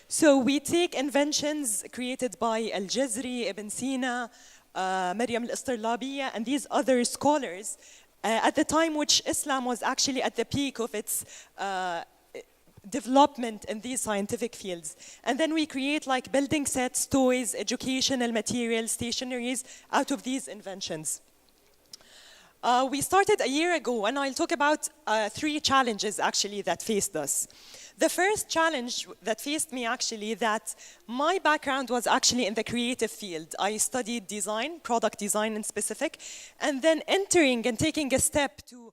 So we take inventions created by Al-Jazri, Ibn Sina, Maryam al-Istirlabiya, and these other scholars at the time which Islam was actually at the peak of its development in these scientific fields. And then we create like building sets, toys, educational materials, stationaries out of these inventions. We started a year ago, and I'll talk about 3 challenges actually that faced us. The first challenge that faced me actually, that my background was actually in the creative field. I studied design, product design in specific, and then entering and taking a step to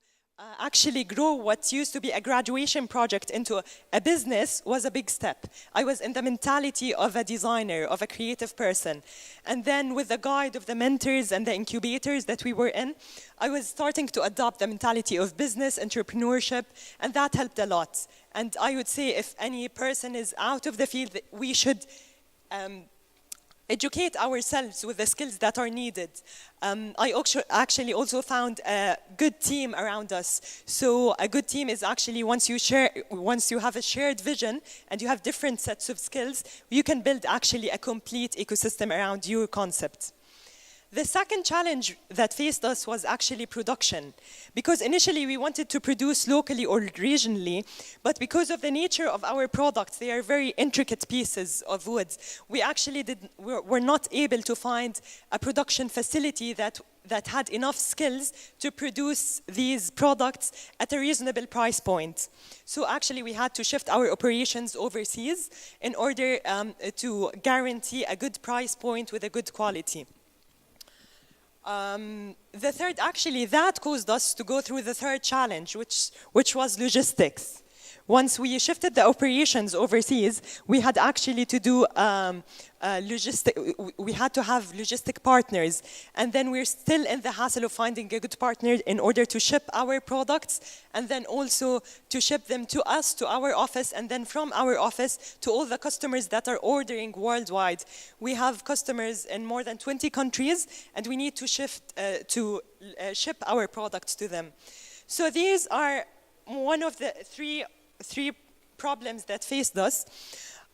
actually grow what used to be a graduation project into a business was a big step. I was in the mentality of a designer, of a creative person. And then with the guide of the mentors and the incubators that we were in, I was starting to adopt the mentality of business, entrepreneurship, and that helped a lot. And I would say if any person is out of the field, we should educate ourselves with the skills that are needed. I actually also found a good team around us. So a good team is actually once you have a shared vision and you have different sets of skills, you can build actually a complete ecosystem around your concept. The second challenge that faced us was actually production, because initially we wanted to produce locally or regionally, but because of the nature of our products, they are very intricate pieces of wood. We actually were not able to find a production facility that had enough skills to produce these products at a reasonable price point. So actually we had to shift our operations overseas in order to guarantee a good price point with a good quality. The third, actually, that caused us to go through the third challenge, which was logistics. Once we shifted the operations overseas, we had actually to do we had to have logistic partners, and then we're still in the hassle of finding a good partner in order to ship our products, and then also to ship them to us, to our office, and then from our office to all the customers that are ordering worldwide. We have customers in more than 20 countries, and we need to ship our products to them. So these are one of the three problems that faced us.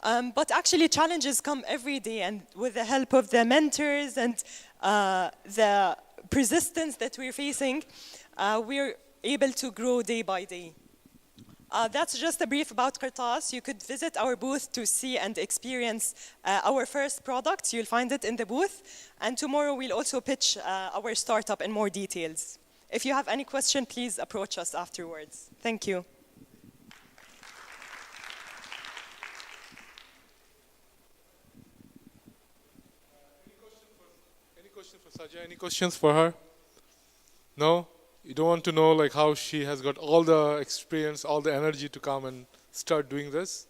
But actually challenges come every day, and with the help of the mentors and the persistence that we're facing, we're able to grow day by day. That's just a brief about Qirtas. You could visit our booth to see and experience our first product. You'll find it in the booth. And tomorrow we'll also pitch our startup in more details. If you have any question, please approach us afterwards. Thank you. Sajja, any questions for her? No? You don't want to know like how she has got all the experience, all the energy to come and start doing this?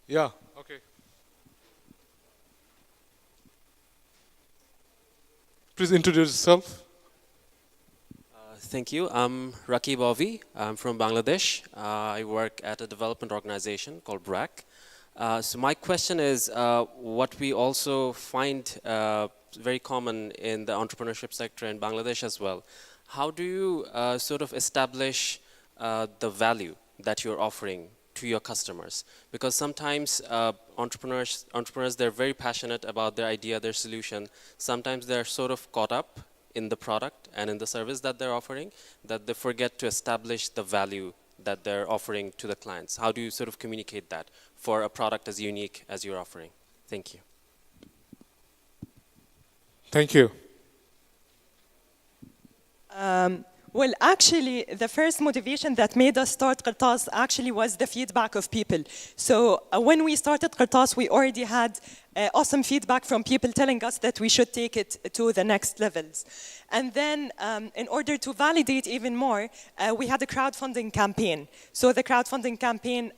Yeah, okay. Please introduce yourself. Thank you. I'm Rakib Avi. I'm from Bangladesh. I work at a development organization called BRAC. So my question is, what we also find very common in the entrepreneurship sector in Bangladesh as well. How do you sort of establish the value that you're offering to your customers? Because sometimes entrepreneurs, they're very passionate about their idea, their solution. Sometimes they're sort of caught up in the product and in the service that they're offering, that they forget to establish the value that they're offering to the clients. How do you sort of communicate that for a product as unique as you're offering? Thank you. Thank you. Well, actually, the first motivation that made us start Qirtas actually was the feedback of people. So when we started Qirtas, we already had awesome feedback from people telling us that we should take it to the next levels. And then in order to validate even more, we had a crowdfunding campaign. So the crowdfunding campaign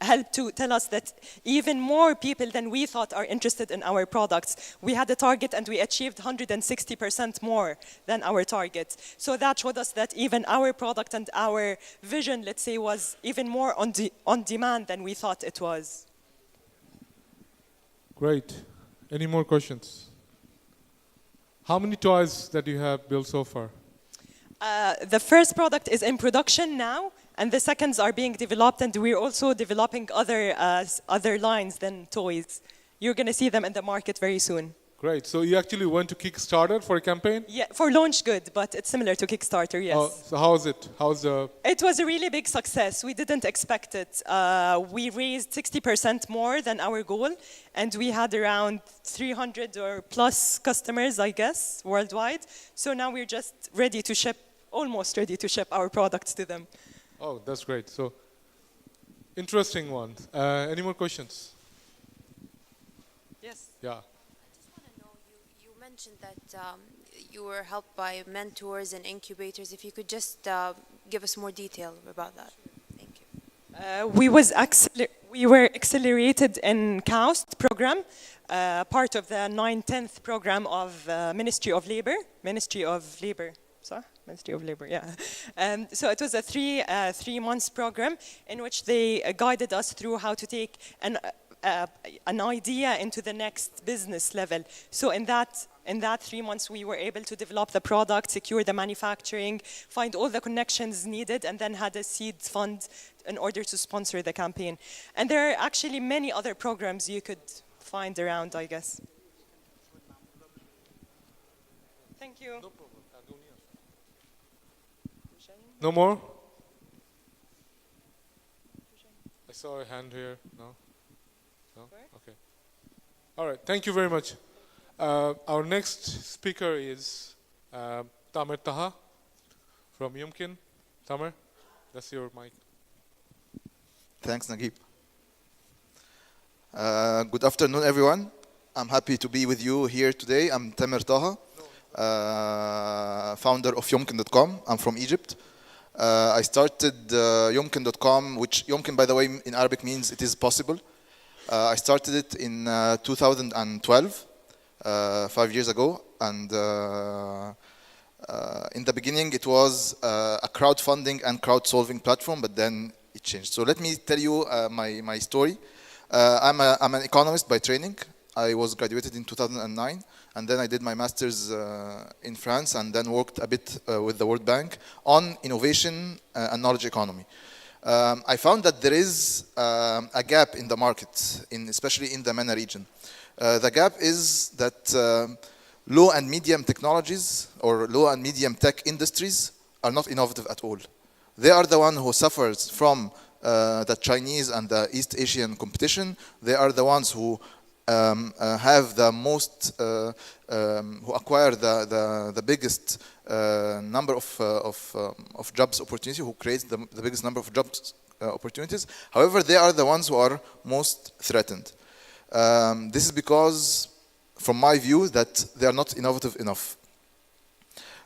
helped to tell us that even more people than we thought are interested in our products. We had a target and we achieved 160% more than our target. So that showed us that even our product and our vision, let's say, was even more on demand than we thought it was. Great. Any more questions? How many toys that you have built so far? The first product is in production now, and the seconds are being developed, and we're also developing other lines than toys. You're going to see them in the market very soon. Great. So you actually went to Kickstarter for a campaign? Yeah, for Launch Good, but it's similar to Kickstarter, yes. Oh, so how is it? How's the... It was a really big success. We didn't expect it. We raised 60% more than our goal, and we had around 300 or plus customers, I guess, worldwide. So now we're just ready to ship, almost ready to ship our products to them. Oh, that's great. So, interesting one. Any more questions? Yes. Yeah. You mentioned that you were helped by mentors and incubators. If you could just give us more detail about that. Thank you. We were accelerated in KAUST program, part of the 9/10th program of Ministry of Labor. Sorry? Ministry of Labor, yeah. So it was a three months program in which they guided us through how to take an idea into the next business level. So in that 3 months, we were able to develop the product, secure the manufacturing, find all the connections needed, and then had a seed fund in order to sponsor the campaign. And there are actually many other programs you could find around, I guess. Thank you. No problem. No more? I saw a hand here. No? No? Okay. All right. Thank you very much. Our next speaker is Tamer Taha from Yumkin. Tamer, that's your mic. Thanks, Naguib. Good afternoon, everyone. I'm happy to be with you here today. I'm Tamer Taha, founder of Yumkin.com. I'm from Egypt. I started Yumkin.com, which Yumkin, by the way, in Arabic means it is possible. I started it in 2012, 5 years ago, and in the beginning it was a crowdfunding and crowd-solving platform, but then it changed. So let me tell you my story. I'm an economist by training. I was graduated in 2009, and then I did my master's in France, and then worked a bit with the World Bank on innovation and knowledge economy. I found that there is a gap in the market, especially in the MENA region. The gap is that low and medium technologies or low and medium tech industries are not innovative at all. They are the one who suffers from the Chinese and the East Asian competition. They are the ones who have the most, who acquire the biggest number of jobs opportunities, who creates the biggest number of jobs opportunities. However, they are the ones who are most threatened. This is because, from my view, that they are not innovative enough.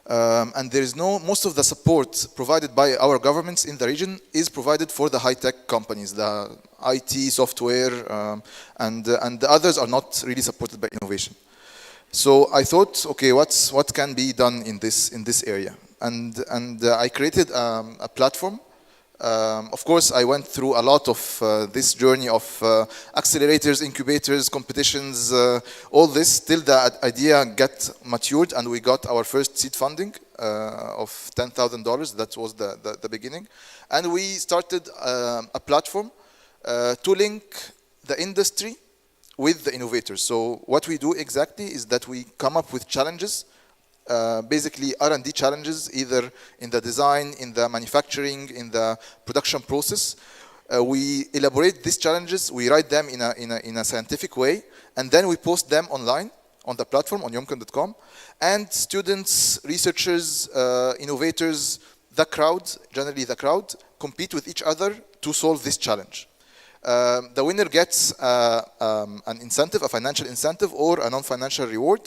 And there is most of the support provided by our governments in the region is provided for the high-tech companies, the IT, software, and the others are not really supported by innovation. So I thought, okay, what can be done in this area? And I created a platform. Of course, I went through a lot of this journey of accelerators, incubators, competitions, all this, till the idea got matured and we got our first seed funding of $10,000. That was the beginning. And we started a platform to link the industry with the innovators. So what we do exactly is that we come up with challenges, basically R&D challenges, either in the design, in the manufacturing, in the production process. We elaborate these challenges, we write them in a scientific way, and then we post them online on the platform on Yumkin.com. And students, researchers, innovators, the crowd, generally the crowd, compete with each other to solve this challenge. The winner gets an incentive, a financial incentive, or a non-financial reward,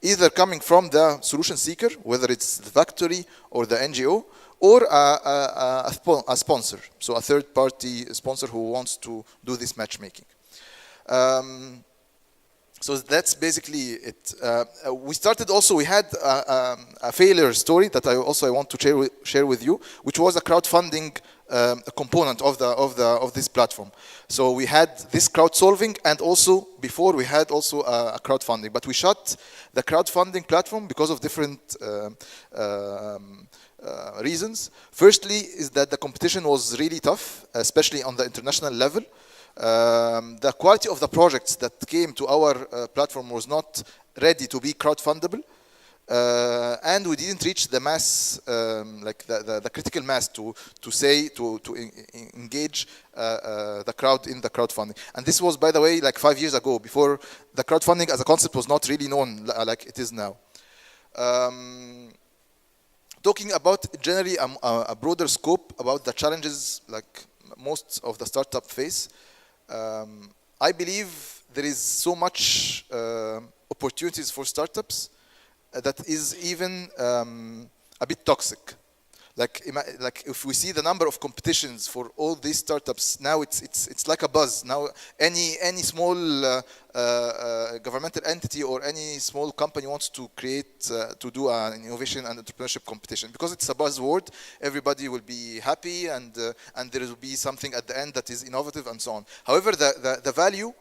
either coming from the solution seeker, whether it's the factory or the NGO, or a sponsor, so a third-party sponsor who wants to do this matchmaking. So that's basically it. We started also, we had a failure story that I want to share with you, which was a crowdfunding component of this platform. So we had this crowdsolving, and also before we had also a crowdfunding, but we shut the crowdfunding platform because of different reasons. Firstly is that the competition was really tough, especially on the international level. The quality of the projects that came to our platform was not ready to be crowdfundable, and we didn't reach the mass, like the critical mass to engage the crowd in the crowdfunding. And this was, by the way, like 5 years ago, before the crowdfunding as a concept was not really known like it is now. Talking about generally a broader scope about the challenges like most of the startup face. I believe there is so much opportunities for startups that is even a bit toxic. Like if we see the number of competitions for all these startups now, it's like a buzz. Now any small governmental entity or any small company wants to create to do an innovation and entrepreneurship competition because it's a buzzword. Everybody will be happy, and there will be something at the end that is innovative and so on. However, the value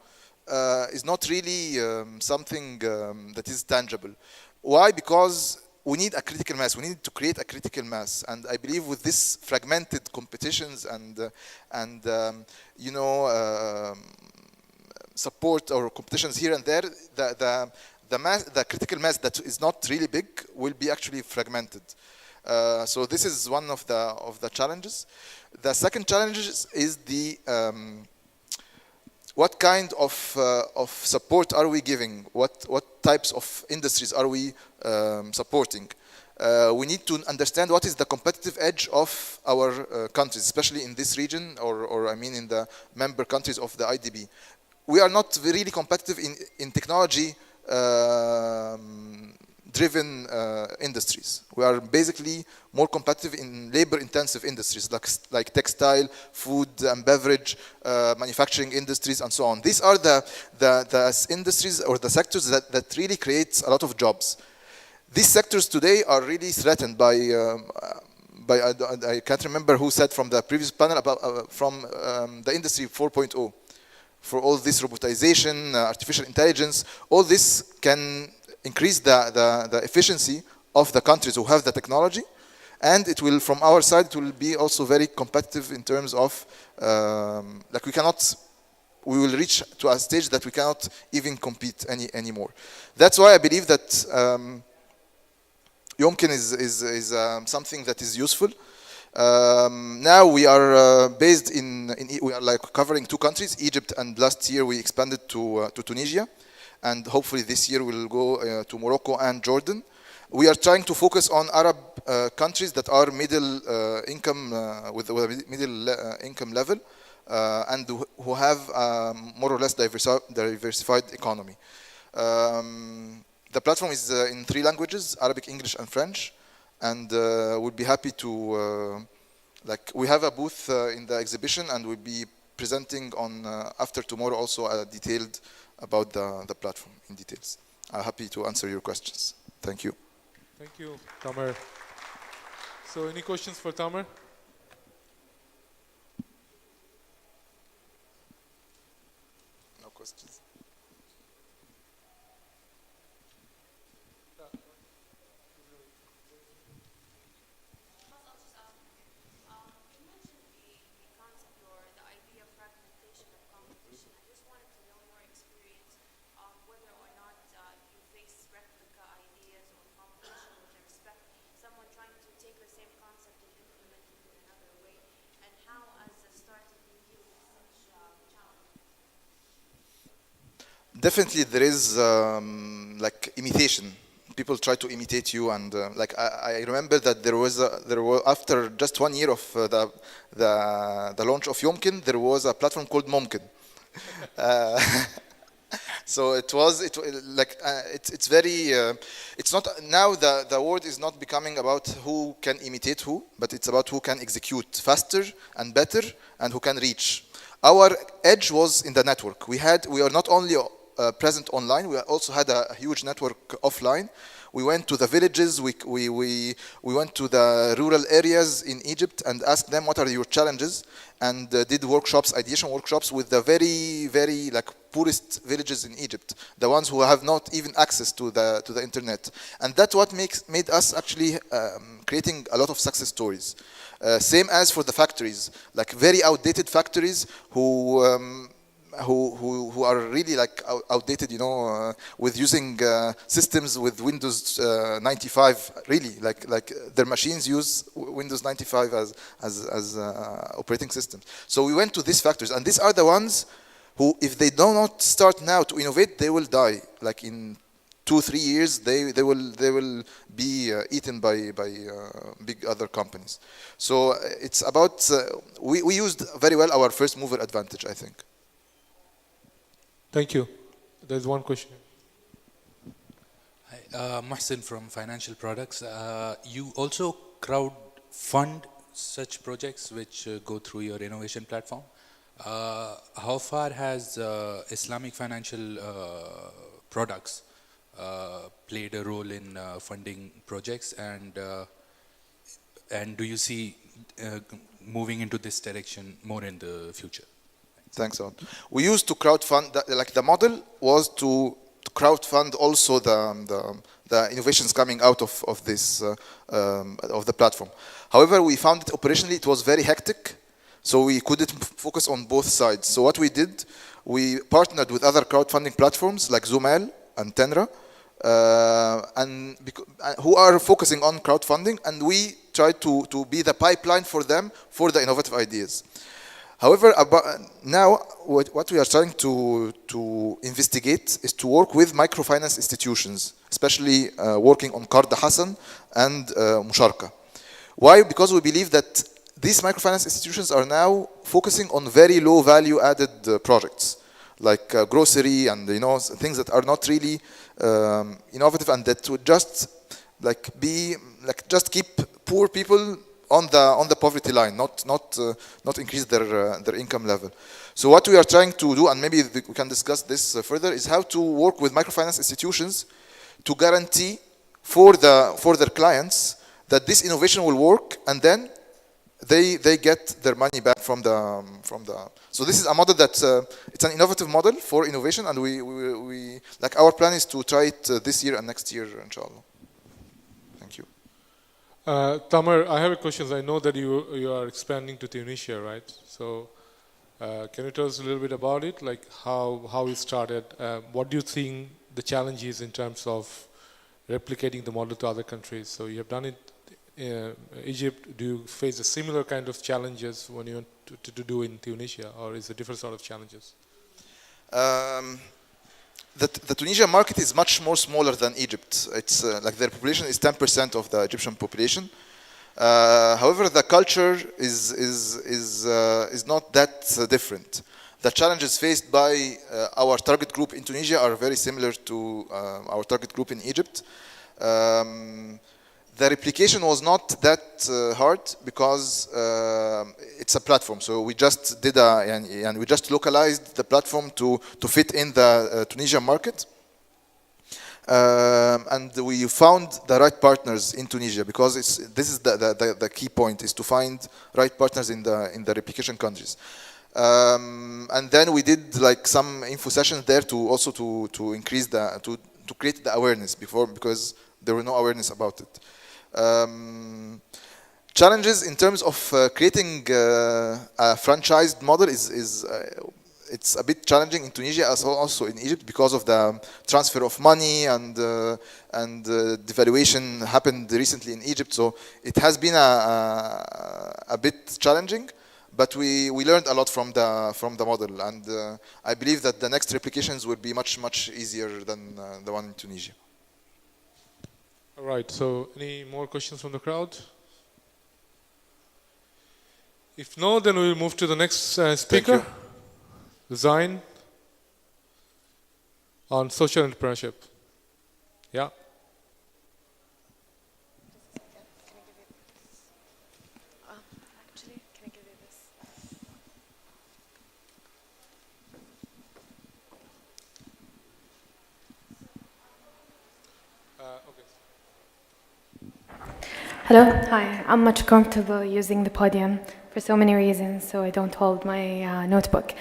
is not really something that is tangible. Why? Because we need a critical mass. We need to create a critical mass, and I believe with this fragmented competitions and support or competitions here and there, the critical mass that is not really big will be actually fragmented. So this is one of the challenges. The second challenge is the what kind of support are we giving? What types of industries are we supporting? We need to understand what is the competitive edge of our countries, especially in this region, or I mean in the member countries of the IDB. We are not really competitive in technology driven industries. We are basically more competitive in labor-intensive industries like textile, food and beverage, manufacturing industries, and so on. These are the industries or the sectors that really creates a lot of jobs. These sectors today are really threatened by I can't remember who said from the previous panel about from the industry 4.0. For all this robotization, artificial intelligence, all this can increase the efficiency of the countries who have the technology, and it will, from our side, it will be also very competitive in terms of like we will reach to a stage that we cannot even compete anymore. That's why I believe that Yomkin is something that is useful. Now we are based we are like covering 2 countries, Egypt, and last year we expanded to Tunisia. And hopefully this year we'll go to Morocco and Jordan. We are trying to focus on Arab countries that are middle income, with a middle income level, and who have more or less diversified economy. The platform is in 3 languages, Arabic, English, and French. And we'll be happy to, we have a booth in the exhibition, and we'll be presenting on after tomorrow also a detailed about the platform in details. I'm happy to answer your questions. Thank you. Thank you, Tamer. So any questions for Tamer? No questions. Definitely there is like imitation people try to imitate you, and like I remember that there were after just 1 year of the launch of Yomkin, there was a platform called Momkin. So it's very it's not now the word is not becoming about who can imitate who, but it's about who can execute faster and better and who can reach. Our edge was in the network. We are not only present online, we also had a huge network offline. We went to the villages, we went to the rural areas in Egypt and asked them what are your challenges, and did workshops, ideation workshops with the very, very like poorest villages in Egypt, the ones who have not even access to the internet. And that's what made us actually creating a lot of success stories. Same as for the factories, like very outdated factories who are really like outdated, you know, with using systems with Windows 95. Really, like their machines use Windows 95 as operating systems. So we went to these factories, and these are the ones who, if they do not start now to innovate, they will die. Like in 2-3 years, they will be eaten by big other companies. So it's about we used very well our first mover advantage, I think. Thank you. There's one question. Hi, Mohsin from Financial Products. You also crowd fund such projects which go through your innovation platform. How far has Islamic financial products played a role in funding projects, and do you see moving into this direction more in the future? Thanks, Alan. We used to crowdfund, like the model was to crowdfund also the innovations coming out of this of the platform. However, we found that operationally it was very hectic, so we couldn't focus on both sides. So what we did, we partnered with other crowdfunding platforms like Zumail and Tenra, who are focusing on crowdfunding, and we try to be the pipeline for them for the innovative ideas. However, now what we are trying to investigate is to work with microfinance institutions, especially working on Qard Hasan and Musharka. Why? Because we believe that these microfinance institutions are now focusing on very low value added projects, like grocery and things that are not really innovative, and that would just just keep poor people on the poverty line, not increase their income level. So what we are trying to do, and maybe we can discuss this further, is how to work with microfinance institutions to guarantee for their clients that this innovation will work, and then they get their money back from the. So this is a model that it's an innovative model for innovation, and we like our plan is to try it this year and next year, inshallah. Thank you. Tamer, I have a question. I know that you are expanding to Tunisia, right? So can you tell us a little bit about it, like how it started? What do you think the challenge is in terms of replicating the model to other countries? So you have done it in Egypt. Do you face a similar kind of challenges when you want to do in Tunisia, or is it a different sort of challenges? The Tunisian market is much more smaller than Egypt. It's like their population is 10% of the Egyptian population. However, the culture is not that different. The challenges faced by our target group in Tunisia are very similar to our target group in Egypt. The replication was not that hard because it's a platform. So we just did and we just localized the platform to fit in the Tunisian market. And we found the right partners in Tunisia, because this is the key point, is to find right partners in the replication countries. And then we did like some info sessions there to increase to create the awareness because there was no awareness about it. Challenges in terms of creating a franchised model it's a bit challenging in Tunisia as also in Egypt, because of the transfer of money and devaluation happened recently in Egypt. So it has been a bit challenging, but we learned a lot from the model, and I believe that the next replications will be much easier than the one in Tunisia. All right, so any more questions from the crowd? If no, then we'll move to the next speaker, Zain, on social entrepreneurship. Yeah. Hello, hi. I'm much comfortable using the podium for so many reasons, so I don't hold my notebook.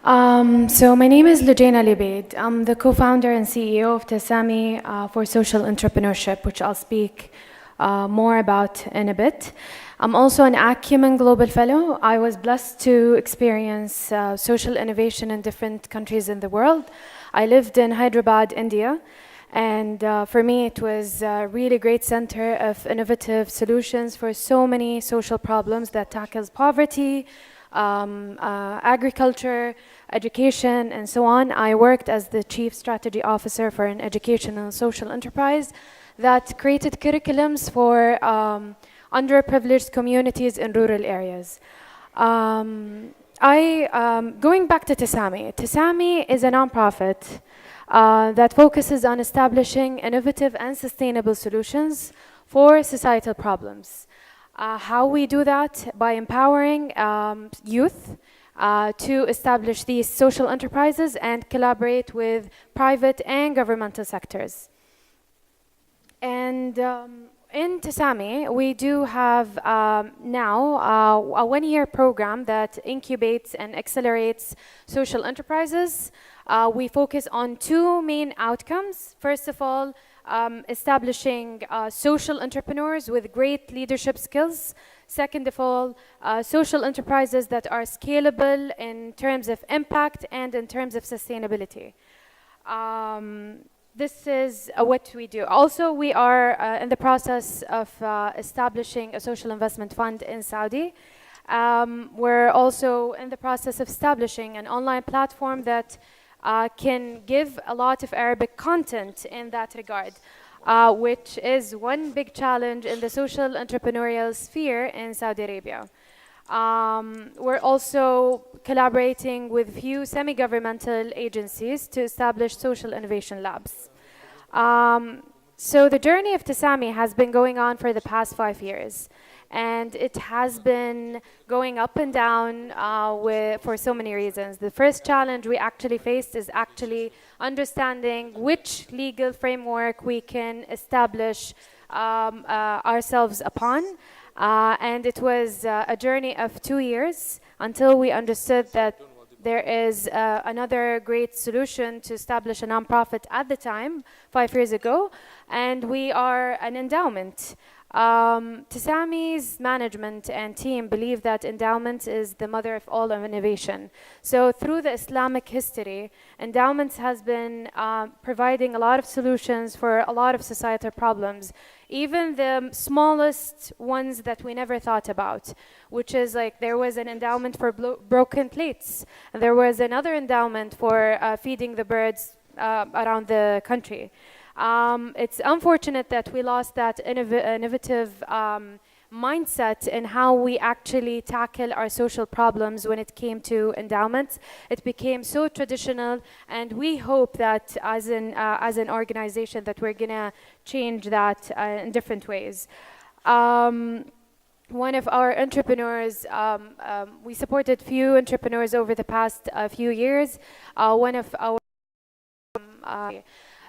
So my name is Lujaina Libaid. I'm the co-founder and CEO of Tasami for Social Entrepreneurship, which I'll speak more about in a bit. I'm also an Acumen Global Fellow. I was blessed to experience social innovation in different countries in the world. I lived in Hyderabad, India. And for me, it was a really great center of innovative solutions for so many social problems that tackles poverty, agriculture, education, and so on. I worked as the Chief Strategy Officer for an educational social enterprise that created curriculums for underprivileged communities in rural areas. Going back to Tasami. Tasami is a nonprofit that focuses on establishing innovative and sustainable solutions for societal problems. How we do that? By empowering youth to establish these social enterprises and collaborate with private and governmental sectors. And in Tasami, we do have now a one-year program that incubates and accelerates social enterprises. We focus on two main outcomes. First of all, establishing social entrepreneurs with great leadership skills. Second of all, social enterprises that are scalable in terms of impact and in terms of sustainability. This is what we do. Also, we are in the process of establishing a social investment fund in Saudi. We're also in the process of establishing an online platform that can give a lot of Arabic content in that regard, which is one big challenge in the social entrepreneurial sphere in Saudi Arabia. We're also collaborating with few semi-governmental agencies to establish social innovation labs. So the journey of Tasami has been going on for the past 5 years. And it has been going up and down for so many reasons. The first challenge we actually faced is actually understanding which legal framework we can establish ourselves upon. And it was a journey of 2 years until we understood that there is another great solution to establish a nonprofit at the time, 5 years ago, and we are an endowment. Tasami's management and team believe that endowment is the mother of all of innovation. So through the Islamic history, endowments has been providing a lot of solutions for a lot of societal problems, even the smallest ones that we never thought about, which is like there was an endowment for broken plates. And there was another endowment for feeding the birds around the country. It's unfortunate that we lost that innovative mindset in how we actually tackle our social problems when it came to endowments. It became so traditional, and we hope that as an organization that we're gonna change that in different ways. One of our entrepreneurs, we supported few entrepreneurs over the past few years. One of our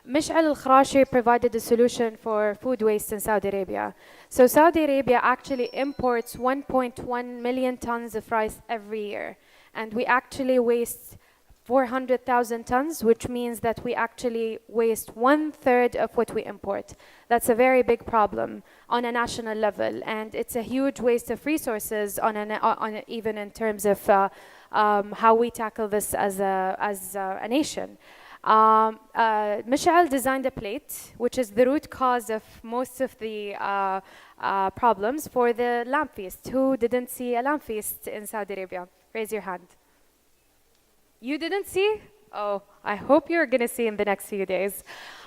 Mish'al Al-Khrashi provided a solution for food waste in Saudi Arabia. So Saudi Arabia actually imports 1.1 million tons of rice every year. And we actually waste 400,000 tons, which means that we actually waste 1/3 of what we import. That's a very big problem on a national level. And it's a huge waste of resources even in terms of how we tackle this as a nation. Mish'al designed a plate, which is the root cause of most of the problems for the lamb feast. Who didn't see a lamb feast in Saudi Arabia? Raise your hand. You didn't see? Oh, I hope you're going to see in the next few days.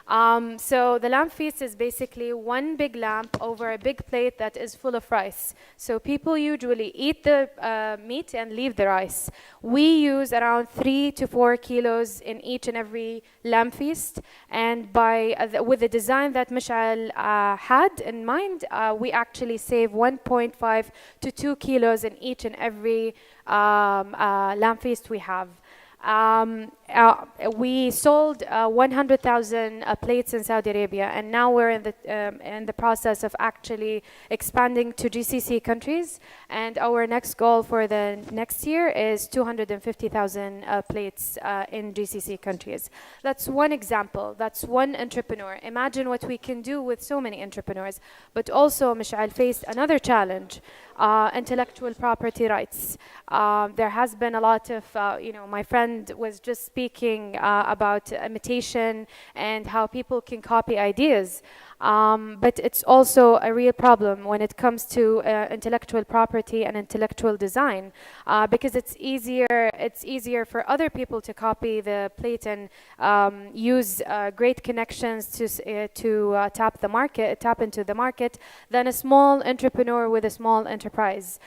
So the lamp feast is basically one big lamp over a big plate that is full of rice. So people usually eat the meat and leave the rice. We use around 3 to 4 kilos in each and every lamp feast. And with the design that Mishal had in mind, we actually save 1.5 to 2 kilos in each and every lamp feast we have. We sold 100,000 plates in Saudi Arabia, and now we're in the process of actually expanding to GCC countries. And our next goal for the next year is 250,000 plates in GCC countries. That's one example. That's one entrepreneur. Imagine what we can do with so many entrepreneurs. But also, Mishal faced another challenge. Intellectual property rights. There has been a lot of, my friend was just speaking about imitation and how people can copy ideas. But it's also a real problem when it comes to intellectual property and intellectual design, because it's easier for other people to copy the plate and use great connections to tap into the market than a small entrepreneur with a small enterprise.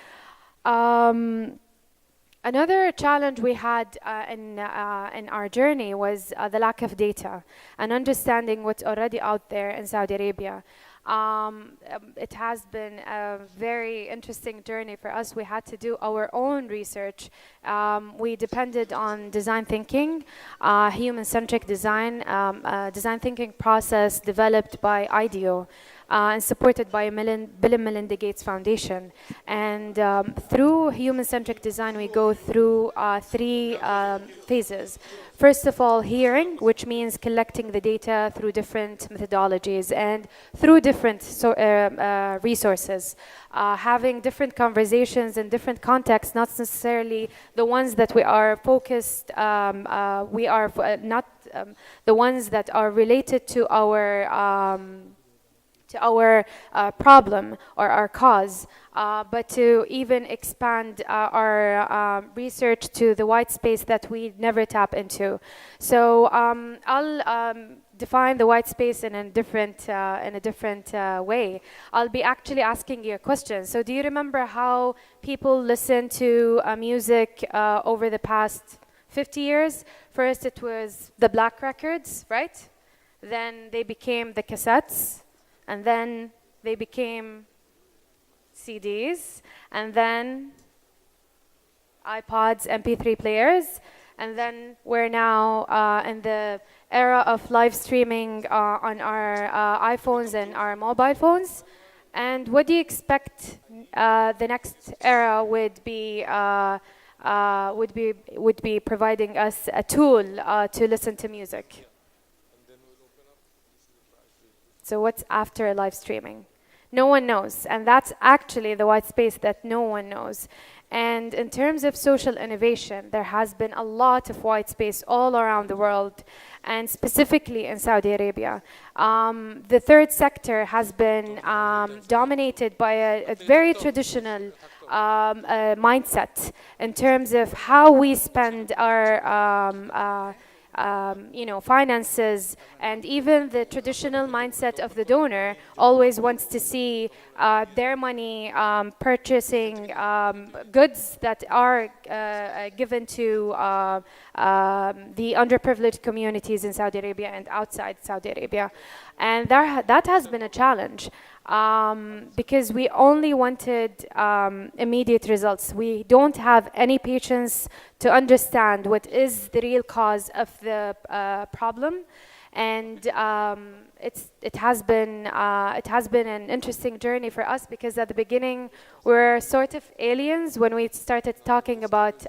Another challenge we had in our journey was the lack of data and understanding what's already out there in Saudi Arabia. It has been a very interesting journey for us. We had to do our own research. We depended on design thinking, human-centric design, design thinking process developed by IDEO. And supported by Bill and Melinda Gates Foundation. And through human-centric design, we go through 3 phases. First of all, hearing, which means collecting the data through different methodologies and through different resources. Having different conversations in different contexts, not necessarily the ones that we are focused, not the ones that are related to our problem or our cause, but to even expand our research to the white space that we never tap into. So I'll define the white space in a different way. I'll be actually asking you a question. So do you remember how people listen to music over the past 50 years? First it was the black records, right? Then they became the cassettes. And then they became CDs, and then iPods, MP3 players, and then we're now in the era of live streaming on our iPhones and our mobile phones. And what do you expect the next era would be providing us a tool to listen to music? So what's after live streaming? No one knows. And that's actually the white space that no one knows. And in terms of social innovation, there has been a lot of white space all around the world, and specifically in Saudi Arabia. The third sector has been dominated by a very traditional mindset in terms of how we spend our finances, and even the traditional mindset of the donor always wants to see their money purchasing goods that are given to the underprivileged communities in Saudi Arabia and outside Saudi Arabia. And that has been a challenge. Because we only wanted immediate results. We don't have any patience to understand what is the real cause of the problem, and it has been an interesting journey for us, because at the beginning we were sort of aliens when we started talking about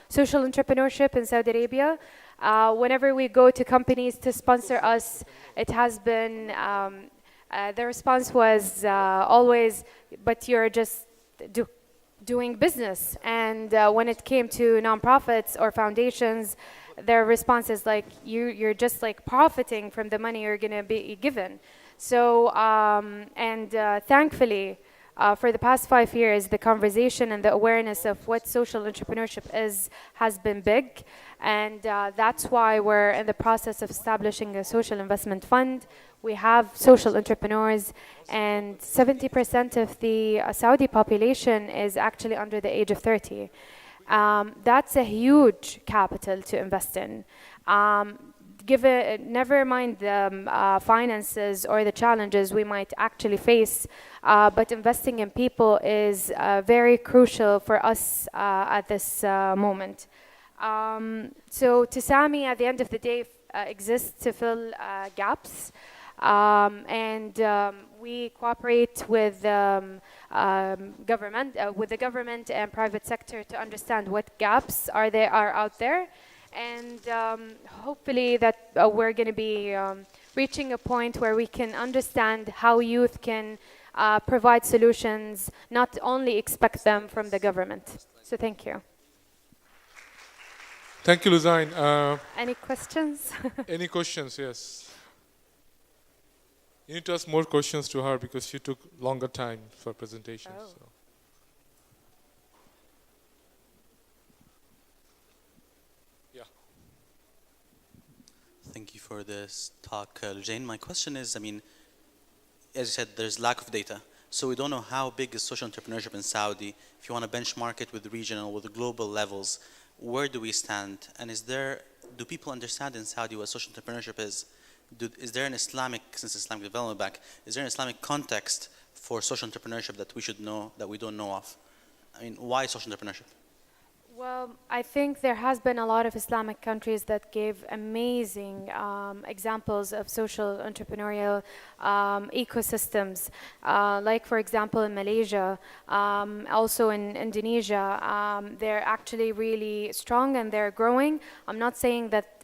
social entrepreneurship in Saudi Arabia. Whenever we go to companies to sponsor us, it has been the response was always, but you're just doing business. And when it came to nonprofits or foundations, their response is like, you're just like profiting from the money you're going to be given. So, thankfully, For the past 5 years, the conversation and the awareness of what social entrepreneurship is has been big. And that's why we're in the process of establishing a social investment fund. We have social entrepreneurs, and 70% of the Saudi population is actually under the age of 30. That's a huge capital to invest in. Never mind the finances or the challenges we might actually face, but investing in people is very crucial for us at this moment. So Tesami, at the end of the day, exists to fill gaps, and we cooperate with with the government and private sector to understand what gaps are out there. And hopefully that we're going to be reaching a point where we can understand how youth can provide solutions, not only expect them from the government. So thank you. Thank you, Luzain. Any questions? Any questions? Yes. You need to ask more questions to her because she took longer time for presentation. Oh. So. Thank you for this talk, Jane. My question is, I mean, as you said, there's lack of data. So we don't know how big is social entrepreneurship in Saudi. If you want to benchmark it with regional, with the global levels, where do we stand? And do people understand in Saudi what social entrepreneurship is? Is there an Islamic, since Islamic Development Bank, is there an Islamic context for social entrepreneurship that we should know, that we don't know of? I mean, why social entrepreneurship? Well, I think there has been a lot of Islamic countries that gave amazing examples of social entrepreneurial ecosystems. Like, for example, in Malaysia, also in Indonesia, they're actually really strong and they're growing. I'm not saying that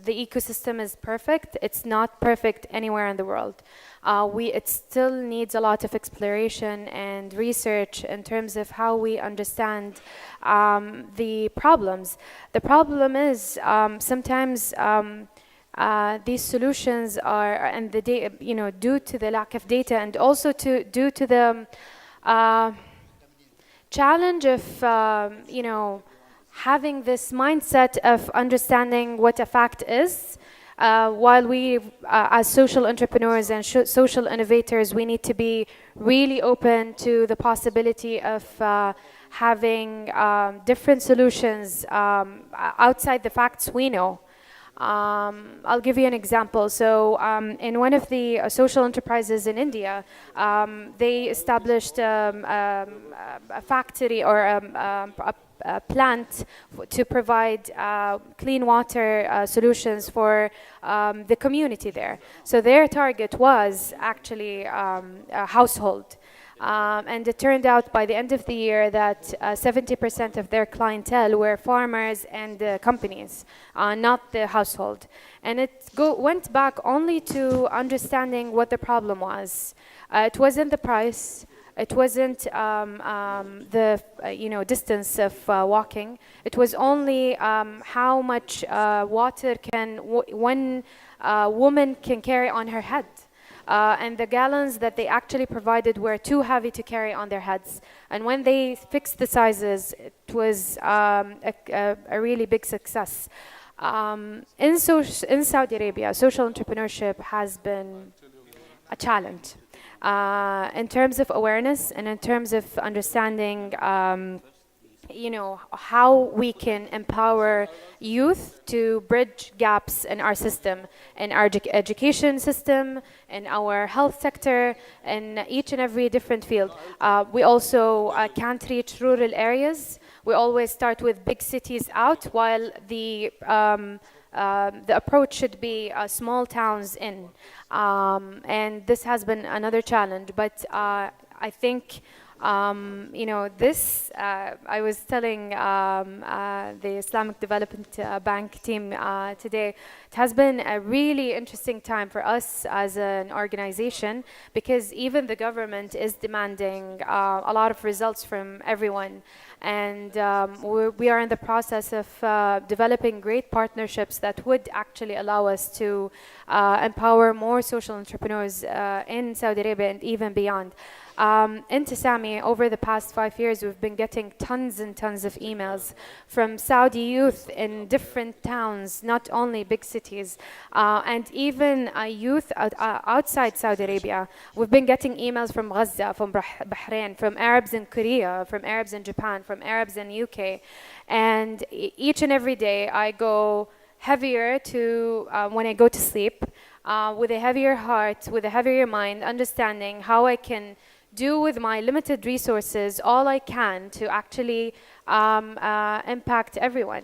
the ecosystem is perfect. It's not perfect anywhere in the world. It still needs a lot of exploration and research in terms of how we understand the problems. The problem is sometimes these solutions are, and the due to the lack of data, and also due to the challenge of having this mindset of understanding what a fact is. While we, as social entrepreneurs and social innovators, we need to be really open to the possibility of having different solutions outside the facts we know. I'll give you an example. So in one of the social enterprises in India, they established a factory or a plant to provide clean water solutions for the community there. So their target was actually a household. And it turned out by the end of the year that 70% of their clientele were farmers and companies, not the household. And it went back only to understanding what the problem was. It wasn't the price. It wasn't the distance of walking. It was only how much water one woman can carry on her head. And the gallons that they actually provided were too heavy to carry on their heads. And when they fixed the sizes, it was a really big success. In Saudi Arabia, social entrepreneurship has been a challenge. In terms of awareness and in terms of understanding how we can empower youth to bridge gaps in our system, in our education system, in our health sector, in each and every different field. We also can't reach rural areas. We always start with big cities out, while the approach should be small towns in. And this has been another challenge, but I think I was telling the Islamic Development Bank team today, it has been a really interesting time for us as an organization, because even the government is demanding a lot of results from everyone. And we are in the process of developing great partnerships that would actually allow us to empower more social entrepreneurs in Saudi Arabia and even beyond. In Tesami, over the past 5 years, we've been getting tons and tons of emails from Saudi youth in different towns, not only big cities, and even youth outside Saudi Arabia. We've been getting emails from Gaza, from Bahrain, from Arabs in Korea, from Arabs in Japan, from Arabs in UK. And each and every day I go heavier to when I go to sleep, with a heavier heart, with a heavier mind, understanding how I can do with my limited resources all I can to actually impact everyone.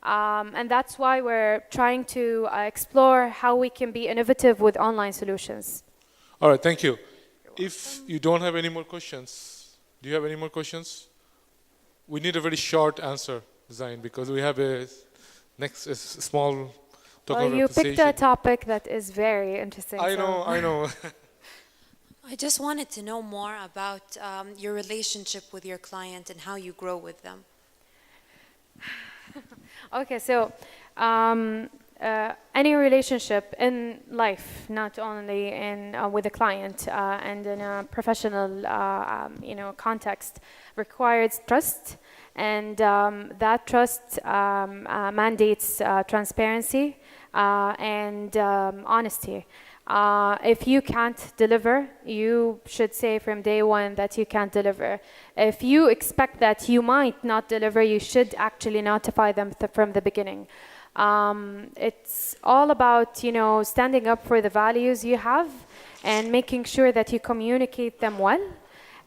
And that's why we're trying to explore how we can be innovative with online solutions. All right, thank you. If you don't have any more questions, do you have any more questions? We need a very short answer, Zain, because we have a small token of Well, you picked a appreciation. topic that is very interesting. I know. I just wanted to know more about your relationship with your client and how you grow with them. Okay, so any relationship in life, not only in with a client and in a professional, context, requires trust, and that trust mandates transparency and honesty. If you can't deliver, you should say from day one that you can't deliver. If you expect that you might not deliver, you should actually notify them from the beginning. It's all about, standing up for the values you have and making sure that you communicate them well.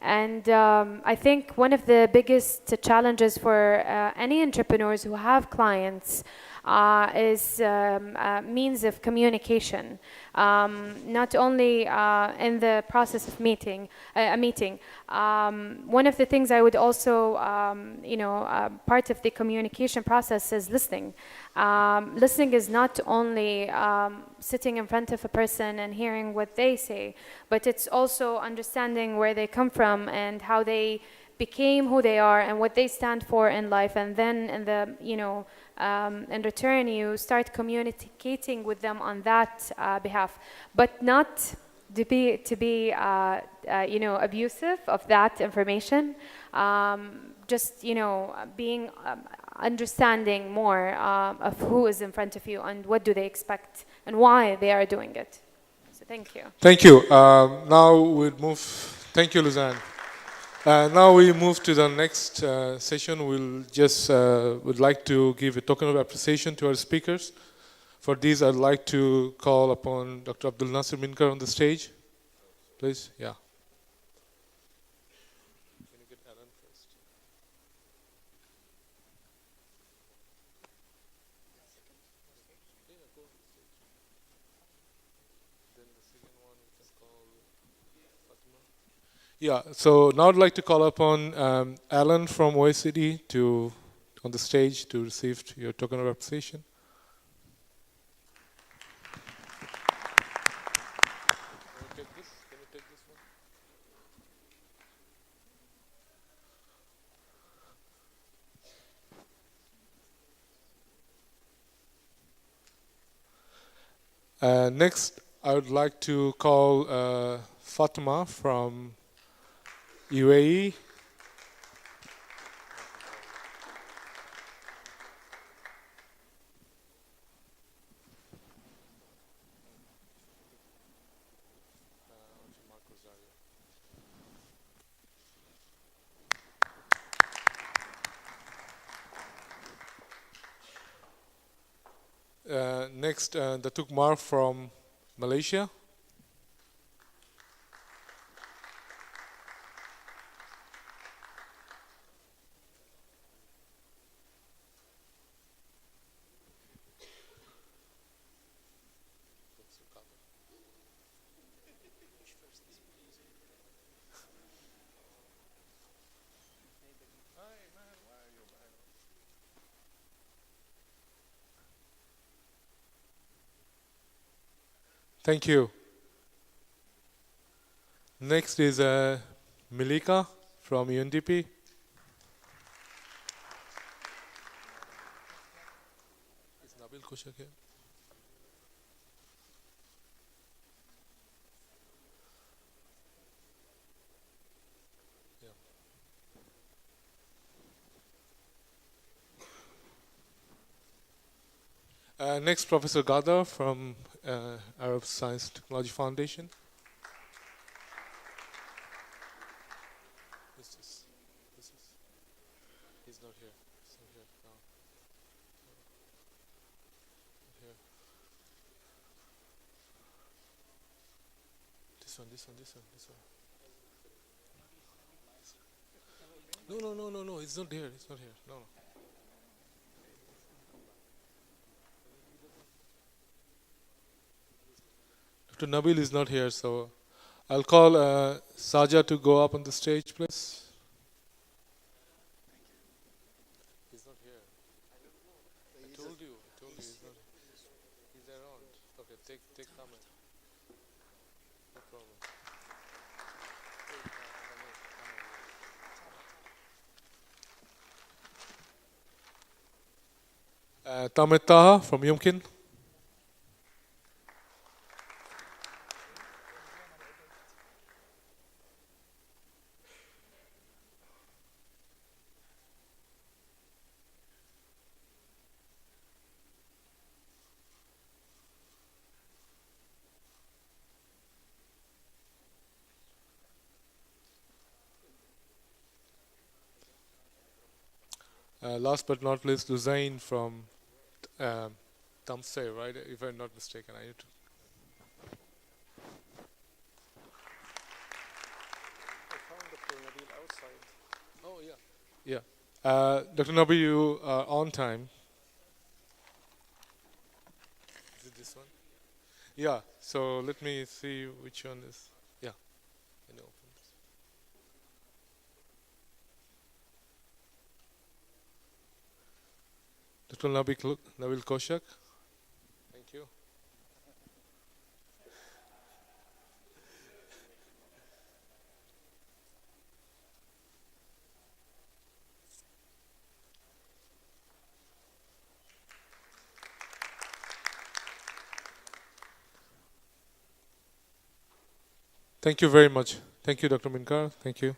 And I think one of the biggest challenges for any entrepreneurs who have clients is means of communication, not only in the process of a meeting. One of the things I would also, part of the communication process is listening. Listening is not only sitting in front of a person and hearing what they say, but it's also understanding where they come from and how they became who they are and what they stand for in life. And then in return, you start communicating with them on that behalf, but not to be abusive of that information. Just being understanding more of who is in front of you and what do they expect and why they are doing it. So thank you. Thank you. Now we'll move. Thank you, Luzanne. Now we move to the next session. We'll just would like to give a token of appreciation to our speakers. For these, I'd like to call upon Dr. Abdul Nasir Minkar on the stage, please. Yeah. Yeah, so now I'd like to call upon Alan from OECD on the stage to receive your token of appreciation. Next, I would like to call Fatima from UAE. Next, Datuk Mar from Malaysia. Thank you. Next is Milika from UNDP. Is Nabil Kushak here? Next, Professor Gadar from Arab Science Technology Foundation. He's not here. He's not here. No. Not here. This one. No. It's not here. It's not here. No. Dr. Nabil is not here, so I'll call Saja to go up on the stage, please. He's not here. I told you he's not. He's around. Okay, take comment. No problem. Tamer Taha from Yumkin. Last but not least, Luzain from Tamseh, right? If I'm not mistaken, I need to. I found Dr. Nabil outside. Oh yeah. Yeah. Dr. Nabil, you are on time. Is it this one? Yeah. So let me see which one is. Yeah. I know. Dr. Nabil Koshak. Thank you. Thank you very much. Thank you, Dr. Minkar. Thank you.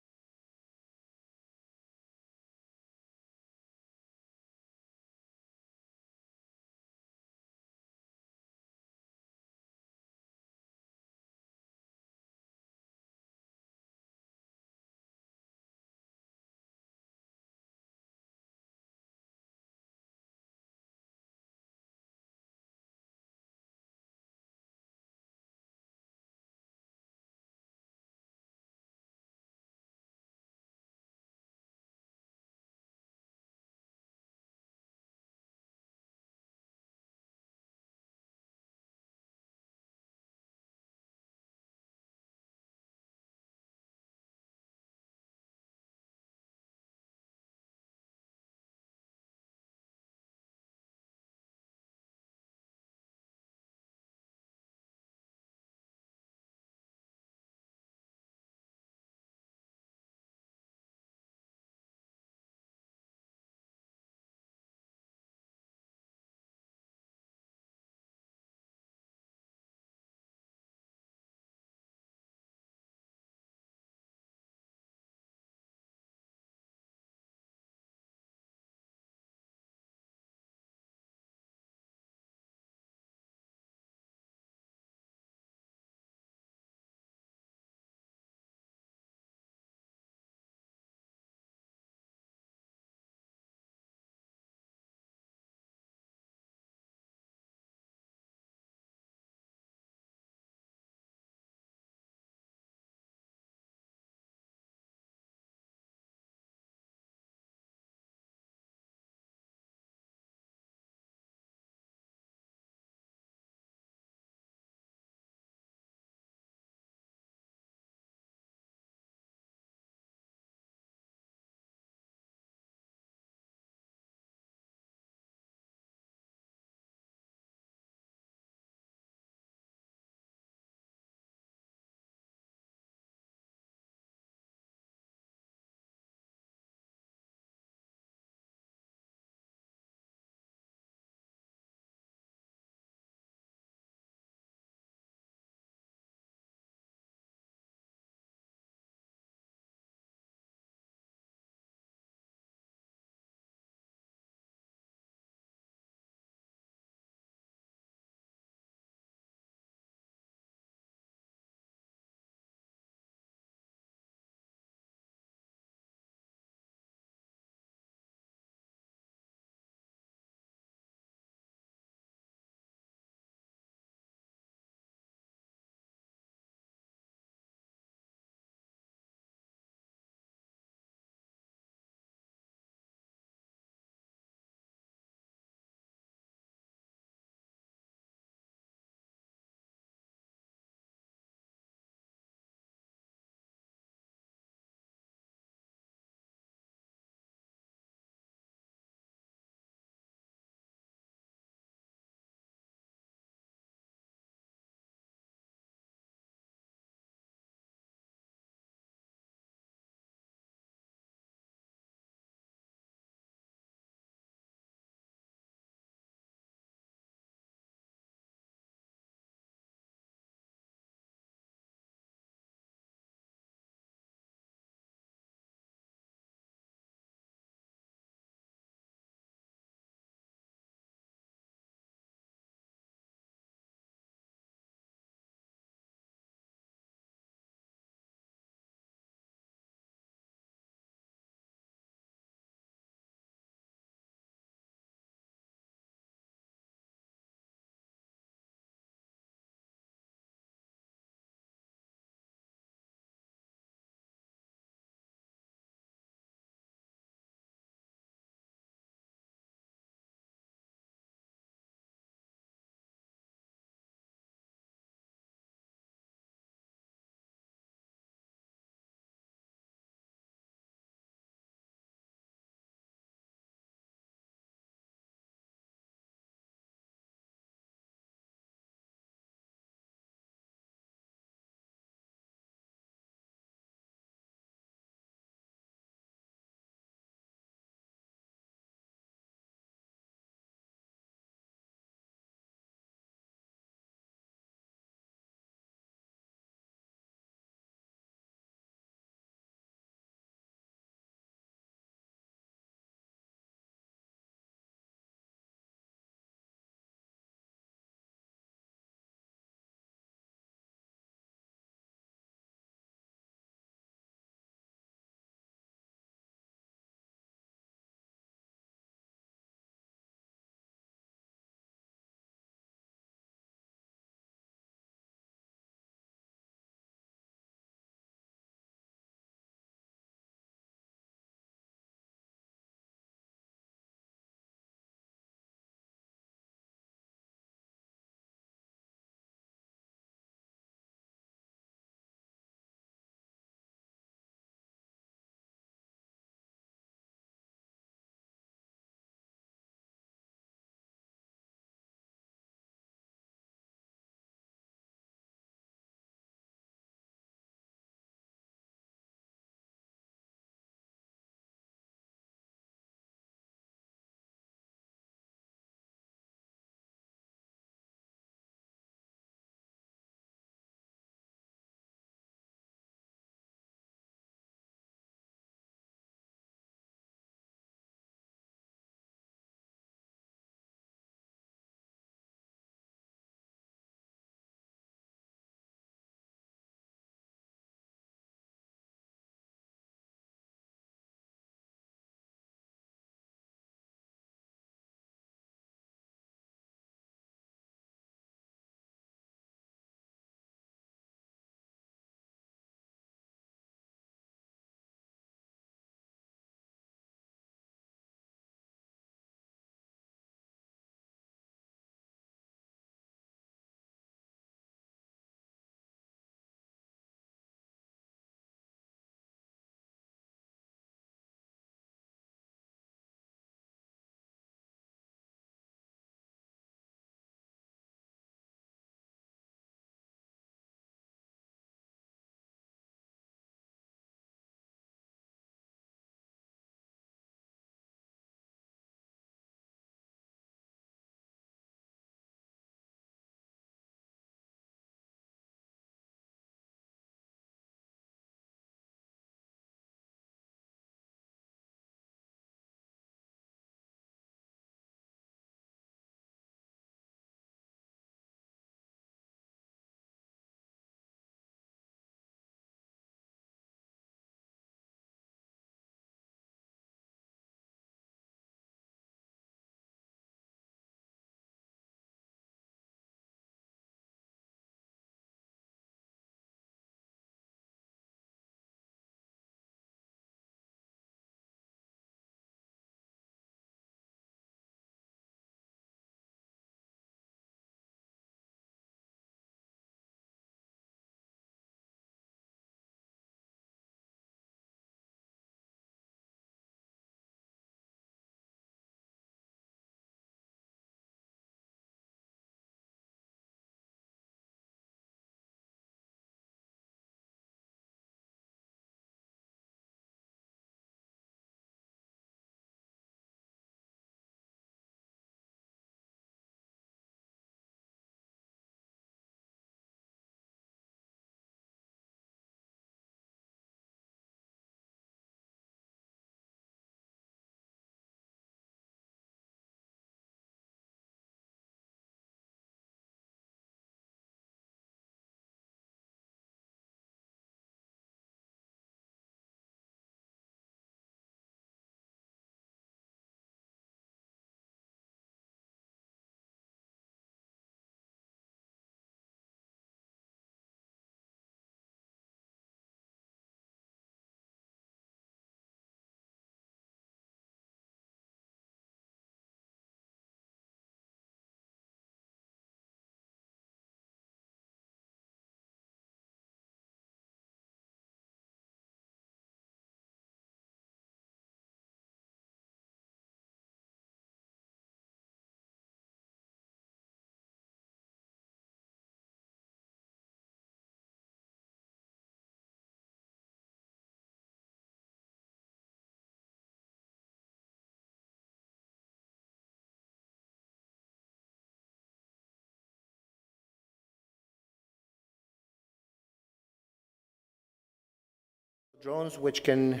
Drones which can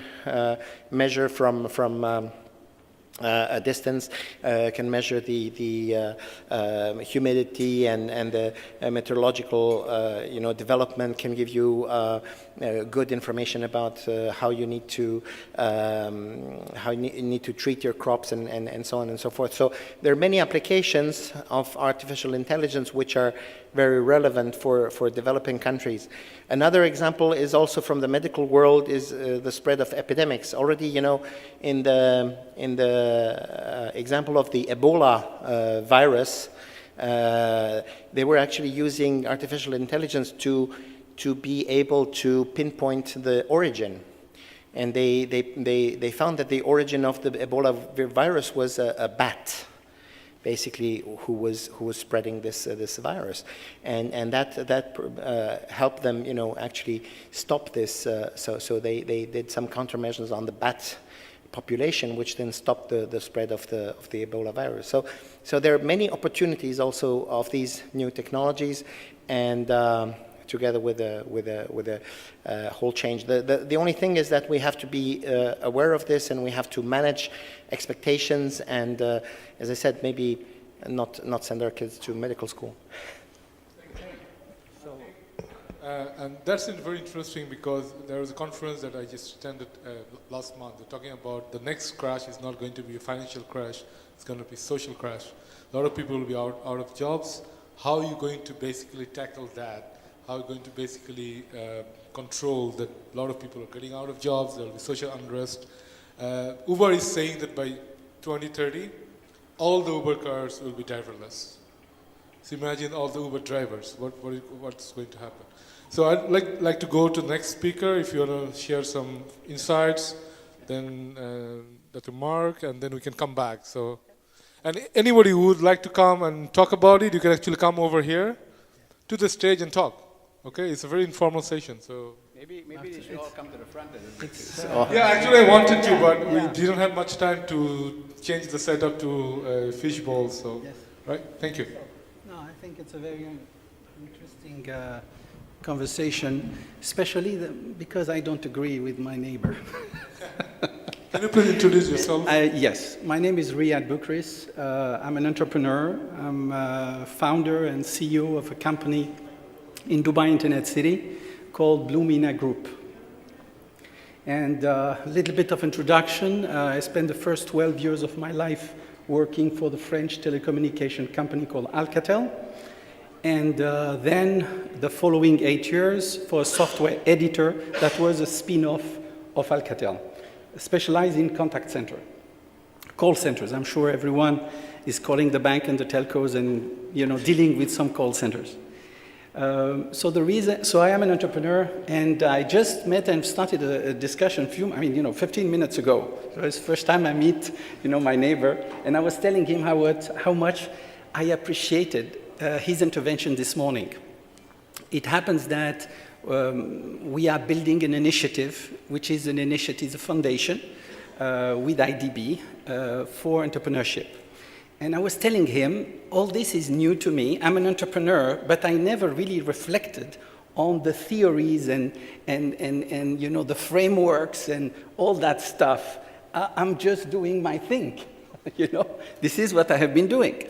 measure from a distance, can measure the humidity and the meteorological development, can give you good information about how you need to treat your crops and so on and so forth. So there are many applications of artificial intelligence which are very relevant for developing countries. Another example is also from the medical world is the spread of epidemics. Already, in the example of the Ebola virus, they were actually using artificial intelligence to be able to pinpoint the origin. And they found that the origin of the Ebola virus was a bat, basically, who was spreading this virus, and that helped them, actually stop this. So they did some countermeasures on the bat population, which then stopped the spread of the Ebola virus. So there are many opportunities also of these new technologies, and together with a whole change. The only thing is that we have to be aware of this, and we have to manage expectations, and as I said, maybe not send our kids to medical school. So, and that's very interesting, because there was a conference that I just attended last month. They're talking about the next crash is not going to be a financial crash, it's going to be a social crash. A lot of people will be out of jobs. How are you going to basically tackle that? How are you going to basically control that a lot of people are getting out of jobs, there will be social unrest. Uber is saying that by 2030, all the Uber cars will be driverless. So imagine all the Uber drivers, what's going to happen. So I'd like to go to the next speaker, if you want to share some insights, then Dr. Mark, and then we can come back. So, and anybody who would like to come and talk about it, you can actually come over here to the stage and talk. Okay, it's a very informal session, so. Maybe they should all come to the front. Yeah, actually I wanted to, but we didn't have much time to change the setup to fish bowls, so, yes. Right, thank you. No, I think it's a very interesting conversation, especially because I don't agree with my neighbor. Can you please introduce yourself? Yes, my name is Riyad Bukris. I'm an entrepreneur. I'm a founder and CEO of a company in Dubai Internet City called Blumina Group. And a little bit of introduction. I spent the first 12 years of my life working for the French telecommunication company called Alcatel. And then the following 8 years for a software editor that was a spin-off of Alcatel, specialized in contact center, call centers. I'm sure everyone is calling the bank and the telcos and dealing with some call centers. So I am an entrepreneur, and I just met and started a discussion 15 minutes ago. So it's the first time I meet, my neighbor, and I was telling him how much I appreciated his intervention this morning. It happens that we are building an initiative, which is a foundation with IDB for entrepreneurship. And I was telling him, all this is new to me. I'm an entrepreneur, but I never really reflected on the theories and the frameworks and all that stuff. I'm just doing my thing. This is what I have been doing.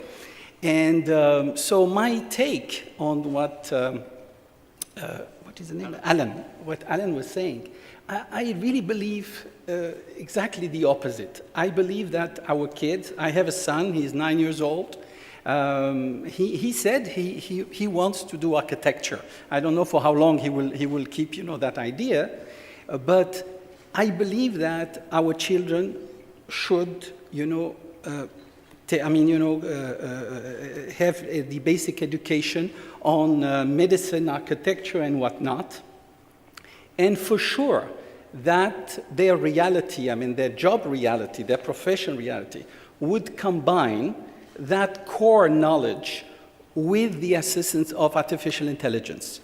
And so my take on what is the name? Alan. What Alan was saying, I really believe exactly the opposite. I believe that our kids, I have a son, he's 9 years old. He said he wants to do architecture. I don't know for how long he will keep that idea, but I believe that our children should have the basic education on medicine, architecture, and whatnot. And for sure, that their reality, their job reality, their profession reality, would combine that core knowledge with the assistance of artificial intelligence.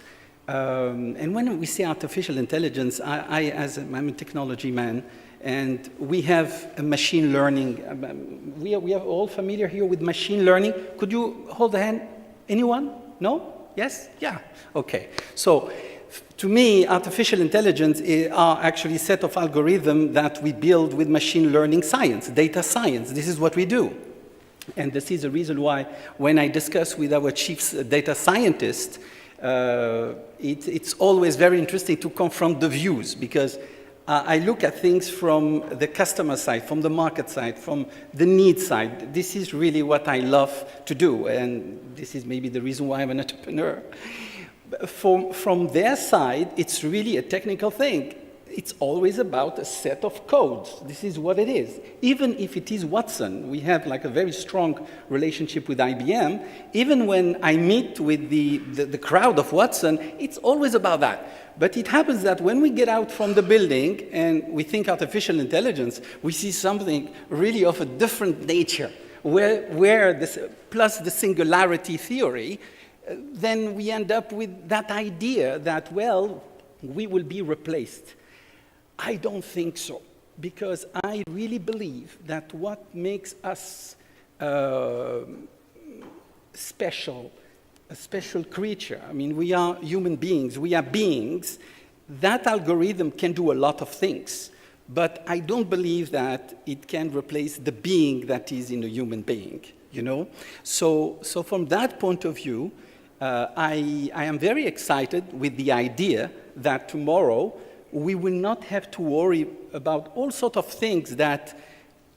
And when we say artificial intelligence, I'm a technology man, and we have a machine learning. We are all familiar here with machine learning. Could you hold a hand? Anyone? No? Yes? Yeah. Okay. So to me, artificial intelligence are actually a set of algorithms that we build with machine learning science, data science. This is what we do. And this is the reason why when I discuss with our chief data scientist, it's always very interesting to confront the views, because I look at things from the customer side, from the market side, from the need side. This is really what I love to do, and this is maybe the reason why I'm an entrepreneur. From their side, it's really a technical thing. It's always about a set of codes. This is what it is. Even if it is Watson, we have like a very strong relationship with IBM. Even when I meet with the crowd of Watson, it's always about that. But it happens that when we get out from the building and we think artificial intelligence, we see something really of a different nature, where this, plus the singularity theory, then we end up with that idea that, well, we will be replaced. I don't think so, because I really believe that what makes us special, a special creature, I mean, we are human beings, we are beings, that algorithm can do a lot of things, but I don't believe that it can replace the being that is in a human being, you know? So from that point of view, I am very excited with the idea that tomorrow we will not have to worry about all sorts of things that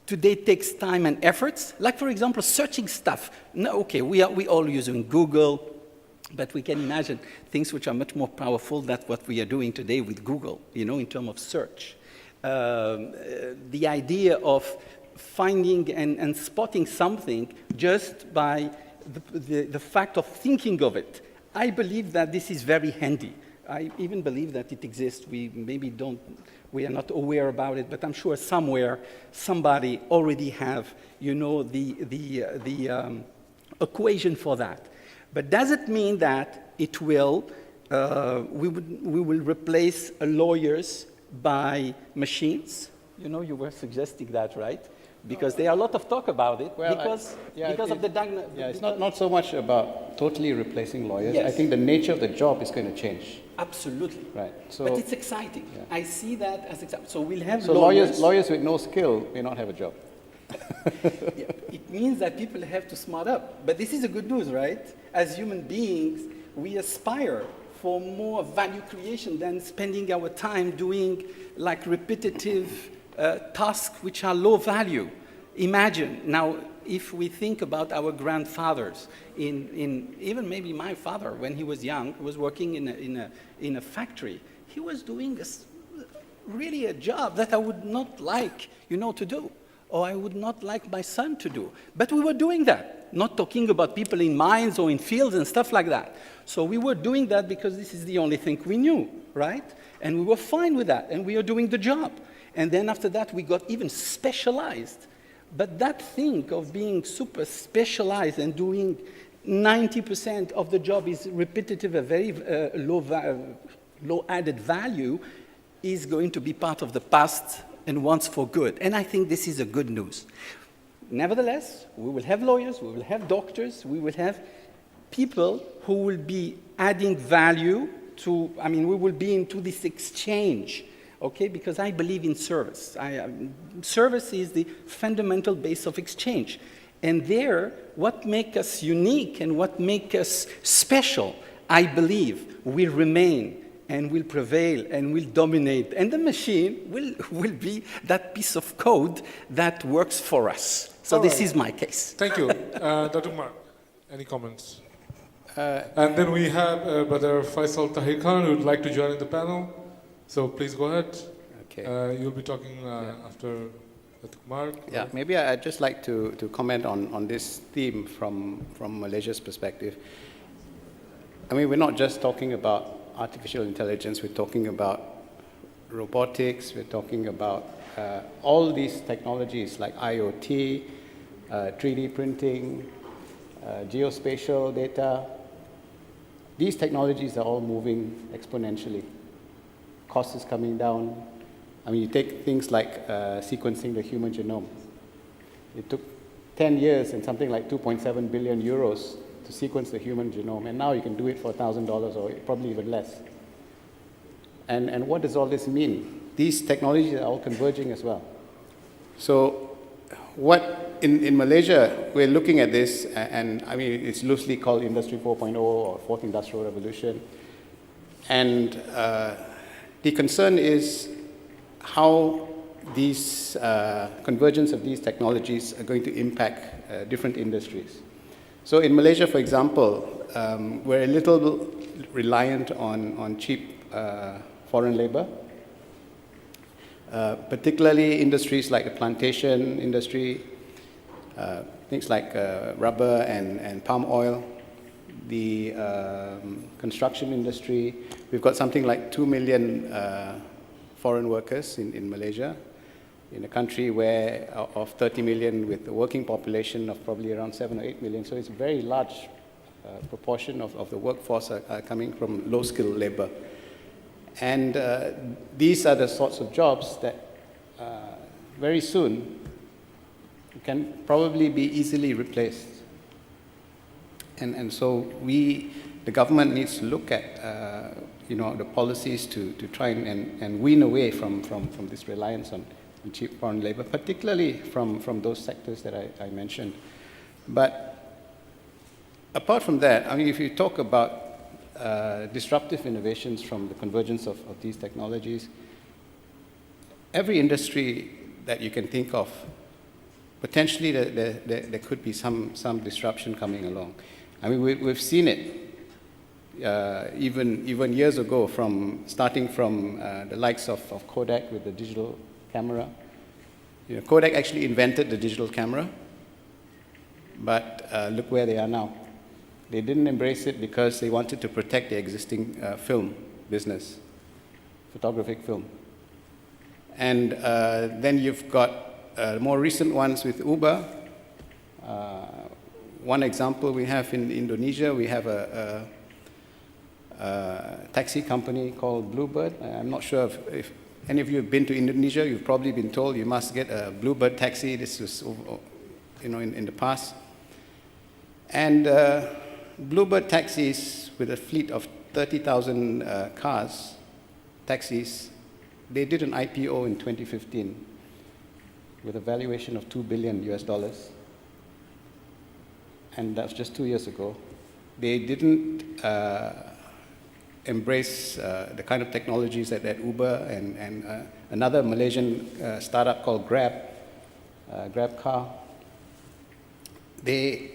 today takes time and efforts, like, for example, searching stuff. No, okay, we all using Google, but we can imagine things which are much more powerful than what we are doing today with Google, you know, in terms of search. The idea of finding and spotting something just by the fact of thinking of it. I believe that this is very handy. I even believe that it exists. We are not aware about it, but I'm sure somewhere somebody already have, you know, the equation for that. But does it mean that it will, we will replace lawyers by machines? You know, you were suggesting that, right? Because there are a lot of talk about it, well, because of the diagnosis. Yeah, it's not so much about totally replacing lawyers. Yes. I think the nature of the job is going to change. Absolutely. Right. So, but it's exciting. Yeah. I see that as exciting. So we'll have lawyers with no skill may not have a job. Yeah, it means that people have to smart up. But this is a good news, right? As human beings, we aspire for more value creation than spending our time doing like repetitive tasks which are low value. Imagine now, if we think about our grandfathers, in even maybe my father, when he was young, was working in a factory. He was doing really a job that I would not like, you know, to do, or I would not like my son to do. But we were doing that, not talking about people in mines or in fields and stuff like that. So we were doing that because this is the only thing we knew, right? And we were fine with that, and we are doing the job. And then after that, we got even specialized. But that thing of being super specialized and doing 90% of the job is repetitive, a very low added value, is going to be part of the past and once for good. And I think this is a good news. Nevertheless, we will have lawyers, we will have doctors, we will have people who will be adding value to, I mean, we will be into this exchange. Okay, because I believe in service. Service is the fundamental base of exchange. And there, what makes us unique and what makes us special, I believe, will remain and will prevail and will dominate. And the machine will be that piece of code that works for us. So this is my case. Thank you. Dr. Mark, any comments? And then we have Brother Faisal Tahir Khan, who would like to join in the panel. So please go ahead. Okay. You'll be talking after Mark. Yeah, maybe I'd just like to comment on this theme from Malaysia's perspective. I mean, we're not just talking about artificial intelligence, we're talking about robotics, we're talking about all these technologies like IoT, 3D printing, geospatial data. These technologies are all moving exponentially. Cost is coming down. I mean, you take things like sequencing the human genome. It took 10 years and something like 2.7 billion euros to sequence the human genome, and now you can do it for $1,000 or probably even less. And what does all this mean? These technologies are all converging as well. So what in Malaysia, we're looking at this, and I mean, it's loosely called Industry 4.0 or Fourth Industrial Revolution. And the concern is how these convergence of these technologies are going to impact different industries. So in Malaysia, for example, we're a little reliant on cheap foreign labor, particularly industries like the plantation industry, things like rubber and palm oil, the construction industry. We've got something like 2 million foreign workers in Malaysia, in a country where of 30 million with a working population of probably around 7 or 8 million. So it's a very large proportion of the workforce are coming from low-skilled labor. And these are the sorts of jobs that very soon can probably be easily replaced. And so the government needs to look at the policies to try and wean away from this reliance on cheap foreign labor, particularly from those sectors that I mentioned. But apart from that, I mean, if you talk about disruptive innovations from the convergence of these technologies, every industry that you can think of, potentially there could be some disruption coming along. I mean, we've seen it even years ago, starting from the likes of Kodak with the digital camera. Kodak actually invented the digital camera, but look where they are now. They didn't embrace it because they wanted to protect the existing film business, photographic film. And then you've got more recent ones with Uber. One example we have in Indonesia, we have a taxi company called Bluebird. I'm not sure if any of you have been to Indonesia. You've probably been told you must get a Bluebird taxi. This was, in the past. And Bluebird taxis, with a fleet of 30,000 cars, taxis, they did an IPO in 2015 with a valuation of $2 billion US. And that was just 2 years ago. They didn't embrace the kind of technologies that Uber and another Malaysian startup called Grab Car. They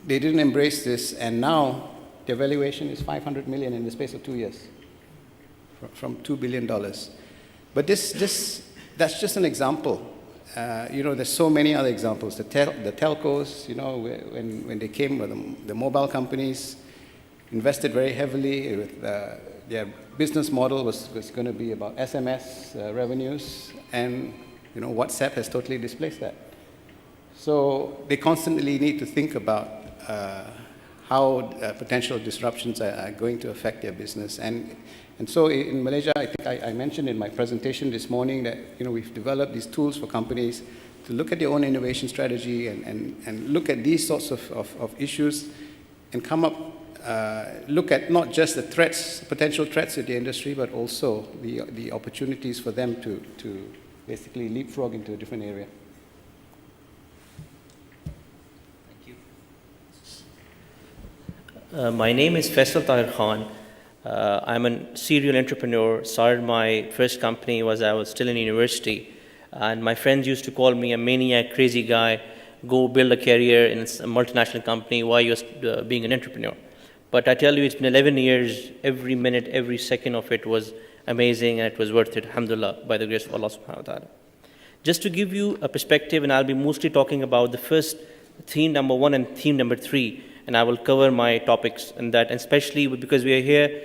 didn't embrace this, and now their valuation is $500 million in the space of 2 years, from $2 billion. But that's just an example. There's so many other examples. The telcos, when they came, the mobile companies invested very heavily. With their business model was going to be about SMS revenues, and WhatsApp has totally displaced that. So they constantly need to think about how potential disruptions are going to affect their business. And so in Malaysia, I think I mentioned in my presentation this morning that we've developed these tools for companies to look at their own innovation strategy and look at these sorts of issues and come up, look at not just the potential threats to the industry, but also the opportunities for them to basically leapfrog into a different area. My name is Faisal Tahir Khan. I'm a serial entrepreneur. Started my first company I was still in university. And my friends used to call me a maniac, crazy guy, go build a career in a multinational company while you're being an entrepreneur. But I tell you, it's been 11 years. Every minute, every second of it was amazing, and it was worth it, alhamdulillah, by the grace of Allah subhanahu wa ta'ala. Just to give you a perspective, and I'll be mostly talking about the first theme number 1 and theme number 3, and I will cover my topics in that, and especially because we are here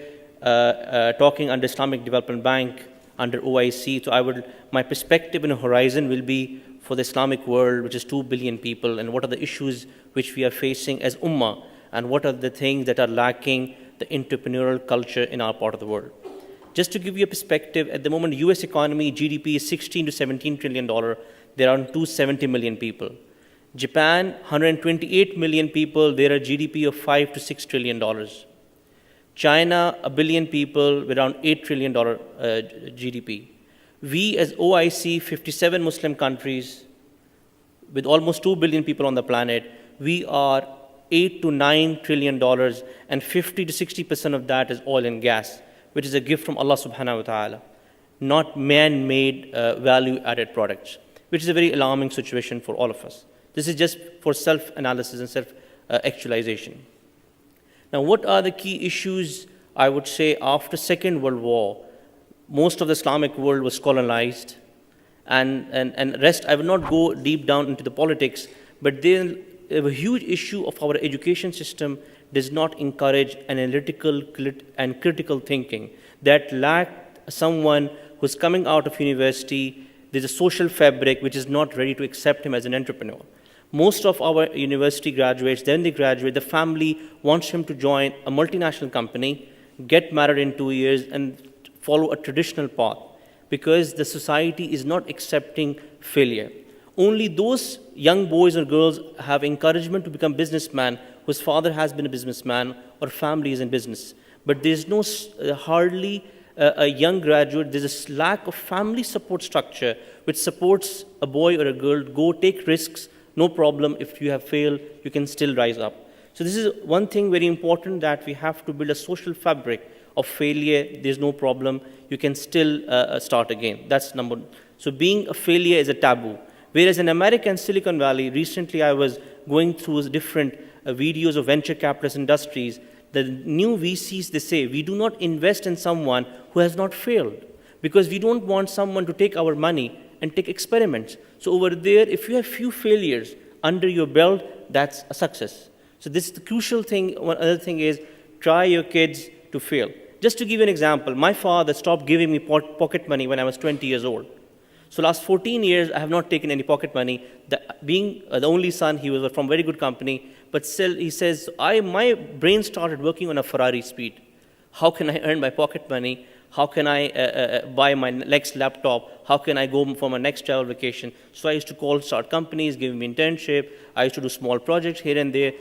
talking under Islamic Development Bank, under OIC. So my perspective and horizon will be for the Islamic world, which is 2 billion people, and what are the issues which we are facing as Ummah, and what are the things that are lacking the entrepreneurial culture in our part of the world. Just to give you a perspective, at the moment, US economy, GDP is $16 to $17 trillion. There are 270 million people. Japan, 128 million people, there are GDP of $5 to $6 trillion. China, 1 billion people with around $8 trillion GDP. We as OIC, 57 Muslim countries with almost 2 billion people on the planet, we are $8 to $9 trillion, and 50 to 60% of that is oil and gas, which is a gift from Allah subhanahu wa ta'ala, not man-made value-added products, which is a very alarming situation for all of us. This is just for self-analysis and self-actualization. Now, what are the key issues, I would say, after Second World War? Most of the Islamic world was colonized, and rest, I will not go deep down into the politics, but there a huge issue of our education system does not encourage analytical and critical thinking. That lacked someone who's coming out of university, there's a social fabric which is not ready to accept him as an entrepreneur. Most of our university graduates, then they graduate, the family wants him to join a multinational company, get married in 2 years, and follow a traditional path, because the society is not accepting failure. Only those young boys or girls have encouragement to become businessmen whose father has been a businessman or family is in business. But there's no hardly a young graduate, there's a lack of family support structure which supports a boy or a girl, go take risks, no problem, if you have failed, you can still rise up. So this is one thing very important, that we have to build a social fabric of failure, there's no problem, you can still start again. That's number one. So being a failure is a taboo. Whereas in American Silicon Valley, recently I was going through different videos of venture capitalist industries. The new VCs, they say, we do not invest in someone who has not failed, because we don't want someone to take our money and take experiments. So over there, if you have few failures under your belt, that's a success. So this is the crucial thing. One other thing is, try your kids to fail. Just to give you an example, my father stopped giving me pocket money when I was 20 years old. So last 14 years, I have not taken any pocket money. Being the only son, he was from very good company, but still he says, my brain started working on a Ferrari speed. How can I earn my pocket money? How can I buy my next laptop? How can I go for my next travel vacation? So I used to start companies, give me internship. I used to do small projects here and there.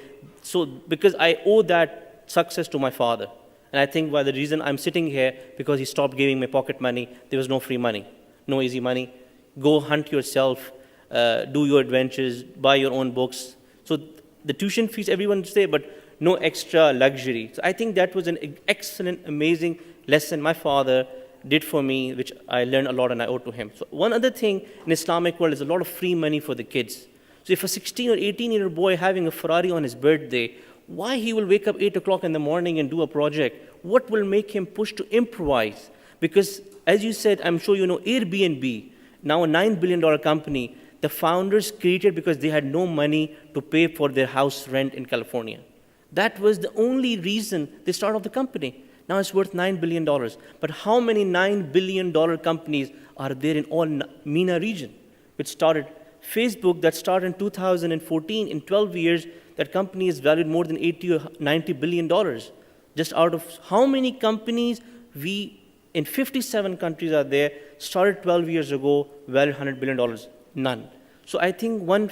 So because I owe that success to my father. And I think the reason I'm sitting here, because he stopped giving me pocket money, there was no free money, no easy money. Go hunt yourself, do your adventures, buy your own books. So the tuition fees, everyone say, but no extra luxury. So I think that was an excellent, amazing lesson my father did for me, which I learned a lot and I owe to him. So one other thing in Islamic world is a lot of free money for the kids. So if a 16 or 18-year-old boy having a Ferrari on his birthday, why he will wake up 8 o'clock in the morning and do a project? What will make him push to improvise? Because as you said, I'm sure you know, Airbnb, now a $9 billion company, the founders created because they had no money to pay for their house rent in California. That was the only reason they started the company. Now it's worth $9 billion. But how many $9 billion companies are there in all MENA region, which started? Facebook, that started in 2014, in 12 years, that company is valued more than $80 or $90 billion. Just out of how many companies we in 57 countries are there, started 12 years ago, valued $100 billion? None. So I think one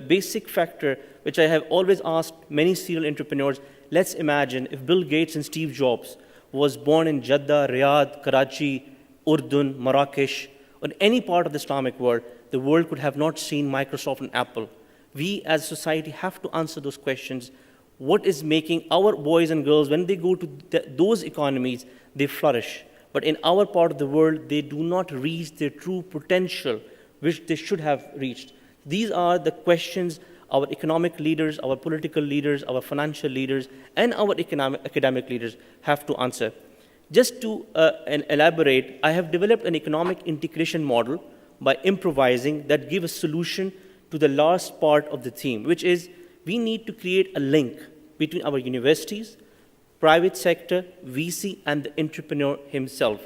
basic factor, which I have always asked many serial entrepreneurs, let's imagine if Bill Gates and Steve Jobs was born in Jeddah, Riyadh, Karachi, Urdun, Marrakesh, or any part of the Islamic world, the world could have not seen Microsoft and Apple. We as a society have to answer those questions. What is making our boys and girls, when they go to those economies, they flourish? But in our part of the world, they do not reach their true potential, which they should have reached. These are the questions our economic leaders, our political leaders, our financial leaders, and our academic leaders have to answer. Just to elaborate, I have developed an economic integration model by improvising that gives a solution to the last part of the theme, which is we need to create a link between our universities, private sector, VC, and the entrepreneur himself.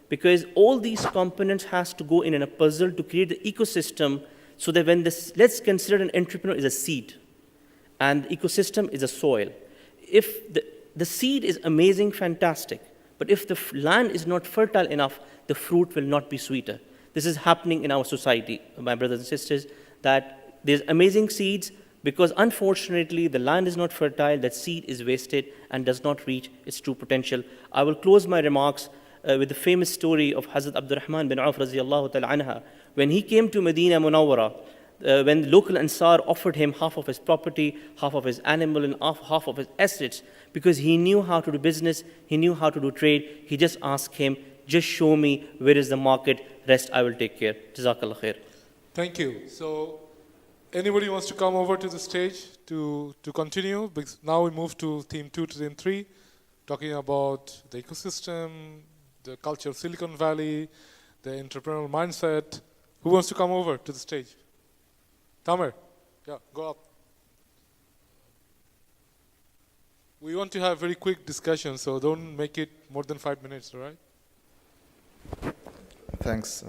Because all these components has to go in a puzzle to create the ecosystem, so that when let's consider an entrepreneur is a seed, and the ecosystem is a soil. If the seed is amazing, fantastic, but if the land is not fertile enough, the fruit will not be sweeter. This is happening in our society, my brothers and sisters, that there's amazing seeds, Because unfortunately, the land is not fertile, that seed is wasted and does not reach its true potential. I will close my remarks with the famous story of Hazrat Abdurrahman bin Auf radiyallahu ta'ala anha. When he came to Medina Munawwara, when local Ansar offered him half of his property, half of his animal, and half of his assets, because he knew how to do business, he knew how to do trade, he just asked him, just show me where is the market, rest I will take care. Jazakallah khair. Thank you. So, anybody wants to come over to the stage to continue? Because now we move to theme 2 to theme 3, talking about the ecosystem, the culture of Silicon Valley, the entrepreneurial mindset. Who wants to come over to the stage? Tamer, yeah, go up. We want to have very quick discussion, so don't make it more than 5 minutes, all right? Thanks.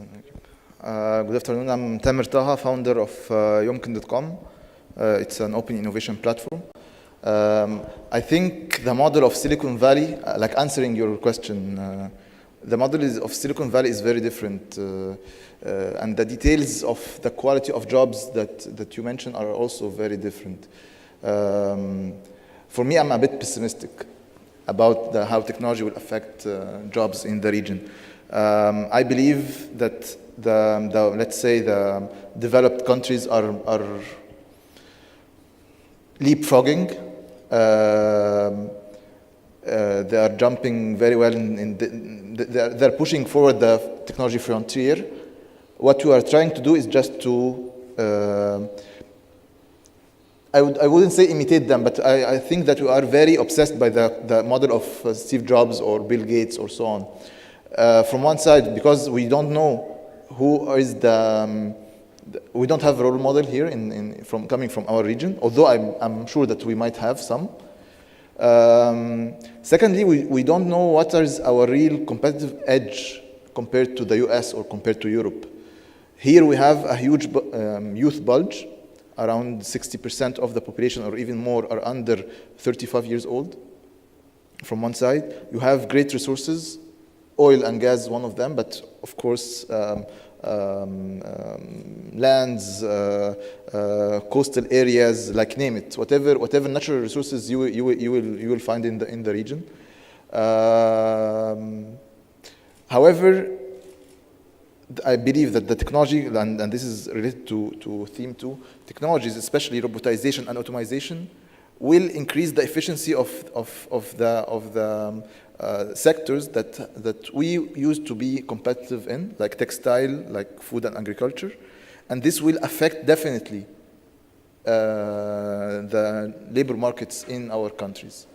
Good afternoon. I'm Tamer Taha, founder of Yomkin.com. It's an open innovation platform. I think the model of Silicon Valley, like answering your question, the model of Silicon Valley is very different. And the details of the quality of jobs that you mentioned are also very different. For me, I'm a bit pessimistic about how technology will affect jobs in the region. I believe that let's say the developed countries are leapfrogging. They are jumping very well they're pushing forward the technology frontier. What we are trying to do is just to I wouldn't say imitate them, but I think that we are very obsessed by the model of Steve Jobs or Bill Gates or so on. From one side, because we don't know who is we don't have a role model here coming from our region, although I'm sure that we might have some. Secondly, we don't know what is our real competitive edge compared to the US or compared to Europe. Here we have a huge youth bulge. Around 60% of the population or even more are under 35 years old. From one side, you have great resources. Oil and gas is one of them, but of course, lands, coastal areas, like name it, whatever natural resources you will find in the region. However, I believe that the technology, and this is related to theme 2, technologies, especially robotization and automation, will increase the efficiency of the sectors that we used to be competitive in, like textile, like food and agriculture, and this will affect definitely the labor markets in our countries.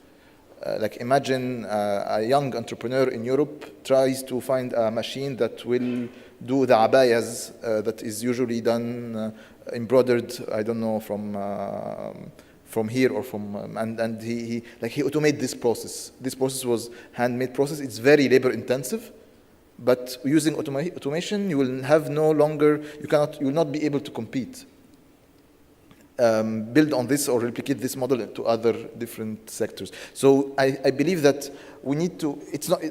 Like imagine a young entrepreneur in Europe tries to find a machine that will do the abayas that is usually done embroidered, I don't know, from here or from, and he automate this process. This process was handmade process. It's very labor intensive, but using automation, you will have no longer, you will not be able to compete. Build on this or replicate this model to other different sectors. So I believe that we need to,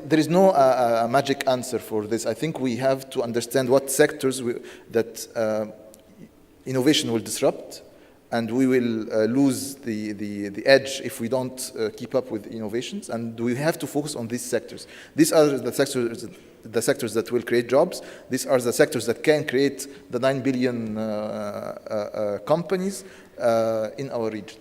there is no magic answer for this. I think we have to understand what sectors that innovation will disrupt, and we will lose the edge if we don't keep up with innovations, and we have to focus on these sectors. These are the sectors that will create jobs. These are the sectors that can create the 9 billion companies in our region.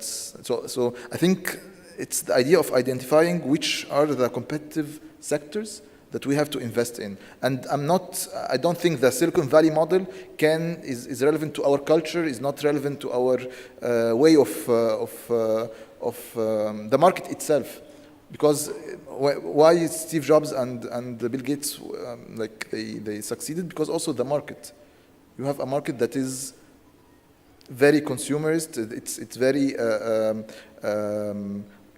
So I think it's the idea of identifying which are the competitive sectors that we have to invest in. And I don't think the Silicon Valley model is relevant to our culture, is not relevant to our way of the market itself. Because why Steve Jobs and Bill Gates, they succeeded? Because also the market. You have a market that is very consumerist. It's very,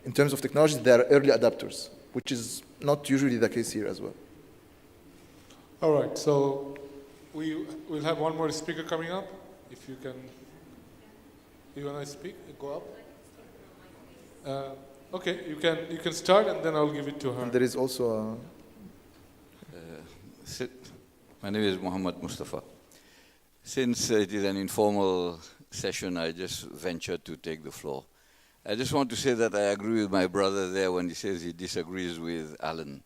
in terms of technology, they are early adapters, which is not usually the case here as well. All right, so we'll have one more speaker coming up. If you can, you want to speak, go up. Okay, you can start, and then I'll give it to her. And there is also my name is Muhammad Mustafa. Since it is an informal session, I just ventured to take the floor. I just want to say that I agree with my brother there when he says he disagrees with Alan.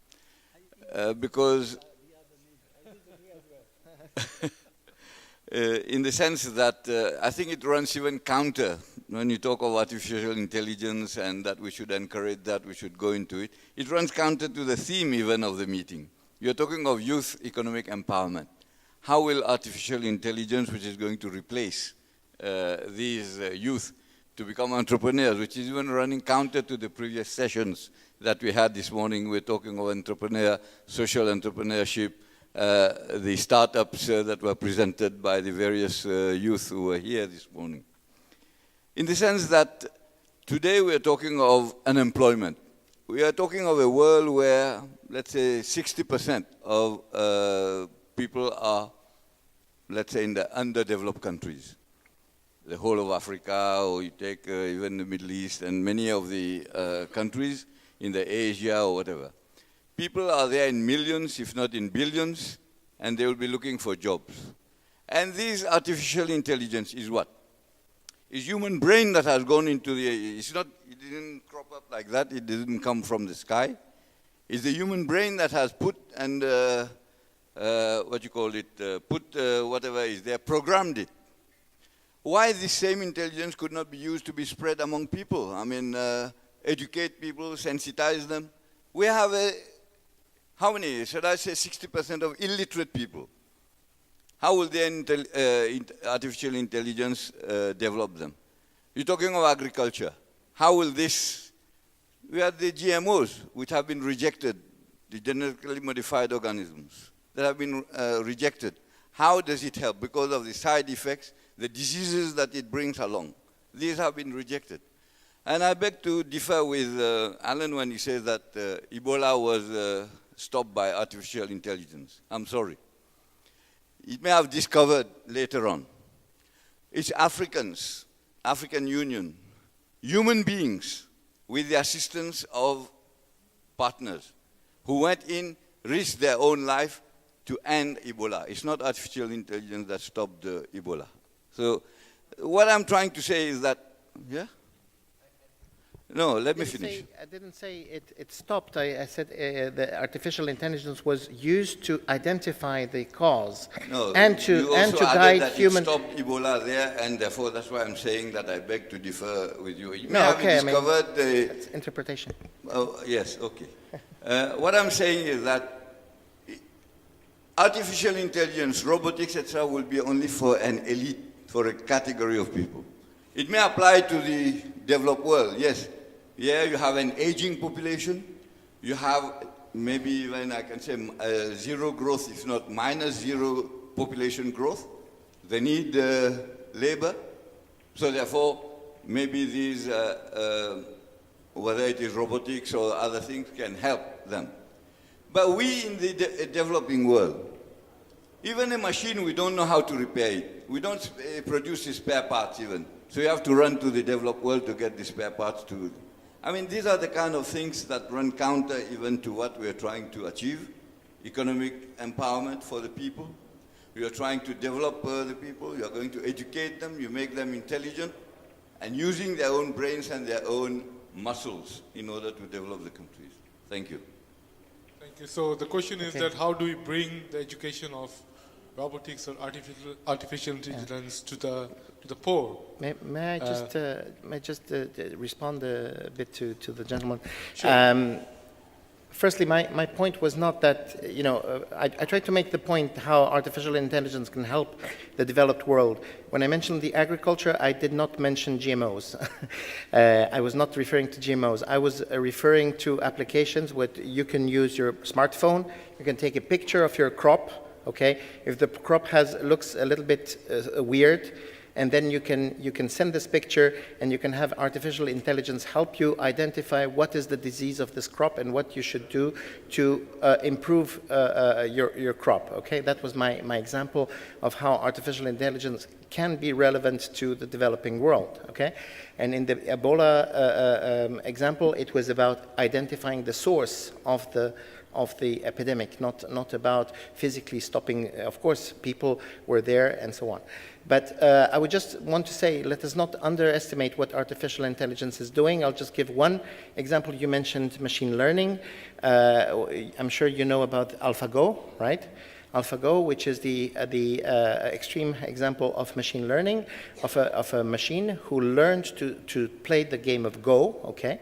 Because in the sense that I think it runs even counter when you talk of artificial intelligence and that we should encourage that, we should go into it. It runs counter to the theme even of the meeting. You're talking of youth economic empowerment. How will artificial intelligence, which is going to replace these youth to become entrepreneurs, which is even running counter to the previous sessions that we had this morning. We're talking of social entrepreneurship, the startups that were presented by the various youth who were here this morning. In the sense that today we are talking of unemployment. We are talking of a world where, let's say, 60% of people are, let's say, in the underdeveloped countries. The whole of Africa, or you take even the Middle East and many of the countries in the Asia or whatever. People are there in millions, if not in billions, and they will be looking for jobs. And this artificial intelligence is what? It's human brain that has gone into the, it didn't crop up like that, it didn't come from the sky. It's the human brain that has put and, whatever is there, programmed it. Why this same intelligence could not be used to be spread among people? I mean, educate people, sensitize them. We have how many, should I say 60% of illiterate people? How will the artificial intelligence develop them? You're talking of agriculture. How will this, we have the GMOs, which have been rejected, the genetically modified organisms that have been rejected. How does it help? Because of the side effects, the diseases that it brings along. These have been rejected. And I beg to differ with Alan when he says that Ebola was stopped by artificial intelligence. I'm sorry. It may have discovered later on. It's Africans, African Union, human beings with the assistance of partners who went in, risked their own life to end Ebola. It's not artificial intelligence that stopped Ebola. So what I'm trying to say is that, yeah? No, let me finish. I didn't say it stopped. I said the artificial intelligence was used to identify the cause and to guide human. It stopped Ebola there, and therefore that's why I'm saying that I beg to differ with you. You may No, have okay, discovered it's interpretation. Oh, yes, okay. What I'm saying is that artificial intelligence, robotics, etc., will be only for an elite, for a category of people. It may apply to the developed world, yes. Yeah, you have an aging population. You have maybe even, I can say, zero growth, if not minus zero population growth. They need labor. So therefore, maybe these, whether it is robotics or other things, can help them. But we in the developing world, even a machine, we don't know how to repair it. We don't produce the spare parts even. So you have to run to the developed world to get the spare parts to. I mean, these are the kind of things that run counter even to what we are trying to achieve. Economic empowerment for the people. We are trying to develop the people. You are going to educate them. You make them intelligent and using their own brains and their own muscles in order to develop the countries. Thank you. Thank you. So the question is that how do we bring the education of robotics or artificial intelligence to the poor? May I just respond a bit to the gentleman? Sure. Firstly, my point was not that, I tried to make the point how artificial intelligence can help the developed world. When I mentioned the agriculture, I did not mention GMOs. I was not referring to GMOs. I was referring to applications where you can use your smartphone, you can take a picture of your crop, okay? If the crop looks a little bit weird, and then you can send this picture and you can have artificial intelligence help you identify what is the disease of this crop and what you should do to improve your crop, okay? That was my example of how artificial intelligence can be relevant to the developing world, okay? And in the Ebola example, it was about identifying the source of the of the epidemic, not about physically stopping. Of course, people were there and so on. But I would just want to say, let us not underestimate what artificial intelligence is doing. I'll just give one example. You mentioned machine learning. I'm sure you know about AlphaGo, right? AlphaGo, which is the extreme example of machine learning, of a machine who learned to play the game of Go, okay,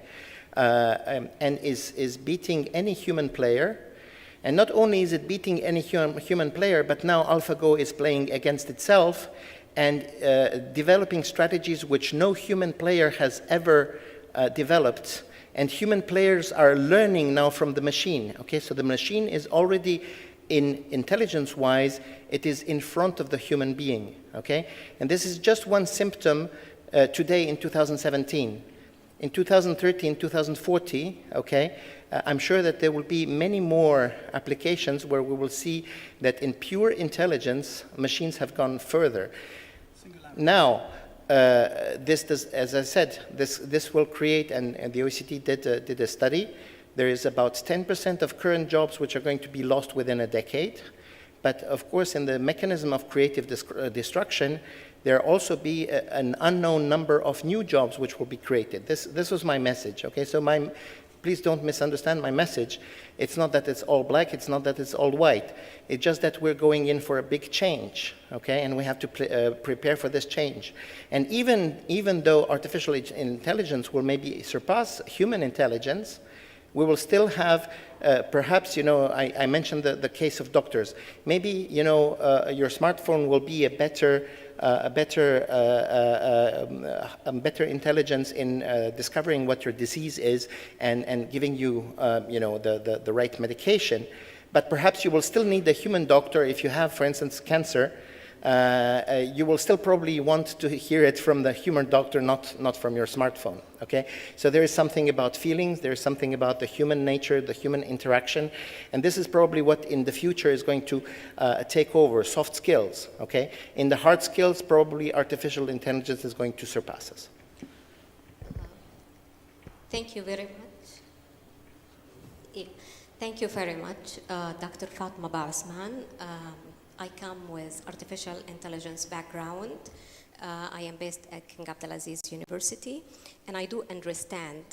and is beating any human player. And not only is it beating any human player, but now AlphaGo is playing against itself and developing strategies which no human player has ever developed. And human players are learning now from the machine, okay? So the machine is already, in intelligence-wise, it is in front of the human being, okay? And this is just one symptom today in 2017. In 2013, 2040, okay, I'm sure that there will be many more applications where we will see that in pure intelligence, machines have gone further. Now, this does, as I said, this will create, and the OECD did a study. There is about 10% of current jobs which are going to be lost within a decade. But of course, in the mechanism of creative destruction, there also be an unknown number of new jobs which will be created. This was my message, okay? So please don't misunderstand my message. It's not that it's all black, it's not that it's all white. It's just that we're going in for a big change, okay? And we have to prepare for this change. And even though artificial intelligence will maybe surpass human intelligence, we will still have, perhaps, you know, I mentioned the case of doctors. Maybe, you know, your smartphone will be a better intelligence in discovering what your disease is and giving you, you know, the right medication. But perhaps you will still need a human doctor if you have, for instance, cancer. You will still probably want to hear it from the human doctor, not from your smartphone, okay? So there is something about feelings, there is something about the human nature, the human interaction, and this is probably what in the future is going to take over, soft skills, okay? In the hard skills, probably artificial intelligence is going to surpass us. Thank you very much. Yeah. Thank you very much, Dr. Fatma Bausman. I come with artificial intelligence background. I am based at King Abdulaziz University, and I do understand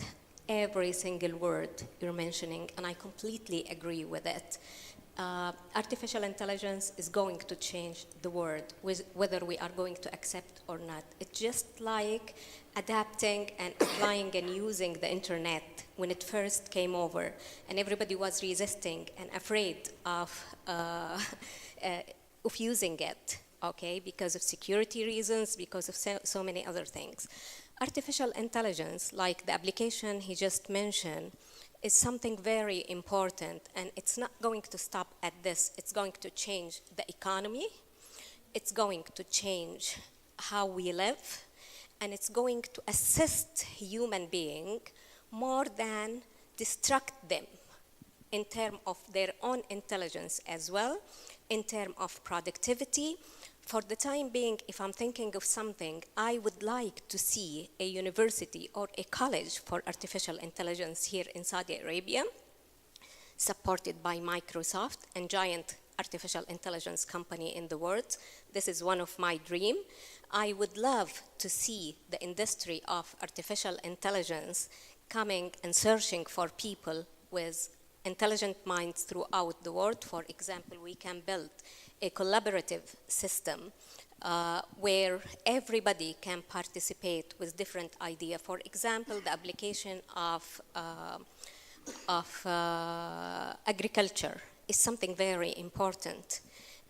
every single word you're mentioning, and I completely agree with it. Artificial intelligence is going to change the world, whether we are going to accept or not. It's just like adapting and applying and using the internet when it first came over, and everybody was resisting and afraid of using it, okay, because of security reasons, because of so many other things. Artificial intelligence, like the application he just mentioned, is something very important, and it's not going to stop at this. It's going to change the economy, it's going to change how we live, and it's going to assist human beings more than distract them in terms of their own intelligence as well, in terms of productivity. For the time being, if I'm thinking of something, I would like to see a university or a college for artificial intelligence here in Saudi Arabia, supported by Microsoft and giant artificial intelligence company in the world. This is one of my dreams. I would love to see the industry of artificial intelligence coming and searching for people with intelligent minds throughout the world. For example, we can build a collaborative system where everybody can participate with different ideas. For example, the application of agriculture is something very important,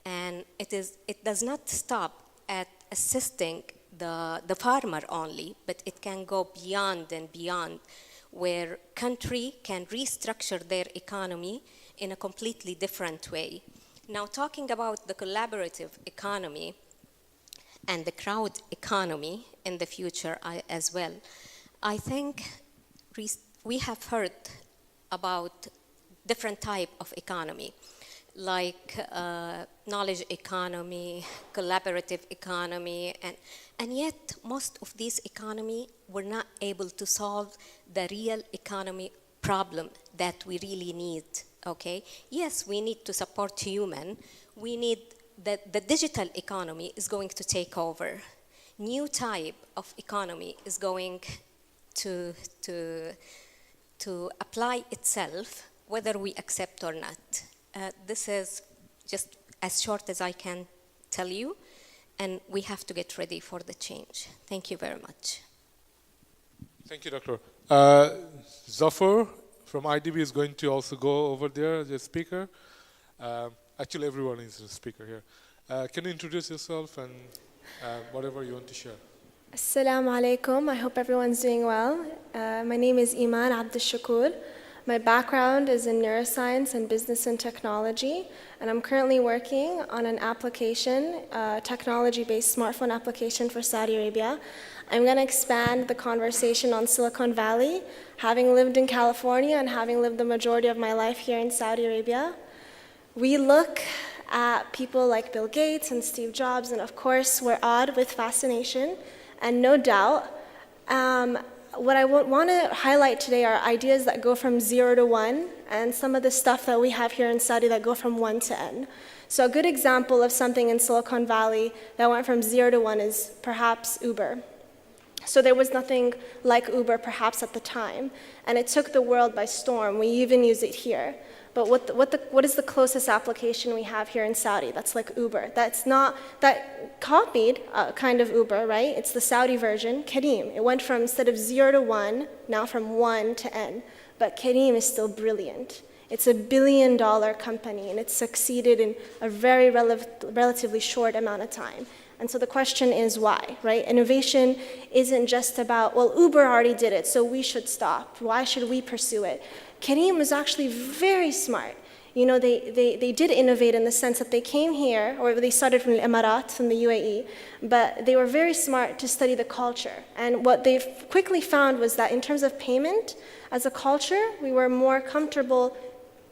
and it does not stop at assisting the farmer only, but it can go beyond and beyond, where country can restructure their economy in a completely different way. Now, talking about the collaborative economy and the crowd economy in the future as well, I think we have heard about different type of economy, like knowledge economy, collaborative economy, and yet most of these economy were not able to solve the real economy problem that we really need Okay? Yes, we need to support human. We need that the digital economy is going to take over. New type of economy is going to apply itself, whether we accept or not. This is just as short as I can tell you, and we have to get ready for the change. Thank you very much. Thank you, Doctor. Zafar from IDB is going to also go over there as a speaker. Actually, everyone is a speaker here. Can you introduce yourself and whatever you want to share? Assalamu alaikum. I hope everyone's doing well. My name is Iman Abdul Shakur. My background is in neuroscience and business and technology, and I'm currently working on an application, technology-based smartphone application for Saudi Arabia. I'm going to expand the conversation on Silicon Valley, having lived in California and having lived the majority of my life here in Saudi Arabia. We look at people like Bill Gates and Steve Jobs, and of course, we're awed with fascination, and no doubt, what I want to highlight today are ideas that go from 0 to 1, and some of the stuff that we have here in Saudi that go from 1 to n. So a good example of something in Silicon Valley that went from 0 to 1 is perhaps Uber. So there was nothing like Uber perhaps at the time, and it took the world by storm. We even use it here. But what is the closest application we have here in Saudi that's like Uber? That copied kind of Uber, right? It's the Saudi version, Careem. It went from, instead of 0 to 1, now from 1 to n. But Careem is still brilliant. It's $1 billion company, and it's succeeded in a very relatively short amount of time. And so the question is why, right? Innovation isn't just about, well, Uber already did it, so we should stop. Why should we pursue it? Careem was actually very smart. You know, they did innovate in the sense that they came here, or they started from the Emirates, from the UAE, but they were very smart to study the culture. And what they quickly found was that in terms of payment, as a culture, we were more comfortable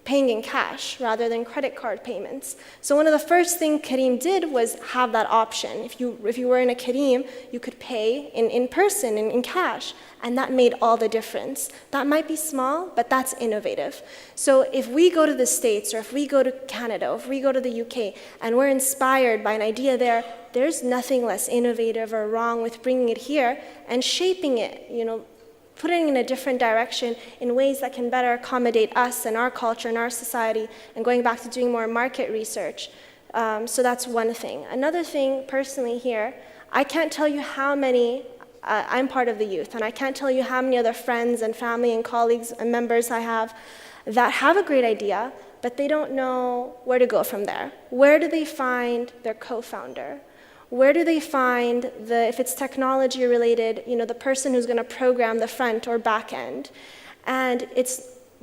paying in cash rather than credit card payments. So one of the first things Careem did was have that option. If you were in a Careem, you could pay in person, in cash, and that made all the difference. That might be small, but that's innovative. So if we go to the States, or if we go to Canada, or if we go to the UK, and we're inspired by an idea there, there's nothing less innovative or wrong with bringing it here and shaping it, you know, putting it in a different direction in ways that can better accommodate us and our culture and our society, and going back to doing more market research. So that's one thing. Another thing, personally here, I can't tell you how many, I'm part of the youth, and I can't tell you how many other friends and family and colleagues and members I have that have a great idea, but they don't know where to go from there. Where do they find their co-founder? Where do they find if it's technology related, you know, the person who's going to program the front or back end? And it's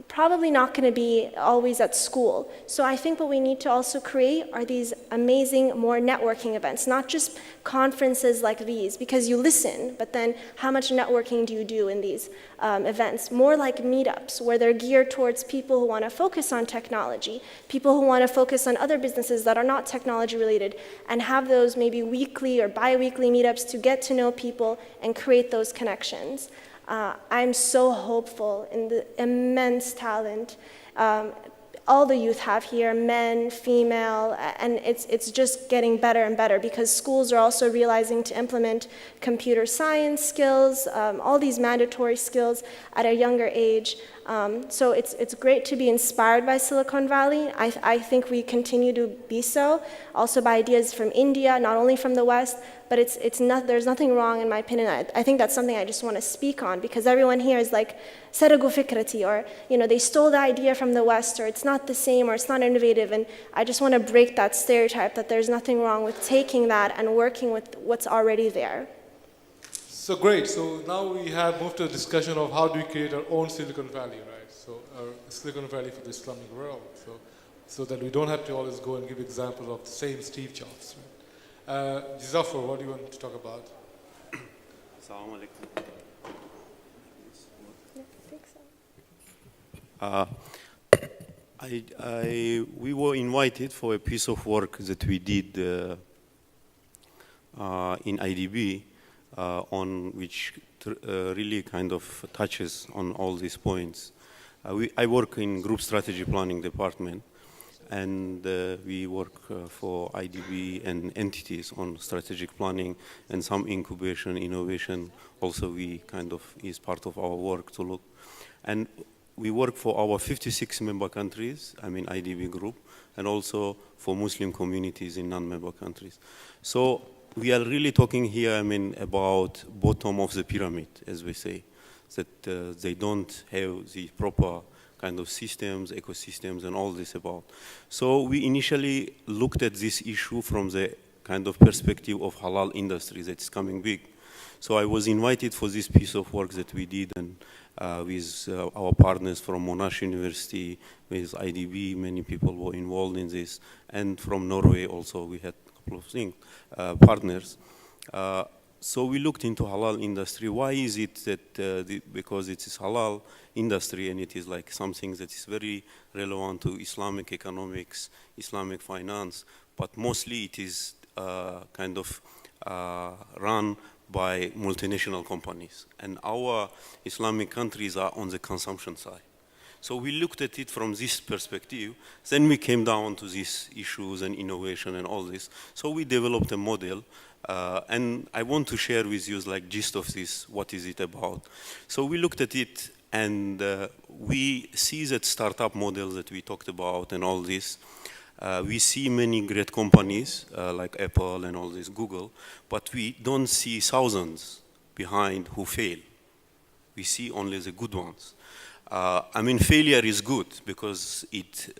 probably not going to be always at school. So I think what we need to also create are these amazing, more networking events, not just conferences like these, because you listen, but then how much networking do you do in these events? More like meetups, where they're geared towards people who want to focus on technology, people who want to focus on other businesses that are not technology related, and have those maybe weekly or bi-weekly meetups to get to know people and create those connections. I'm so hopeful in the immense talent all the youth have here, men, female, and it's just getting better and better because schools are also realizing to implement computer science skills, all these mandatory skills at a younger age. So it's great to be inspired by Silicon Valley. I think we continue to be so, also by ideas from India, not only from the West, but there's nothing wrong in my opinion. I think that's something I just want to speak on because everyone here is like, saragu fikrati, or they stole the idea from the West, or it's not the same, or it's not innovative, and I just want to break that stereotype that there's nothing wrong with taking that and working with what's already there. So great. So now we have moved to a discussion of how do we create our own Silicon Valley, right? So our Silicon Valley for the Islamic world. So that we don't have to always go and give examples of the same Steve Jobs. Right? Zafar, what do you want to talk about? Assalamu alaikum. We were invited for a piece of work that we did in IDB on which really kind of touches on all these points. I work in group strategy planning department, and we work for IDB and entities on strategic planning and some incubation, innovation. Also, we kind of is part of our work to look. And we work for our 56 member countries, I mean IDB group, and also for Muslim communities in non-member countries. So we are really talking here, I mean, about bottom of the pyramid, as we say, that they don't have the proper kind of systems, ecosystems, and all this about. So we initially looked at this issue from the kind of perspective of halal industry that's coming big. So I was invited for this piece of work that we did, and with our partners from Monash University, with IDB, many people were involved in this, and from Norway also we had a couple of things, partners. So we looked into halal industry. Why is it that, because it is halal industry and it is like something that is very relevant to Islamic economics, Islamic finance, but mostly it is kind of run by multinational companies. And our Islamic countries are on the consumption side. So we looked at it from this perspective. Then we came down to these issues and innovation and all this. So we developed a model. And I want to share with you like gist of this, what is it about. So we looked at it, and we see that startup model that we talked about and all this. We see many great companies like Apple and all this, Google, but we don't see thousands behind who fail. We see only the good ones. I mean, failure is good because it,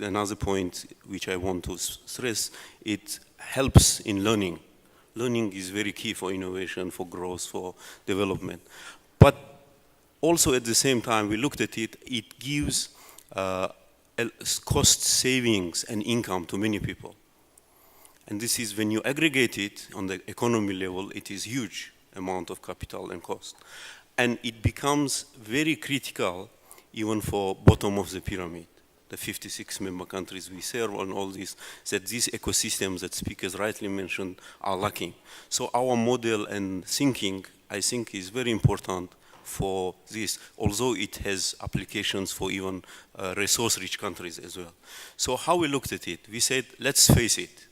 another point which I want to stress, it helps in learning. Learning is very key for innovation, for growth, for development. But also at the same time, we looked at it, it gives cost savings and income to many people. And this is when you aggregate it on the economy level, it is huge amount of capital and cost. And it becomes very critical even for bottom of the pyramid. The 56 member countries we serve on all this, that these ecosystems that speakers rightly mentioned are lacking. So our model and thinking, I think, is very important for this, although it has applications for even resource-rich countries as well. So how we looked at it, we said, let's face it,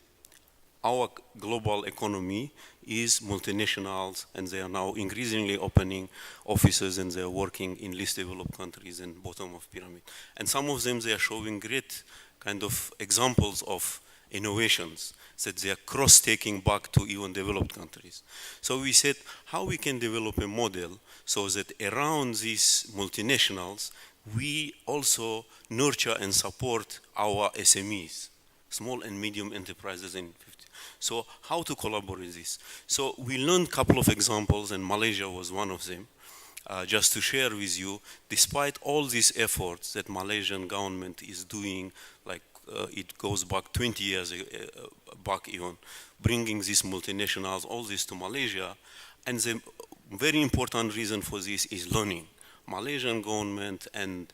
our global economy is multinationals, and they are now increasingly opening offices, and they are working in least developed countries and bottom of pyramid. And some of them, they are showing great kind of examples of innovations that they are cross-taking back to even developed countries. So we said, how we can develop a model so that around these multinationals, we also nurture and support our SMEs, small and medium enterprises in 50. So how to collaborate this? So we learned a couple of examples, and Malaysia was one of them. Just to share with you, despite all these efforts that Malaysian government is doing, like it goes back 20 years back even, bringing these multinationals, all this to Malaysia, and the very important reason for this is learning. Malaysian government and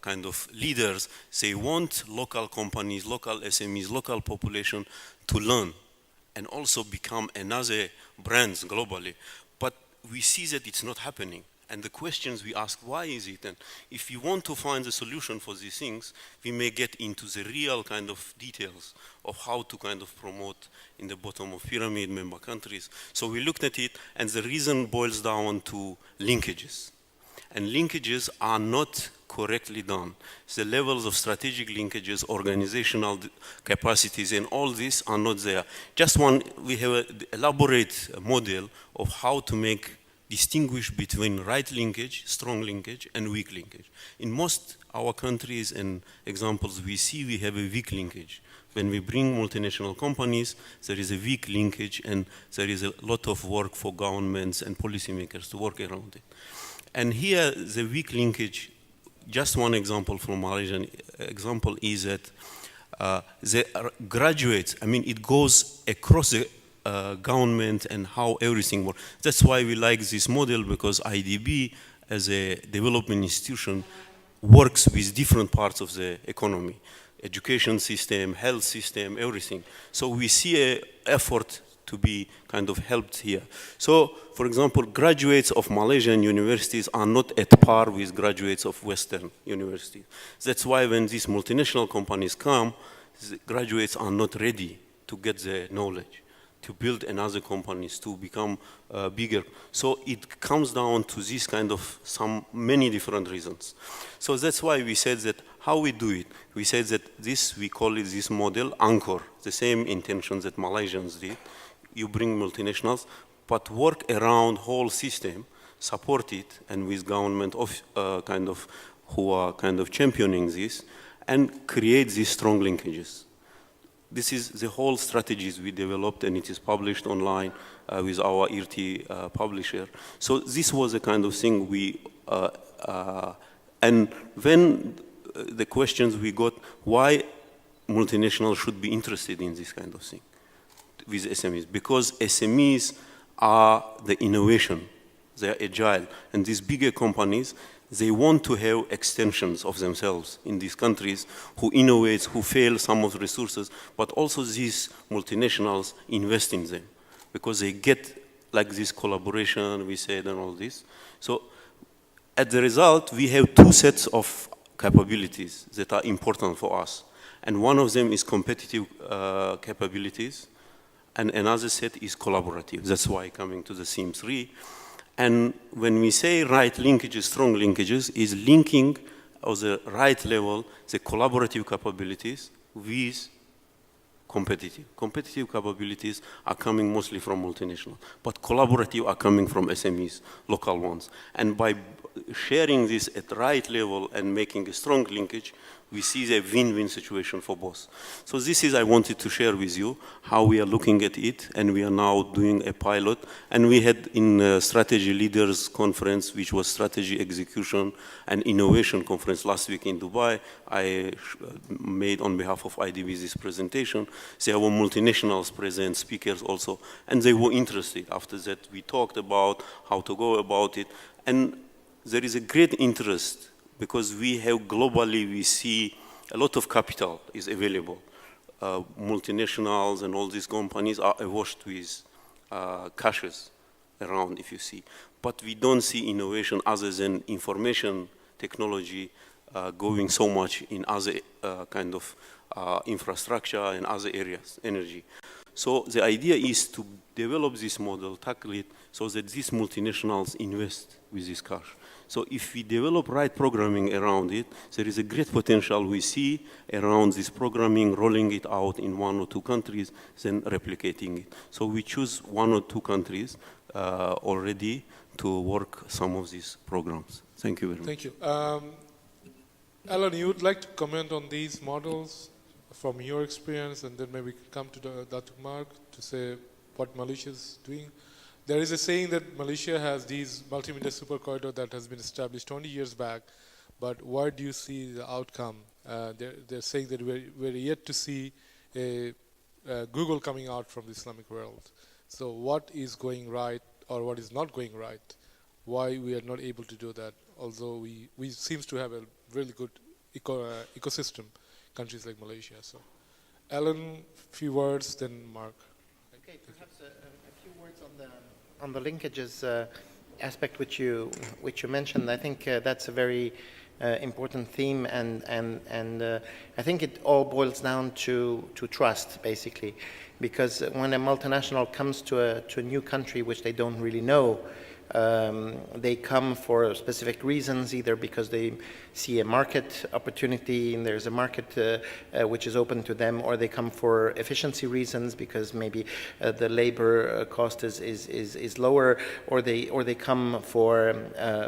kind of leaders, they want local companies, local SMEs, local population to learn and also become another brands globally. But we see that it's not happening. And the questions we ask, why is it? And if you want to find the solution for these things, we may get into the real kind of details of how to kind of promote in the bottom of pyramid member countries. So we looked at it, and the reason boils down to linkages. And linkages are not correctly done. The levels of strategic linkages, organizational capacities, and all these are not there. Just one, we have an elaborate model of how to distinguish between right linkage, strong linkage, and weak linkage. In most our countries and examples we see, we have a weak linkage. When we bring multinational companies, there is a weak linkage, and there is a lot of work for governments and policymakers to work around it. And here, the weak linkage, just one example from Malaysian example is that the graduates, I mean, it goes across the government and how everything works. That's why we like this model, because IDB as a development institution works with different parts of the economy, education system, health system, everything. So we see an effort to be kind of helped here. So, for example, graduates of Malaysian universities are not at par with graduates of Western universities. That's why when these multinational companies come, the graduates are not ready to get the knowledge, to build another companies, to become bigger. So it comes down to this kind of many different reasons. So that's why we said that how we do it. We said that we call it this model, Anchor, the same intention that Malaysians did. You bring multinationals, but work around whole system, support it, and with government who are kind of championing this, and create these strong linkages. This is the whole strategies we developed, and it is published online with our IRTI publisher. So this was the kind of thing and when the questions we got, why multinationals should be interested in this kind of thing with SMEs? Because SMEs are the innovation, they are agile, and these bigger companies, they want to have extensions of themselves in these countries who innovate, who fail some of the resources, but also these multinationals invest in them because they get like this collaboration, we said, and all this. So as a result, we have two sets of capabilities that are important for us. And one of them is competitive capabilities, and another set is collaborative. That's why coming to the theme 3. And when we say right linkages, strong linkages, is linking at the right level the collaborative capabilities with competitive. Competitive capabilities are coming mostly from multinational, but collaborative are coming from SMEs, local ones. And by sharing this at the right level and making a strong linkage, we see the win-win situation for both. So this is, I wanted to share with you how we are looking at it, and we are now doing a pilot. And we had in a strategy leaders conference, which was strategy execution and innovation conference last week in Dubai. I made on behalf of IDB this presentation. There were multinationals present, speakers also, and they were interested. After that, we talked about how to go about it. And there is a great interest because we have globally, we see a lot of capital is available. Multinationals and all these companies are awash with cashes around, if you see. But we don't see innovation other than information technology going so much in other kind of infrastructure and other areas, energy. So the idea is to develop this model, tackle it, so that these multinationals invest with this cash. So if we develop right programming around it, there is a great potential we see around this programming, rolling it out in 1 or 2 countries, then replicating it. So we choose 1 or 2 countries already to work some of these programs. Thank you very much. Thank you. Alan, you would like to comment on these models from your experience, and then maybe come to Dr. Mark to say what Malaysia is doing. There is a saying that Malaysia has these multimedia super corridor that has been established 20 years back, but where do you see the outcome? They're saying that we're yet to see a Google coming out from the Islamic world. So what is going right or what is not going right? Why we are not able to do that? Although we seems to have a really good ecosystem, countries like Malaysia. So, Alan, few words, then Mark. Okay, perhaps a few words on the linkages aspect which you mentioned. I think that's a very important theme, and I think it all boils down to trust, basically, because when a multinational comes to a new country which they don't really know, they come for specific reasons, either because they see a market opportunity and there's a market which is open to them, or they come for efficiency reasons because maybe the labor cost is lower, or they come for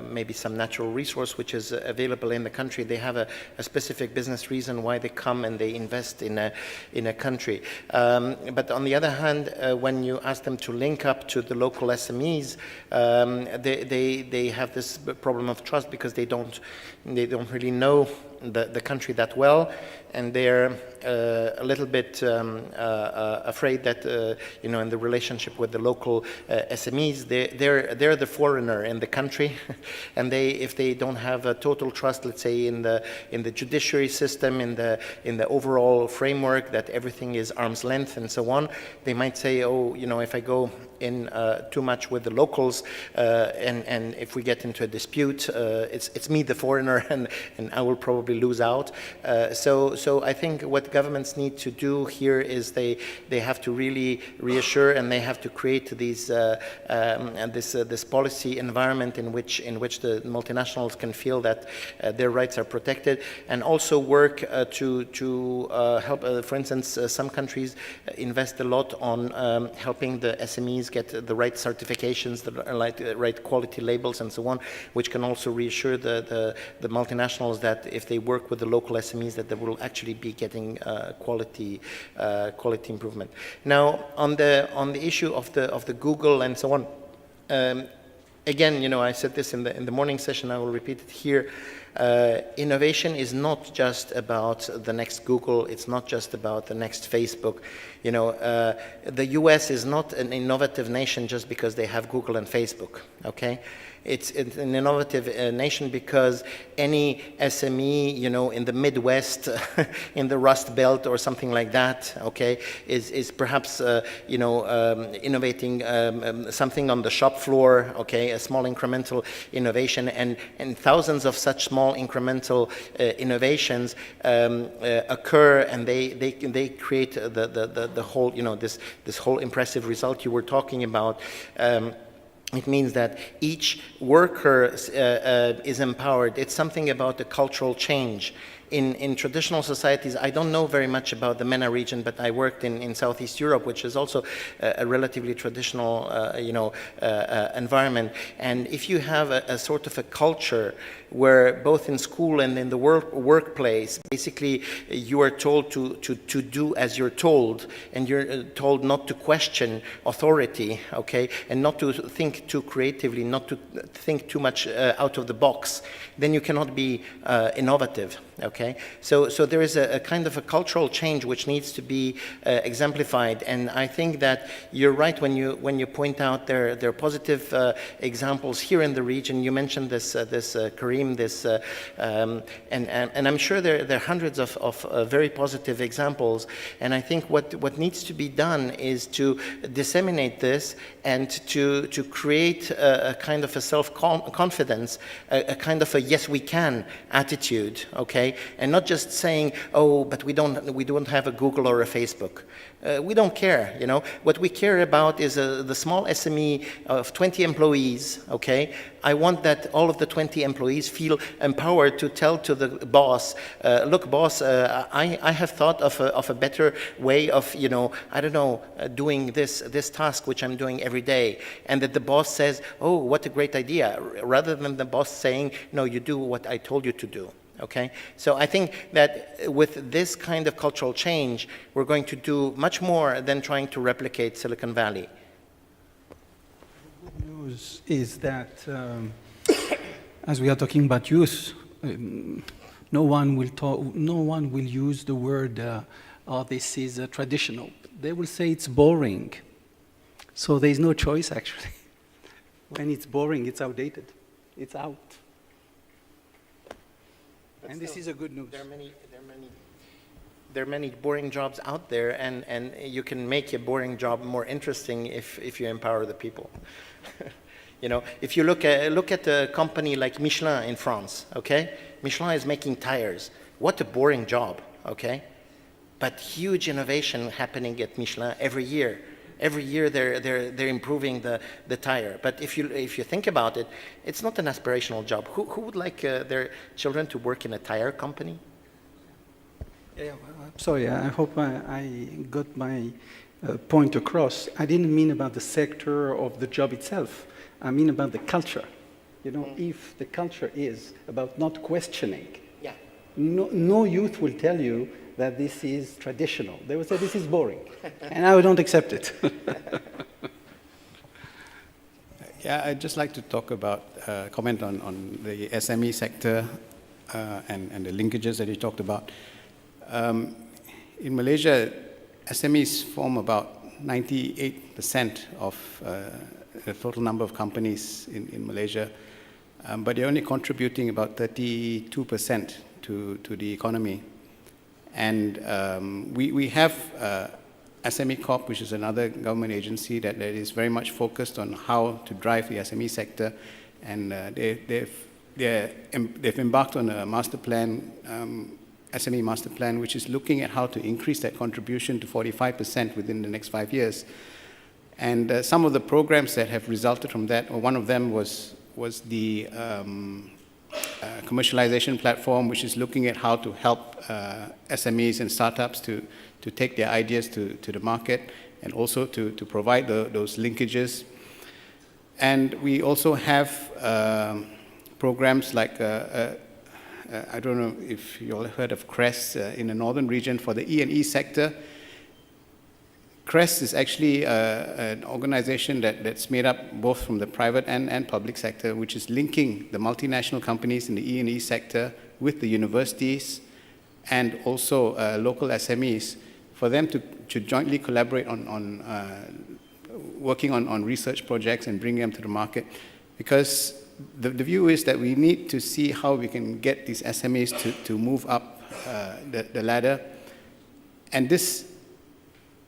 maybe some natural resource which is available in the country. They have a specific business reason why they come and they invest in a country. But on the other hand, when you ask them to link up to the local SMEs, they have this problem of trust because they don't really know the country that well, and they're a little bit afraid that in the relationship with the local SMEs, they're the foreigner in the country, and if they don't have a total trust, let's say in the judiciary system, in the overall framework, that everything is arm's length and so on, they might say, oh, if I go in too much with the locals, and if we get into a dispute, it's me, the foreigner, and I will probably lose out. So I think what governments need to do here is they have to really reassure, and they have to create these this policy environment in which the multinationals can feel that their rights are protected, and also work to help. For instance, some countries invest a lot on helping the SMEs get the right certifications, the right quality labels, and so on, which can also reassure the multinationals that if they work with the local SMEs, that they will actually be getting quality improvement. Now, on the issue of the Google and so on, again, I said this in the morning session, I will repeat it here. Innovation is not just about the next Google, it's not just about the next Facebook. The US is not an innovative nation just because they have Google and Facebook, okay? It's an innovative nation because any SME, in the Midwest, in the Rust Belt or something like that, okay, is perhaps, innovating something on the shop floor, okay, a small incremental innovation, and thousands of such small incremental innovations occur, and they create the whole, this whole impressive result you were talking about. It means that each worker is empowered. It's something about the cultural change. In traditional societies, I don't know very much about the MENA region, but I worked in Southeast Europe, which is also a relatively traditional, environment. And if you have a sort of a culture where both in school and in the workplace, basically you are told to do as you're told, and you're told not to question authority, okay, and not to think too creatively, not to think too much out of the box, then you cannot be innovative. Okay, so there is a kind of a cultural change which needs to be exemplified, and I think that you're right when you point out there are positive examples here in the region. You mentioned this Kareem, and I'm sure there are hundreds of very positive examples. And I think what needs to be done is to disseminate this and to create a kind of a self-confidence, a kind of a yes we can attitude. Okay. And not just saying, oh, but we don't have a Google or a Facebook. We don't care, What we care about is the small SME of 20 employees, okay? I want that all of the 20 employees feel empowered to tell to the boss, look, boss, I have thought of a better way of, doing this task which I'm doing every day. And that the boss says, oh, what a great idea, rather than the boss saying, no, you do what I told you to do. Okay, so I think that with this kind of cultural change, we're going to do much more than trying to replicate Silicon Valley. The good news is that, as we are talking about youth, no one will use the word, oh, this is traditional. They will say it's boring. So there is no choice, actually. When it's boring, it's outdated. It's out. And this is a good news. There are many boring jobs out there, and you can make a boring job more interesting if you empower the people. If you look at a company like Michelin in France, okay? Michelin is making tires. What a boring job, okay? But huge innovation happening at Michelin every year. Every year they're improving the tire. But if you think about it, it's not an aspirational job. Who would like their children to work in a tire company? Yeah, well, sorry, I hope I got my point across. I didn't mean about the sector of the job itself. I mean about the culture. If the culture is about not questioning, yeah. No youth will tell you that this is traditional. They will say this is boring, and I don't accept it. Yeah, I'd just like to talk about, comment on the SME sector. and the linkages that you talked about. In Malaysia, SMEs form about 98% of the total number of companies in Malaysia, but they're only contributing about 32% to the economy. And we have SME Corp, which is another government agency that is very much focused on how to drive the SME sector, and they've embarked on a master plan, SME master plan, which is looking at how to increase that contribution to 45% within the next 5 years. And some of the programs that have resulted from that, or one of them was the commercialization platform, which is looking at how to help SMEs and startups to take their ideas to the market, and also to provide those linkages. And we also have programs like, I don't know if you all heard of CREST in the northern region for the E&E sector. CREST is actually an organization that's made up both from the private and public sector, which is linking the multinational companies in the E&E sector with the universities and also local SMEs for them to jointly collaborate on working on research projects and bring them to the market. Because the view is that we need to see how we can get these SMEs to move up the ladder. And this,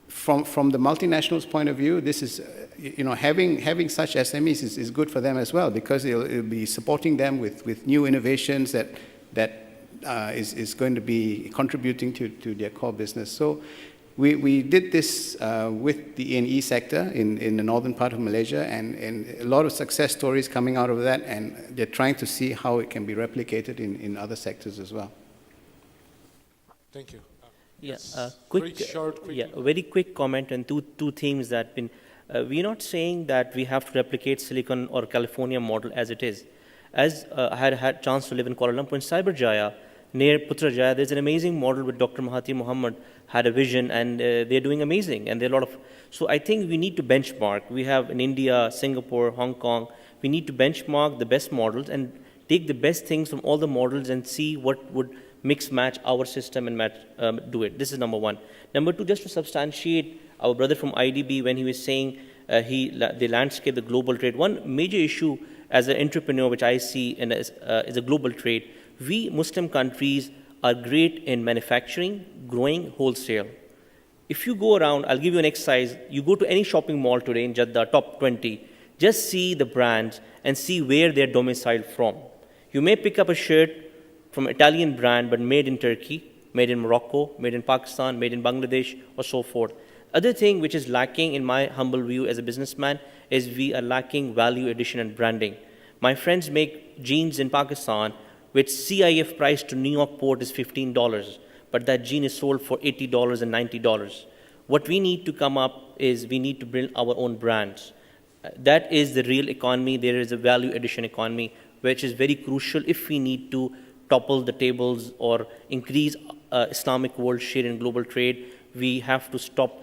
from the multinationals' point of view, this is, having such SMEs is good for them as well, because it'll be supporting them with new innovations that is going to be contributing to their core business. So we did this with the E&E sector in the northern part of Malaysia, and a lot of success stories coming out of that, and they're trying to see how it can be replicated in other sectors as well. Thank you. Yeah, quick, a very quick comment and two themes that been. We're not saying that we have to replicate Silicon or California model as it is. As I had chance to live in Kuala Lumpur in Cyberjaya, near Putrajaya, there's an amazing model with Dr. Mahathir Mohamad had a vision, and they're doing amazing. And there are a lot of, so I think we need to benchmark. We have in India, Singapore, Hong Kong, we need to benchmark the best models and take the best things from all the models and see what would mix match our system and do it. This is number one. Number two, just to substantiate our brother from IDB when he was saying the landscape, the global trade. One major issue as an entrepreneur, which I see is a global trade. We Muslim countries are great in manufacturing, growing, wholesale. If you go around, I'll give you an exercise. You go to any shopping mall today in Jeddah, top 20, just see the brands and see where they're domiciled from. You may pick up a shirt from Italian brand, but made in Turkey, made in Morocco, made in Pakistan, made in Bangladesh, or so forth. Other thing which is lacking in my humble view as a businessman is we are lacking value addition and branding. My friends make jeans in Pakistan, which CIF price to New York port is $15, but that jean is sold for $80 and $90. What we need to come up is we need to build our own brands. That is the real economy. There is a value addition economy, which is very crucial if we need to topple the tables or increase Islamic world share in global trade. We have to stop,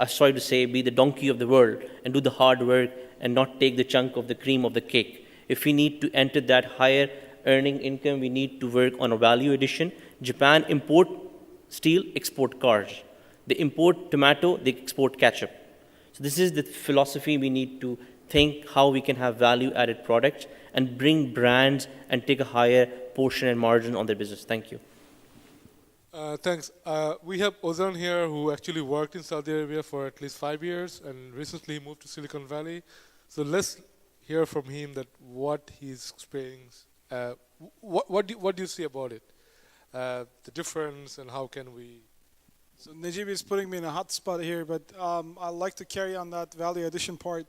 sorry to say, be the donkey of the world and do the hard work and not take the chunk of the cream of the cake. If we need to enter that higher earning income, we need to work on a value addition. Japan import steel, export cars. They import tomato, they export ketchup. So this is the philosophy we need to think how we can have value added products and bring brands and take a higher portion and margin on their business. Thank you. Thanks. We have Ozan here who actually worked in Saudi Arabia for at least 5 years and recently moved to Silicon Valley. So let's hear from him that what he's experiencing. What do you see about it? The difference and how can we? So Najib is putting me in a hot spot here, but I'd like to carry on that value addition part.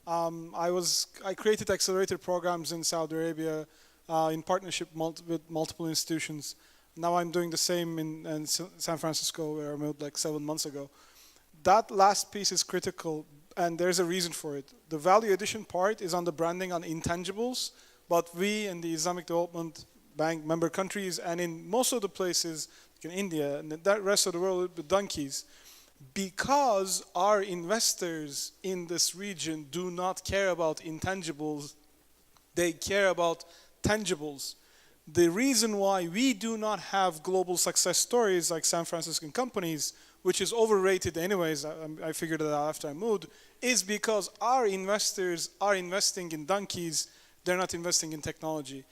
I created accelerator programs in Saudi Arabia in partnership with multiple institutions. Now I'm doing the same in San Francisco, where I moved like 7 months ago. That last piece is critical, and there's a reason for it. The value addition part is on the branding on intangibles, but we in the Islamic Development Bank member countries and in most of the places, like in India and the rest of the world, the donkeys, because our investors in this region do not care about intangibles, they care about tangibles. The reason why we do not have global success stories like San Franciscan companies, which is overrated anyways, I figured that out after I moved, is because our investors are investing in donkeys, they're not investing in technology.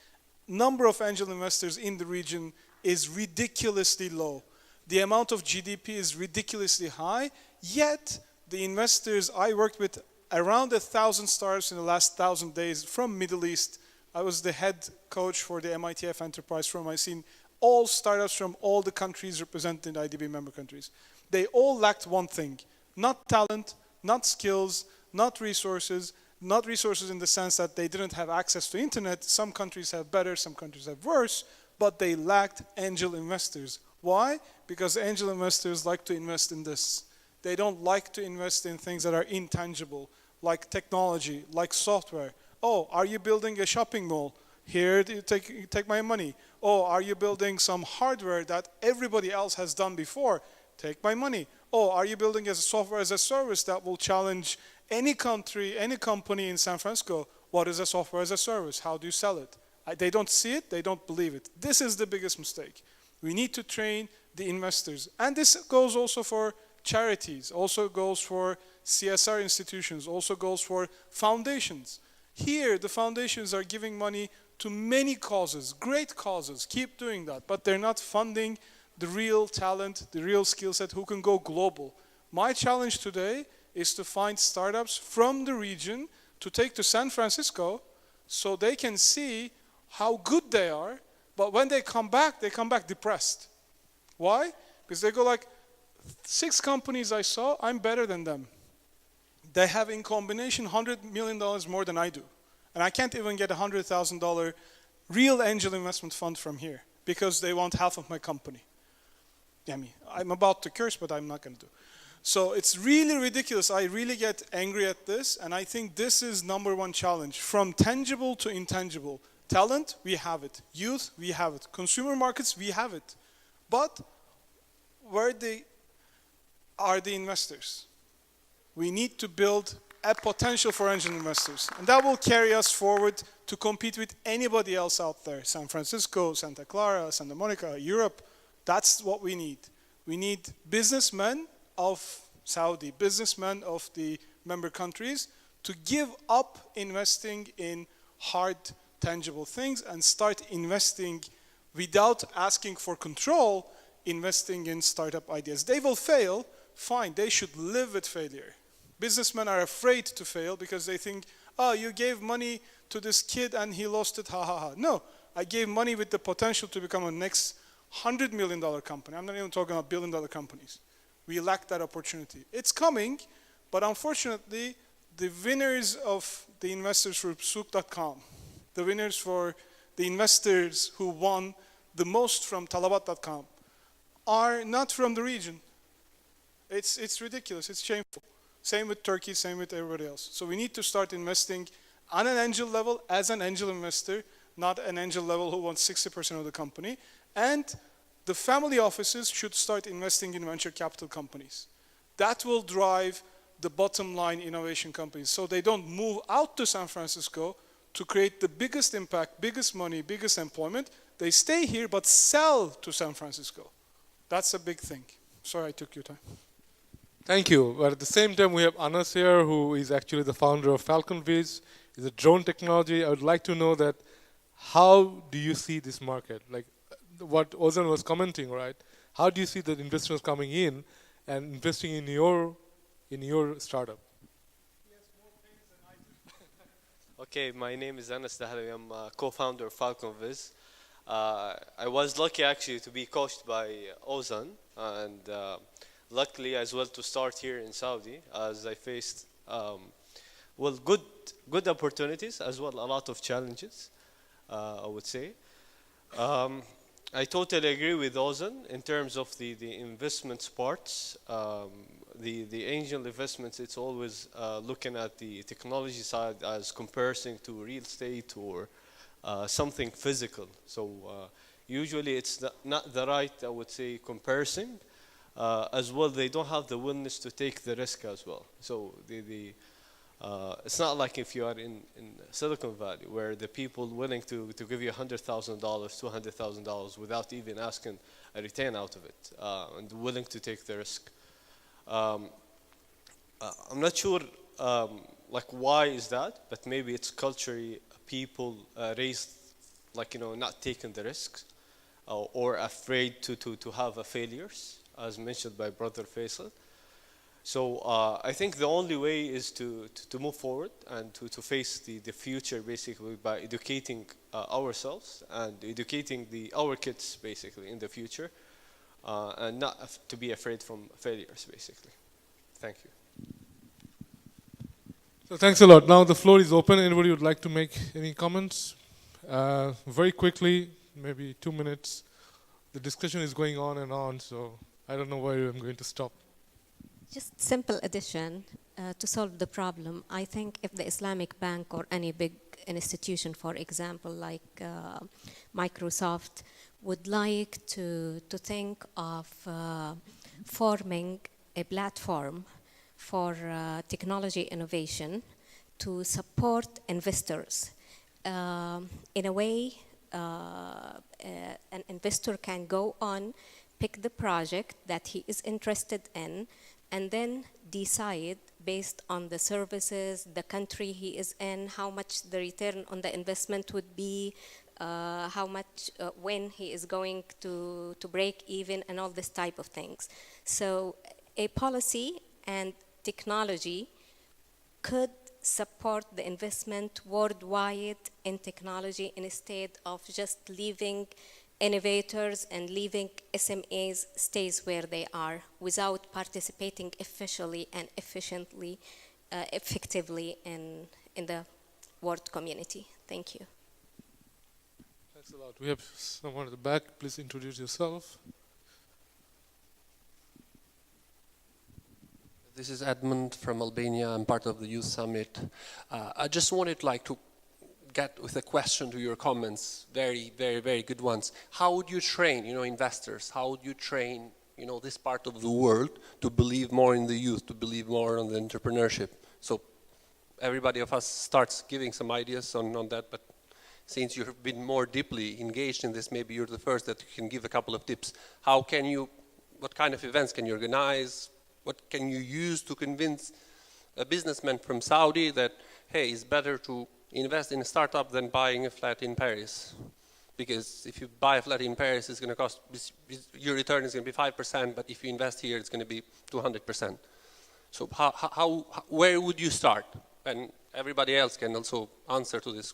Number of angel investors in the region is ridiculously low. The amount of GDP is ridiculously high, yet the investors, I worked with around 1,000 startups in the last 1,000 days from Middle East. I was the head coach for the MITF Enterprise Forum. I've seen all startups from all the countries represented in IDB member countries. They all lacked one thing, not talent, not skills, not resources in the sense that they didn't have access to internet. Some countries have better, some countries have worse, but they lacked angel investors. Why? Because angel investors like to invest in this. They don't like to invest in things that are intangible, like technology, like software. Oh, are you building a shopping mall? Here, you take my money. Oh, are you building some hardware that everybody else has done before? Take my money. Oh, are you building a software as a service that will challenge any country, any company in San Francisco? What is a software as a service? How do you sell it? They don't see it, they don't believe it. This is the biggest mistake. We need to train the investors. And this goes also for charities, also goes for CSR institutions, also goes for foundations. Here, the foundations are giving money to many causes, great causes, keep doing that, but they're not funding the real talent, the real skill set who can go global. My challenge today is to find startups from the region to take to San Francisco so they can see how good they are, but when they come back depressed. Why? Because they go like, 6 companies I saw, I'm better than them. They have in combination $100 million more than I do. And I can't even get a $100,000 real angel investment fund from here because they want half of my company. I mean, I'm about to curse, but I'm not going to do. So it's really ridiculous. I really get angry at this, and I think this is #1 challenge. From tangible to intangible. Talent, we have it. Youth, we have it. Consumer markets, we have it. But where are the investors? We need to build a potential for angel investors. And that will carry us forward to compete with anybody else out there. San Francisco, Santa Clara, Santa Monica, Europe. That's what we need. We need businessmen of Saudi, businessmen of the member countries to give up investing in hard, tangible things and start investing without asking for control, investing in startup ideas. They will fail, fine, they should live with failure. Businessmen are afraid to fail because they think, oh, you gave money to this kid and he lost it, ha ha ha. No, I gave money with the potential to become a next $100 million company. I'm not even talking about billion-dollar companies. We lack that opportunity. It's coming, but unfortunately, the winners of the investors for Souk.com, the winners for the investors who won the most from Talabat.com are not from the region. It's ridiculous, it's shameful. Same with Turkey, same with everybody else. So we need to start investing on an angel level as an angel investor, not an angel level who wants 60% of the company. And the family offices should start investing in venture capital companies. That will drive the bottom line innovation companies. So they don't move out to San Francisco to create the biggest impact, biggest money, biggest employment. They stay here but sell to San Francisco. That's a big thing. Sorry I took your time. Thank you. But at the same time, we have Anas here, who is actually the founder of FalconViz. It's a drone technology. I would like to know that how do you see this market? Like what Ozan was commenting, right? How do you see the investors coming in and investing in your startup? Okay, my name is Anas Dahlawi. I'm a co-founder of FalconViz. I was lucky actually to be coached by Ozan, and luckily as well to start here in Saudi, as I faced good opportunities as well, a lot of challenges, I would say. I totally agree with Ozan in terms of the investments parts. The angel investments, it's always looking at the technology side as comparison to real estate or something physical. So usually it's not the right, I would say, comparison. As well, they don't have the willingness to take the risk as well. So It's not like if you are in Silicon Valley, where the people willing to give you $100,000, $200,000 without even asking a return out of it, and willing to take the risk. I'm not sure like why is that, but maybe it's culturally people raised like, you know, not taking the risks or afraid to have failures, as mentioned by Brother Faisal. So I think the only way is to move forward and to face the future basically by educating ourselves and educating our kids basically in the future, and not to be afraid from failures basically. Thank you. So thanks a lot. Now the floor is open. Anybody would like to make any comments? Very quickly, maybe 2 minutes. The discussion is going on and on, so I don't know where I'm going to stop. Just simple addition to solve the problem. I think if the Islamic Bank or any big institution, for example, like Microsoft, would like to think of forming a platform for technology innovation to support investors. In a way, an investor can go on, pick the project that he is interested in, and then decide based on the services, the country he is in, how much the return on the investment would be, how much, when he is going to break even, and all this type of things. So a policy and technology could support the investment worldwide in technology instead of just leaving innovators and leaving SMEs stays where they are without participating officially and efficiently, effectively in the world community. Thank you. Thanks a lot. We have someone at the back. Please introduce yourself. This is Edmund from Albania. I'm part of the Youth Summit. I just wanted to get with a question to your comments, very, very, very good ones. How would you train, investors? How would you train, this part of the world to believe more in the youth, to believe more on the entrepreneurship? So everybody of us starts giving some ideas on that, but since you've been more deeply engaged in this, maybe you're the first that can give a couple of tips. What kind of events can you organize? What can you use to convince a businessman from Saudi that, hey, it's better to invest in a startup than buying a flat in Paris? Because if you buy a flat in Paris, it's going to cost, your return is going to be 5%, but if you invest here, it's going to be 200%. So where would you start? And everybody else can also answer to this.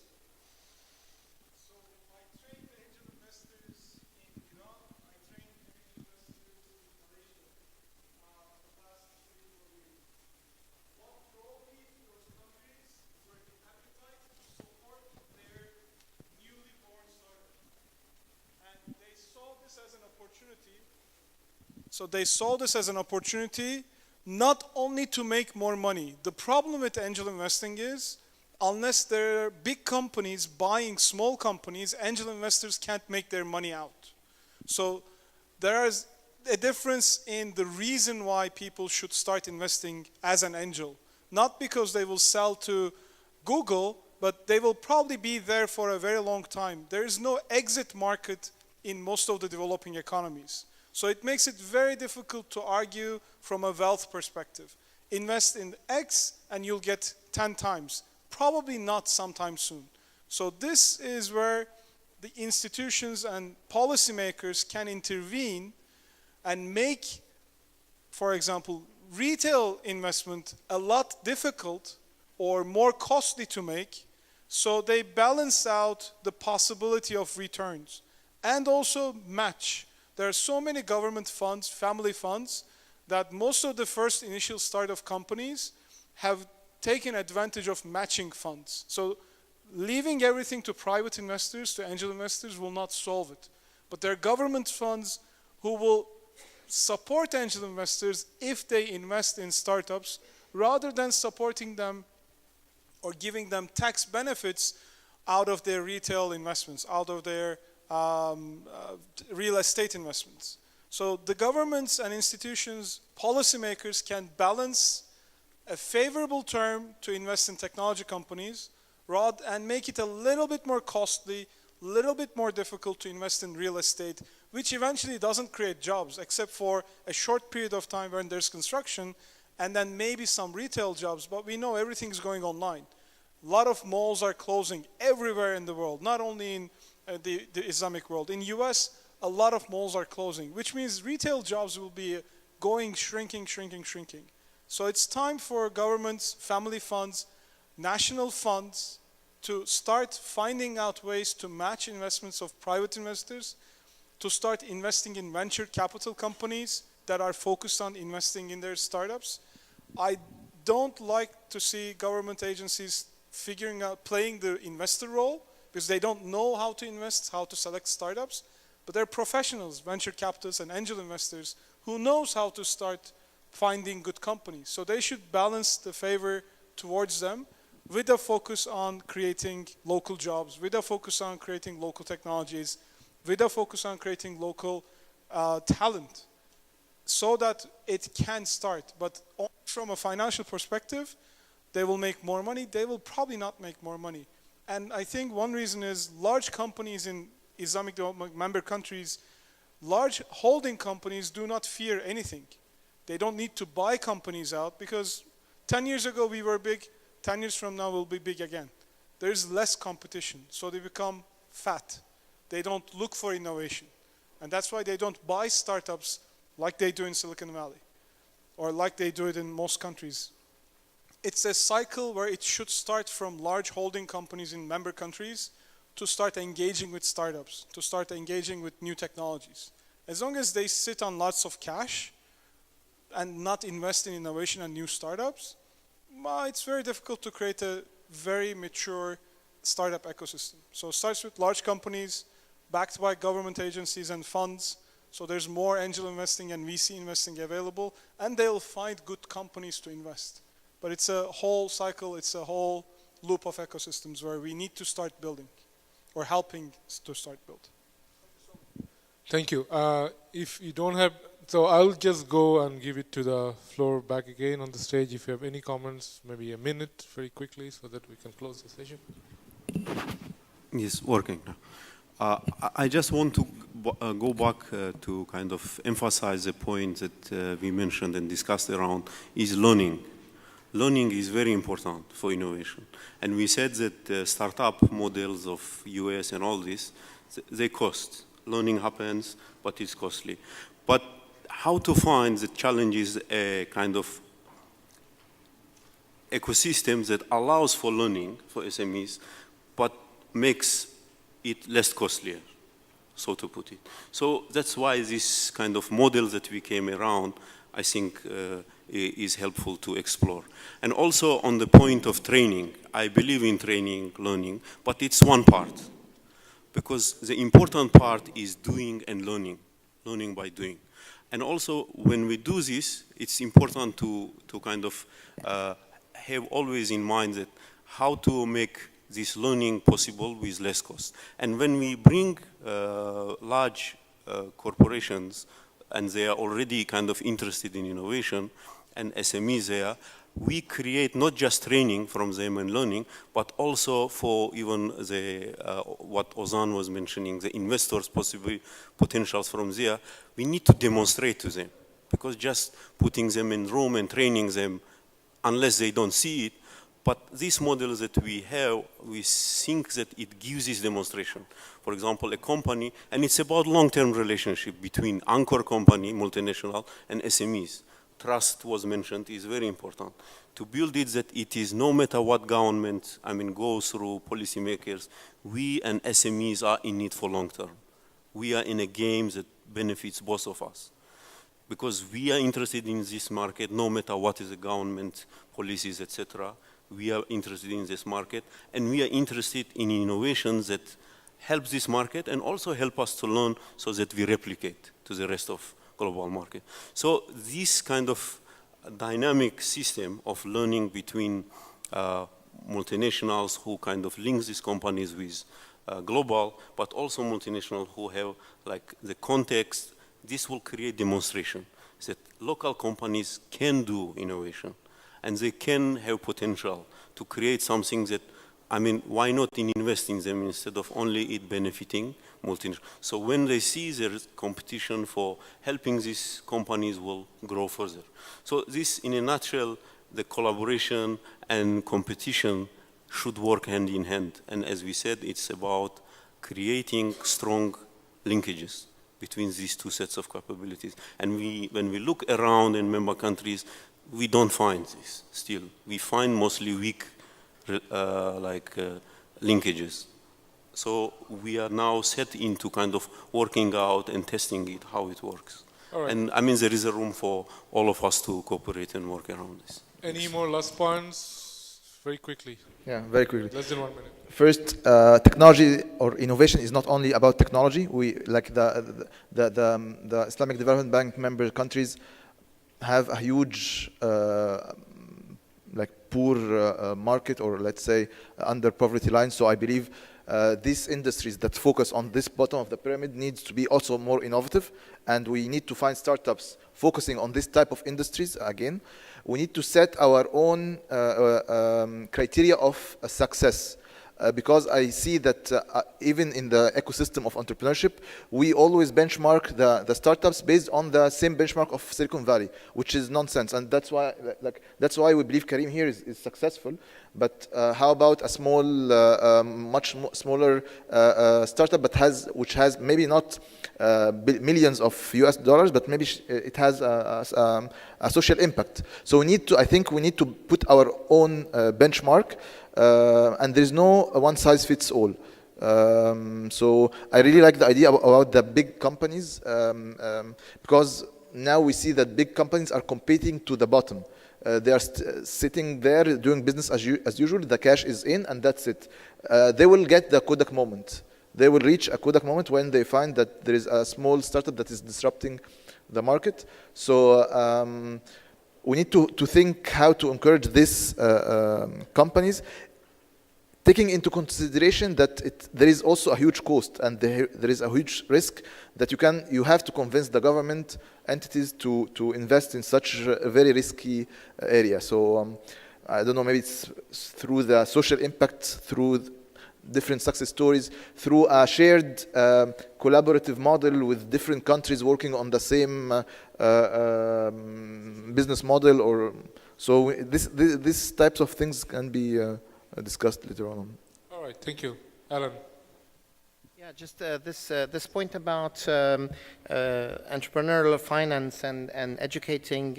So they saw this as an opportunity not only to make more money. The problem with angel investing is, unless there are big companies buying small companies, angel investors can't make their money out. So there is a difference in the reason why people should start investing as an angel. Not because they will sell to Google, but they will probably be there for a very long time. There is no exit market in most of the developing economies. So it makes it very difficult to argue from a wealth perspective. Invest in X and you'll get 10 times. Probably not sometime soon. So this is where the institutions and policymakers can intervene and make, for example, retail investment a lot difficult or more costly to make, so they balance out the possibility of returns and also match. There are so many government funds, family funds, that most of the first initial start of companies have taken advantage of matching funds. So leaving everything to private investors, to angel investors, will not solve it. But there are government funds who will support angel investors if they invest in startups, rather than supporting them or giving them tax benefits out of their retail investments, out of their real estate investments. So the governments and institutions, policymakers can balance a favorable term to invest in technology companies and make it a little bit more costly, a little bit more difficult to invest in real estate, which eventually doesn't create jobs except for a short period of time when there's construction and then maybe some retail jobs, but we know everything's going online. A lot of malls are closing everywhere in the world, not only in the Islamic world. In US, a lot of malls are closing, which means retail jobs will be shrinking. So it's time for governments, family funds, national funds to start finding out ways to match investments of private investors, to start investing in venture capital companies that are focused on investing in their startups. I don't like to see government agencies playing the investor role because they don't know how to invest, how to select startups, but they're professionals, venture capitalists and angel investors who knows how to start finding good companies. So they should balance the favor towards them with a focus on creating local jobs, with a focus on creating local technologies, with a focus on creating local talent so that it can start. But from a financial perspective, they will make more money. They will probably not make more money. And I think one reason is large companies in Islamic member countries, large holding companies do not fear anything. They don't need to buy companies out because 10 years ago we were big, 10 years from now we'll be big again. There's less competition, so they become fat. They don't look for innovation. And that's why they don't buy startups like they do in Silicon Valley or like they do it in most countries. It's a cycle where it should start from large holding companies in member countries to start engaging with startups, to start engaging with new technologies. As long as they sit on lots of cash and not invest in innovation and new startups, it's very difficult to create a very mature startup ecosystem. So it starts with large companies backed by government agencies and funds. So there's more angel investing and VC investing available, and they'll find good companies to invest. But it's a whole cycle, it's a whole loop of ecosystems where we need to start building or helping to start build. Thank you. If you don't have, so I'll just go and give it to the floor back again on the stage. If you have any comments, maybe a minute very quickly so that we can close the session. Yes, working now. I just want to go back to kind of emphasize a point that we mentioned and discussed around is learning. Learning is very important for innovation. And we said that startup models of US and all this, they cost. Learning happens, but it's costly. But how to find the challenge is a kind of ecosystem that allows for learning for SMEs, but makes it less costlier, so to put it. So that's why this kind of model that we came around, I think, is helpful to explore. And also on the point of training, I believe in training, learning, but it's one part. Because the important part is doing and learning by doing. And also when we do this, it's important to kind of have always in mind that how to make this learning possible with less cost. And when we bring large corporations and they are already kind of interested in innovation and SMEs there, we create not just training from them and learning, but also for even the, what Ozan was mentioning, the investors' possible potentials from there, we need to demonstrate to them. Because just putting them in room and training them, unless they don't see it, but these models that we have, we think that it gives this demonstration. For example, a company, and it's about long-term relationship between anchor company, multinational, and SMEs. Trust was mentioned is very important. To build it that it is no matter what government, goes through policymakers, we and SMEs are in it for long term. We are in a game that benefits both of us. Because we are interested in this market, no matter what is the government policies, etc. We are interested in this market, and we are interested in innovations that help this market and also help us to learn so that we replicate to the rest of global market. So this kind of dynamic system of learning between multinationals who kind of links these companies with global, but also multinationals who have like the context, this will create demonstration that local companies can do innovation and they can have potential to create something that, I mean, why not invest in them instead of only it benefiting multinational? So when they see there is competition for helping these companies will grow further. So this, in a nutshell, the collaboration and competition should work hand in hand. And as we said, it's about creating strong linkages between these two sets of capabilities. And when we look around in member countries, we don't find this still. We find mostly weak linkages. So we are now set into kind of working out and testing it, how it works. All right. And I mean, there is a room for all of us to cooperate and work around this. Any more last points? Very quickly. Yeah, very quickly. Less than 1 minute. First, technology or innovation is not only about technology. We, like the Islamic Development Bank member countries, have a huge poor market, or let's say under poverty line. So I believe these industries that focus on this bottom of the pyramid needs to be also more innovative, and we need to find startups focusing on this type of industries. Again, we need to set our own criteria of success. Because I see that even in the ecosystem of entrepreneurship, we always benchmark the startups based on the same benchmark of Silicon Valley, which is nonsense. And that's why we believe Kareem here is successful. But how about a small, much smaller startup, but which has maybe not millions of US dollars, but maybe it has a social impact. So I think we need to put our own benchmark. And there is no one size fits all. So I really like the idea about the big companies, because now we see that big companies are competing to the bottom. They are sitting there doing business as usual. The cash is in, and that's it. They will get the Kodak moment. They will reach a Kodak moment when they find that there is a small startup that is disrupting the market. So we need to think how to encourage these companies, taking into consideration that there is also a huge cost, and there is a huge risk that you have to convince the government entities to invest in such a very risky area. So I don't know, maybe it's through the social impact, through different success stories, through a shared collaborative model with different countries working on the same business model, or so these types of things can be discussed later on. All right, thank you. Alan. Yeah, just this point about entrepreneurial finance and educating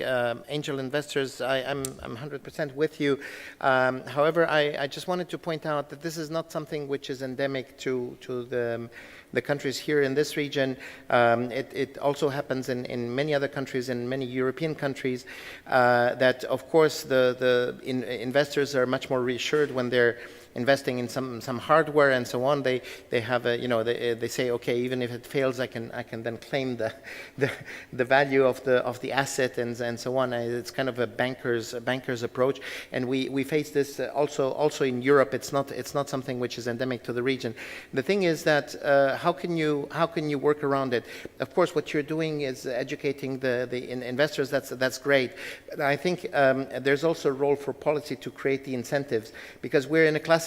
angel investors, I'm 100% with you. However, I just wanted to point out that this is not something which is endemic to the countries here in this region. It also happens in many other countries, in many European countries, that of course the investors are much more reassured when they're investing in some hardware and so on. They have a, they say, okay, even if it fails, I can then claim the value of the asset and so on. It's kind of a banker's approach, and we face this also in Europe. It's not something which is endemic to the region. The thing is that how can you work around it? Of course, what you're doing is educating the investors. That's great. But I think there's also a role for policy to create the incentives, because we're in a classical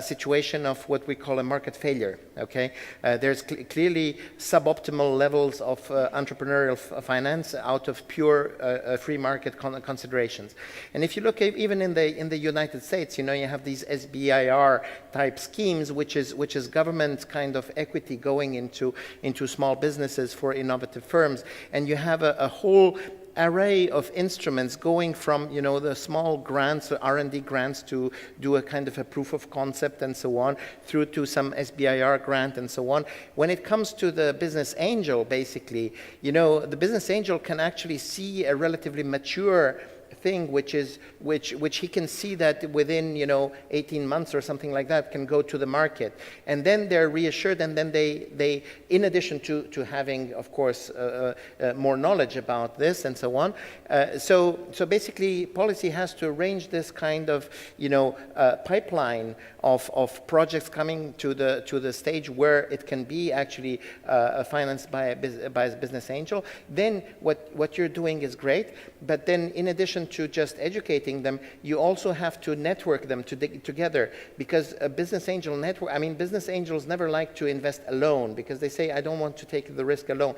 situation of what we call a market failure. Okay, there's clearly suboptimal levels of entrepreneurial finance out of pure free market considerations. And if you look even in the United States, you have these SBIR type schemes, which is government kind of equity going into small businesses for innovative firms, and you have a whole array of instruments going from the small grants, R&D grants, to do a kind of a proof of concept and so on, through to some SBIR grant and so on. When it comes to the business angel, basically, the business angel can actually see a relatively mature thing, which he can see that within 18 months or something like that can go to the market, and then they're reassured, and then they in addition to having, of course, more knowledge about this and so on. So basically, policy has to arrange this kind of pipeline of projects coming to the stage where it can be actually financed by a business angel. Then what you're doing is great, but then in addition to just educating them, you also have to network them together, because a business angel network, I mean, business angels never like to invest alone because they say, I don't want to take the risk alone.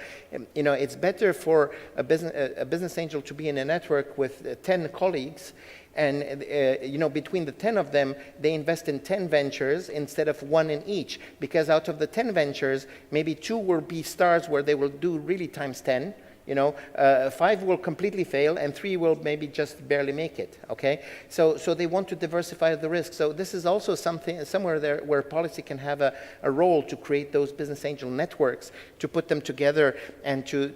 You know, it's better for a business angel to be in a network with 10 colleagues, and you know, between the 10 of them, they invest in 10 ventures instead of one in each, because out of the 10 ventures, maybe 2 will be stars where they will do really times 10. You know, 5 will completely fail, and 3 will maybe just barely make it. Okay, so they want to diversify the risk. So this is also something somewhere there where policy can have a role to create those business angel networks, to put them together, and to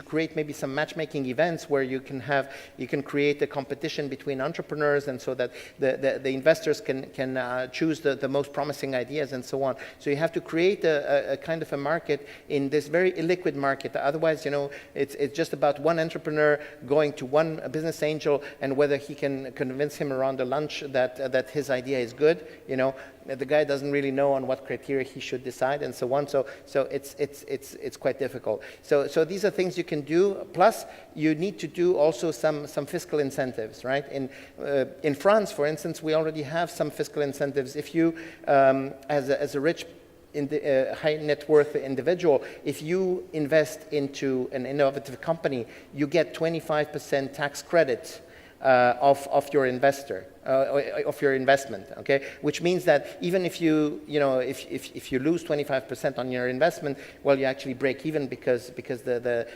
create maybe some matchmaking events where you can create a competition between entrepreneurs, and so that the investors can choose the most promising ideas and so on. So you have to create a kind of a market in this very illiquid market. Otherwise, you know, it's just about one entrepreneur going to one business angel, and whether he can convince him around a lunch that his idea is good. You know, the guy doesn't really know on what criteria he should decide, and so on. So it's quite difficult. So these are things you can do. Plus, you need to do also some fiscal incentives, right? In France, for instance, we already have some fiscal incentives. If you, as a rich high net worth individual, if you invest into an innovative company, you get 25% tax credit of your investor, of your investment. Okay, which means that even if you if you lose 25% on your investment, well, you actually break even because the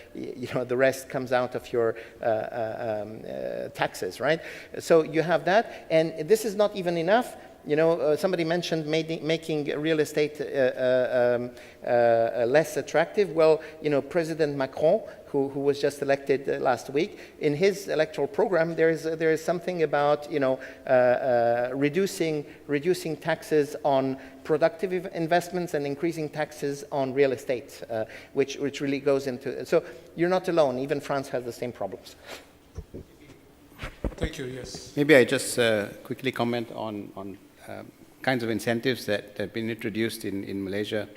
rest comes out of your taxes, right? So you have that, and this is not even enough. You know, somebody mentioned making real estate less attractive. Well, you know, President Macron, who was just elected last week, in his electoral program, there is something about, you know, reducing taxes on productive investments and increasing taxes on real estate, which really goes into. So you're not alone. Even France has the same problems. Thank you. Yes. Maybe I just quickly comment on kinds of incentives that have been introduced in Malaysia.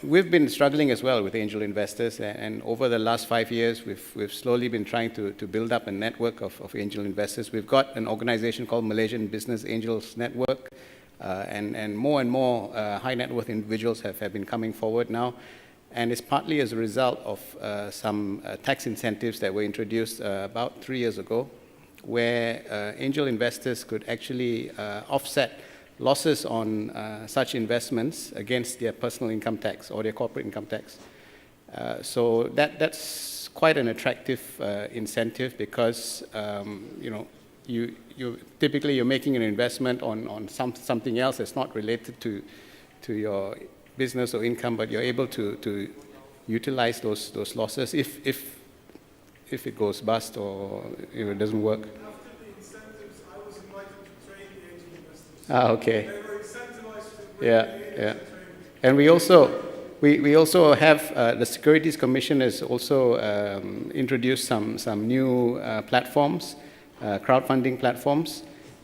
We've been struggling as well with angel investors, and over the last 5 years, we've slowly been trying to build up a network of angel investors. We've got an organization called Malaysian Business Angels Network, and more high net worth individuals have been coming forward now. And it's partly as a result of some tax incentives that were introduced about 3 years ago, where angel investors could actually offset losses on such investments against their personal income tax or their corporate income tax. So that's quite an attractive incentive, because you know, you typically you're making an investment on something else that's not related to your business or income, but you're able to utilize those losses if it goes bust or it doesn't work. After the incentives, I was invited to train the angel investors. Ah, okay. They were incentivized to bring Yeah. And we also have the Securities Commission has also introduced some new platforms, crowdfunding platforms,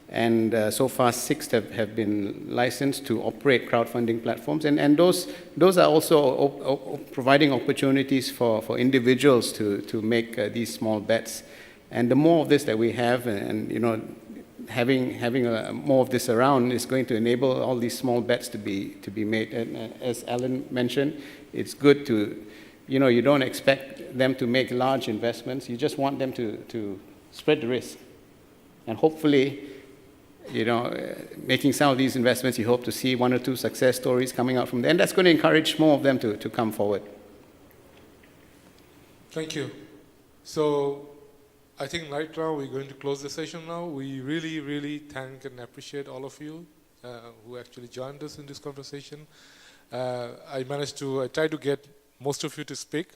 and so far 6 have been licensed to operate crowdfunding platforms, and those are also providing opportunities for individuals to make these small bets. And the more of this that we have, and you know, having more of this around is going to enable all these small bets to be made. And as Alan mentioned, it's good to, you know, you don't expect them to make large investments. You just want them to spread the risk, and hopefully, you know, making some of these investments, you hope to see 1 or 2 success stories coming out from there, and that's going to encourage more of them to come forward. Thank you. So I think right now we're going to close the session now. We really, really thank and appreciate all of you who actually joined us in this conversation. I tried to get most of you to speak,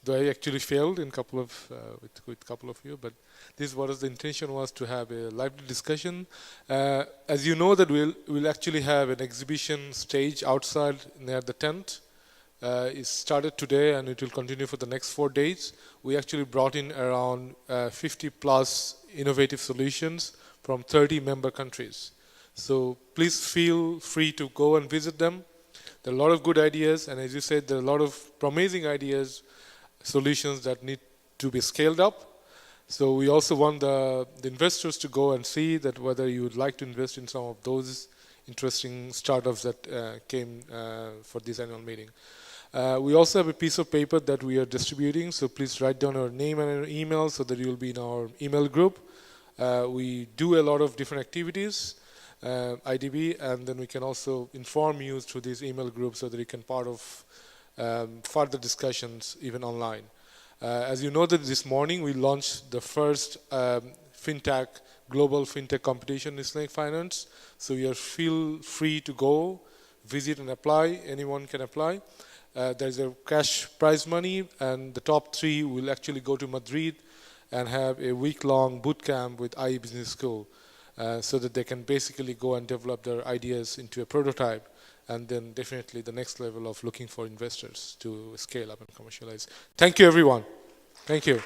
though I actually failed in with a couple of you, but this was the intention, was to have a lively discussion. As you know that we'll actually have an exhibition stage outside near the tent. It started today and it will continue for the next 4 days. We actually brought in around 50 plus innovative solutions from 30 member countries. So please feel free to go and visit them. There are a lot of good ideas, and as you said, there are a lot of promising ideas, solutions that need to be scaled up. So we also want the investors to go and see that whether you would like to invest in some of those interesting startups that came for this annual meeting. We also have a piece of paper that we are distributing, so please write down our name and our email so that you will be in our email group. We do a lot of different activities, IDB, and then we can also inform you through these email groups so that you can part of further discussions even online. As you know that this morning we launched the first global fintech competition in Islamic finance. So you feel free to go, visit and apply. Anyone can apply. There's a cash prize money, and the top 3 will actually go to Madrid and have a week-long boot camp with IE Business School so that they can basically go and develop their ideas into a prototype, and then definitely the next level of looking for investors to scale up and commercialize. Thank you, everyone. Thank you.